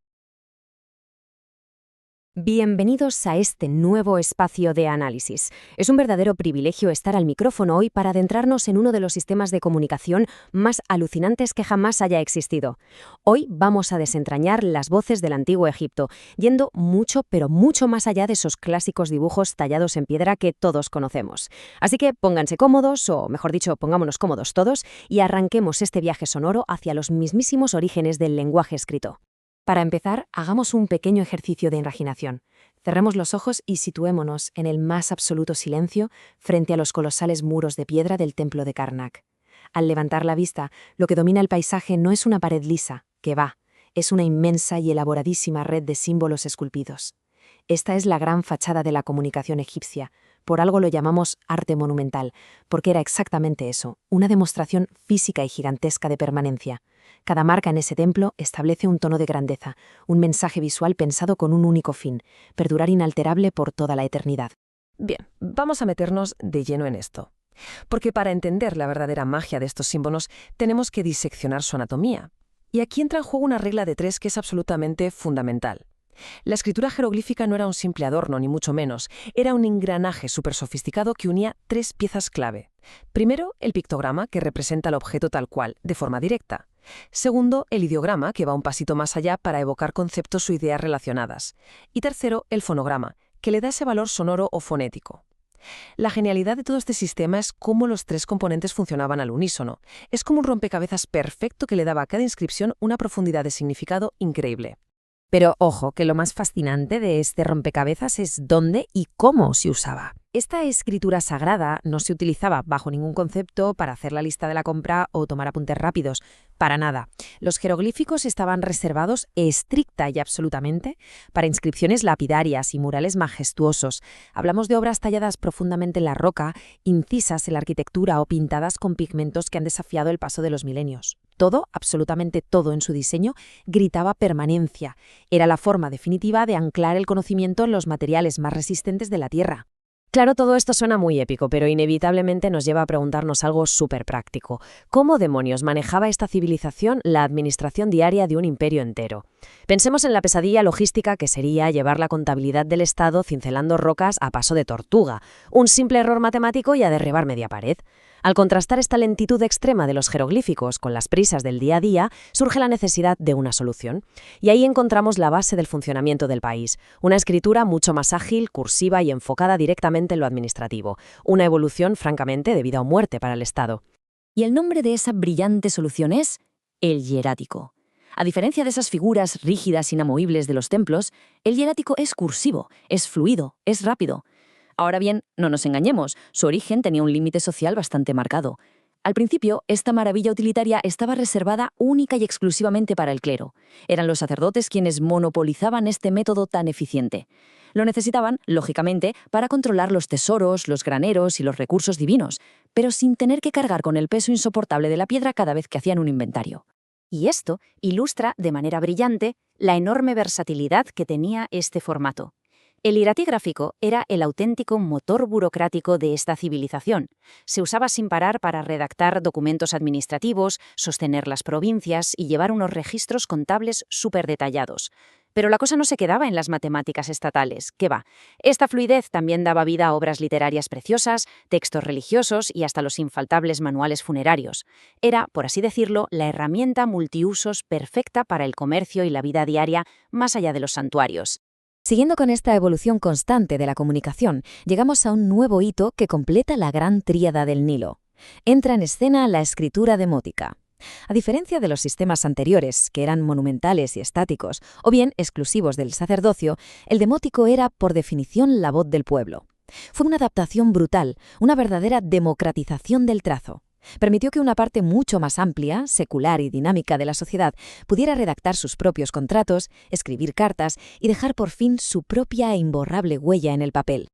Bienvenidos a este nuevo espacio de análisis. Es un verdadero privilegio estar al micrófono hoy para adentrarnos en uno de los sistemas de comunicación más alucinantes que jamás haya existido. Hoy vamos a desentrañar las voces del antiguo Egipto, yendo mucho, pero mucho más allá de esos clásicos dibujos tallados en piedra que todos conocemos. Así que pónganse cómodos, o mejor dicho, pongámonos cómodos todos, y arranquemos este viaje sonoro hacia los mismísimos orígenes del lenguaje escrito. Para empezar, hagamos un pequeño ejercicio de imaginación. Cerremos los ojos y situémonos en el más absoluto silencio frente a los colosales muros de piedra del templo de Karnak. Al levantar la vista, lo que domina el paisaje no es una pared lisa, que va, es una inmensa y elaboradísima red de símbolos esculpidos. Esta es la gran fachada de la comunicación egipcia. Por algo lo llamamos arte monumental, porque era exactamente eso, una demostración física y gigantesca de permanencia. Cada marca en ese templo establece un tono de grandeza, un mensaje visual pensado con un único fin, perdurar inalterable por toda la eternidad. Bien, vamos a meternos de lleno en esto. Porque para entender la verdadera magia de estos símbolos, tenemos que diseccionar su anatomía. Y aquí entra en juego una regla de 3 que es absolutamente fundamental. La escritura jeroglífica no era un simple adorno, ni mucho menos. Era un engranaje súper sofisticado que unía 3 piezas clave. Primero, el pictograma, que representa el objeto tal cual, de forma directa. Segundo, el ideograma, que va un pasito más allá para evocar conceptos o ideas relacionadas. Y tercero, el fonograma, que le da ese valor sonoro o fonético. La genialidad de todo este sistema es cómo los 3 componentes funcionaban al unísono. Es como un rompecabezas perfecto que le daba a cada inscripción una profundidad de significado increíble. Pero ojo, que lo más fascinante de este rompecabezas es dónde y cómo se usaba. Esta escritura sagrada no se utilizaba bajo ningún concepto para hacer la lista de la compra o tomar apuntes rápidos. Para nada. Los jeroglíficos estaban reservados estricta y absolutamente para inscripciones lapidarias y murales majestuosos. Hablamos de obras talladas profundamente en la roca, incisas en la arquitectura o pintadas con pigmentos que han desafiado el paso de los milenios. Todo, absolutamente todo en su diseño, gritaba permanencia. Era la forma definitiva de anclar el conocimiento en los materiales más resistentes de la Tierra. Claro, todo esto suena muy épico, pero inevitablemente nos lleva a preguntarnos algo súper práctico. ¿Cómo demonios manejaba esta civilización la administración diaria de un imperio entero? Pensemos en la pesadilla logística que sería llevar la contabilidad del Estado cincelando rocas a paso de tortuga. Un simple error matemático y a derribar media pared. Al contrastar esta lentitud extrema de los jeroglíficos con las prisas del día a día, surge la necesidad de una solución. Y ahí encontramos la base del funcionamiento del país. Una escritura mucho más ágil, cursiva y enfocada directamente en lo administrativo. Una evolución, francamente, de vida o muerte para el Estado. Y el nombre de esa brillante solución es el hierático. A diferencia de esas figuras rígidas e inamovibles de los templos, el hierático es cursivo, es fluido, es rápido. Ahora bien, no nos engañemos, su origen tenía un límite social bastante marcado. Al principio, esta maravilla utilitaria estaba reservada única y exclusivamente para el clero. Eran los sacerdotes quienes monopolizaban este método tan eficiente. Lo necesitaban, lógicamente, para controlar los tesoros, los graneros y los recursos divinos, pero sin tener que cargar con el peso insoportable de la piedra cada vez que hacían un inventario. Y esto ilustra de manera brillante la enorme versatilidad que tenía este formato. El hieratigráfico era el auténtico motor burocrático de esta civilización. Se usaba sin parar para redactar documentos administrativos, sostener las provincias y llevar unos registros contables súper detallados. Pero la cosa no se quedaba en las matemáticas estatales, ¿qué va? Esta fluidez también daba vida a obras literarias preciosas, textos religiosos y hasta los infaltables manuales funerarios. Era, por así decirlo, la herramienta multiusos perfecta para el comercio y la vida diaria más allá de los santuarios. Siguiendo con esta evolución constante de la comunicación, llegamos a un nuevo hito que completa la gran tríada del Nilo. Entra en escena la escritura demótica. A diferencia de los sistemas anteriores, que eran monumentales y estáticos, o bien exclusivos del sacerdocio, el demótico era, por definición, la voz del pueblo. Fue una adaptación brutal, una verdadera democratización del trazo. Permitió que una parte mucho más amplia, secular y dinámica de la sociedad pudiera redactar sus propios contratos, escribir cartas y dejar por fin su propia e imborrable huella en el papel.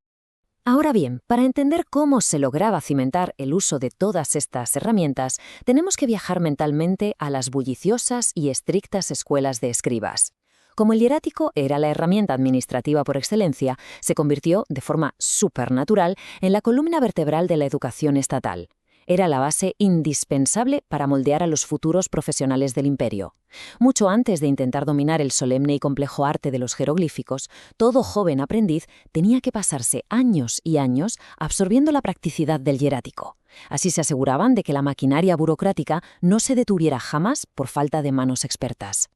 Ahora bien, para entender cómo se lograba cimentar el uso de todas estas herramientas, tenemos que viajar mentalmente a las bulliciosas y estrictas escuelas de escribas. Como el hierático era la herramienta administrativa por excelencia, se convirtió, de forma supernatural, en la columna vertebral de la educación estatal. Era la base indispensable para moldear a los futuros profesionales del imperio. Mucho antes de intentar dominar el solemne y complejo arte de los jeroglíficos, todo joven aprendiz tenía que pasarse años y años absorbiendo la practicidad del hierático. Así se aseguraban de que la maquinaria burocrática no se detuviera jamás por falta de manos expertas.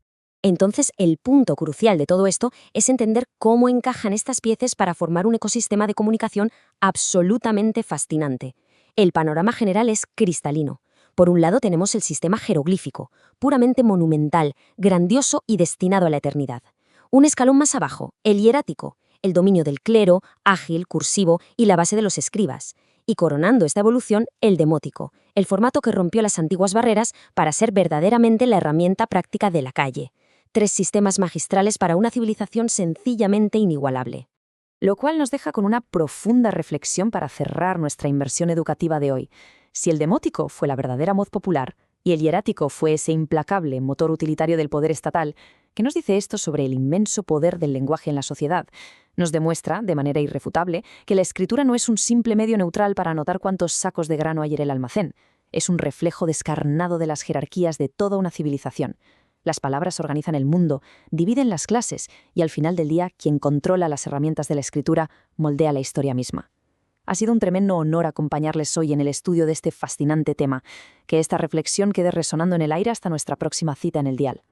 Entonces, el punto crucial de todo esto es entender cómo encajan estas piezas para formar un ecosistema de comunicación absolutamente fascinante. El panorama general es cristalino. Por un lado tenemos el sistema jeroglífico, puramente monumental, grandioso y destinado a la eternidad. Un escalón más abajo, el hierático, el dominio del clero, ágil, cursivo y la base de los escribas. Y coronando esta evolución, el demótico, el formato que rompió las antiguas barreras para ser verdaderamente la herramienta práctica de la calle. 3 sistemas magistrales para una civilización sencillamente inigualable. Lo cual nos deja con una profunda reflexión para cerrar nuestra inversión educativa de hoy. Si el demótico fue la verdadera voz popular y el hierático fue ese implacable motor utilitario del poder estatal, ¿qué nos dice esto sobre el inmenso poder del lenguaje en la sociedad? Nos demuestra, de manera irrefutable, que la escritura no es un simple medio neutral para anotar cuántos sacos de grano hay en el almacén. Es un reflejo descarnado de las jerarquías de toda una civilización. Las palabras organizan el mundo, dividen las clases y al final del día quien controla las herramientas de la escritura moldea la historia misma. Ha sido un tremendo honor acompañarles hoy en el estudio de este fascinante tema. Que esta reflexión quede resonando en el aire hasta nuestra próxima cita en el dial.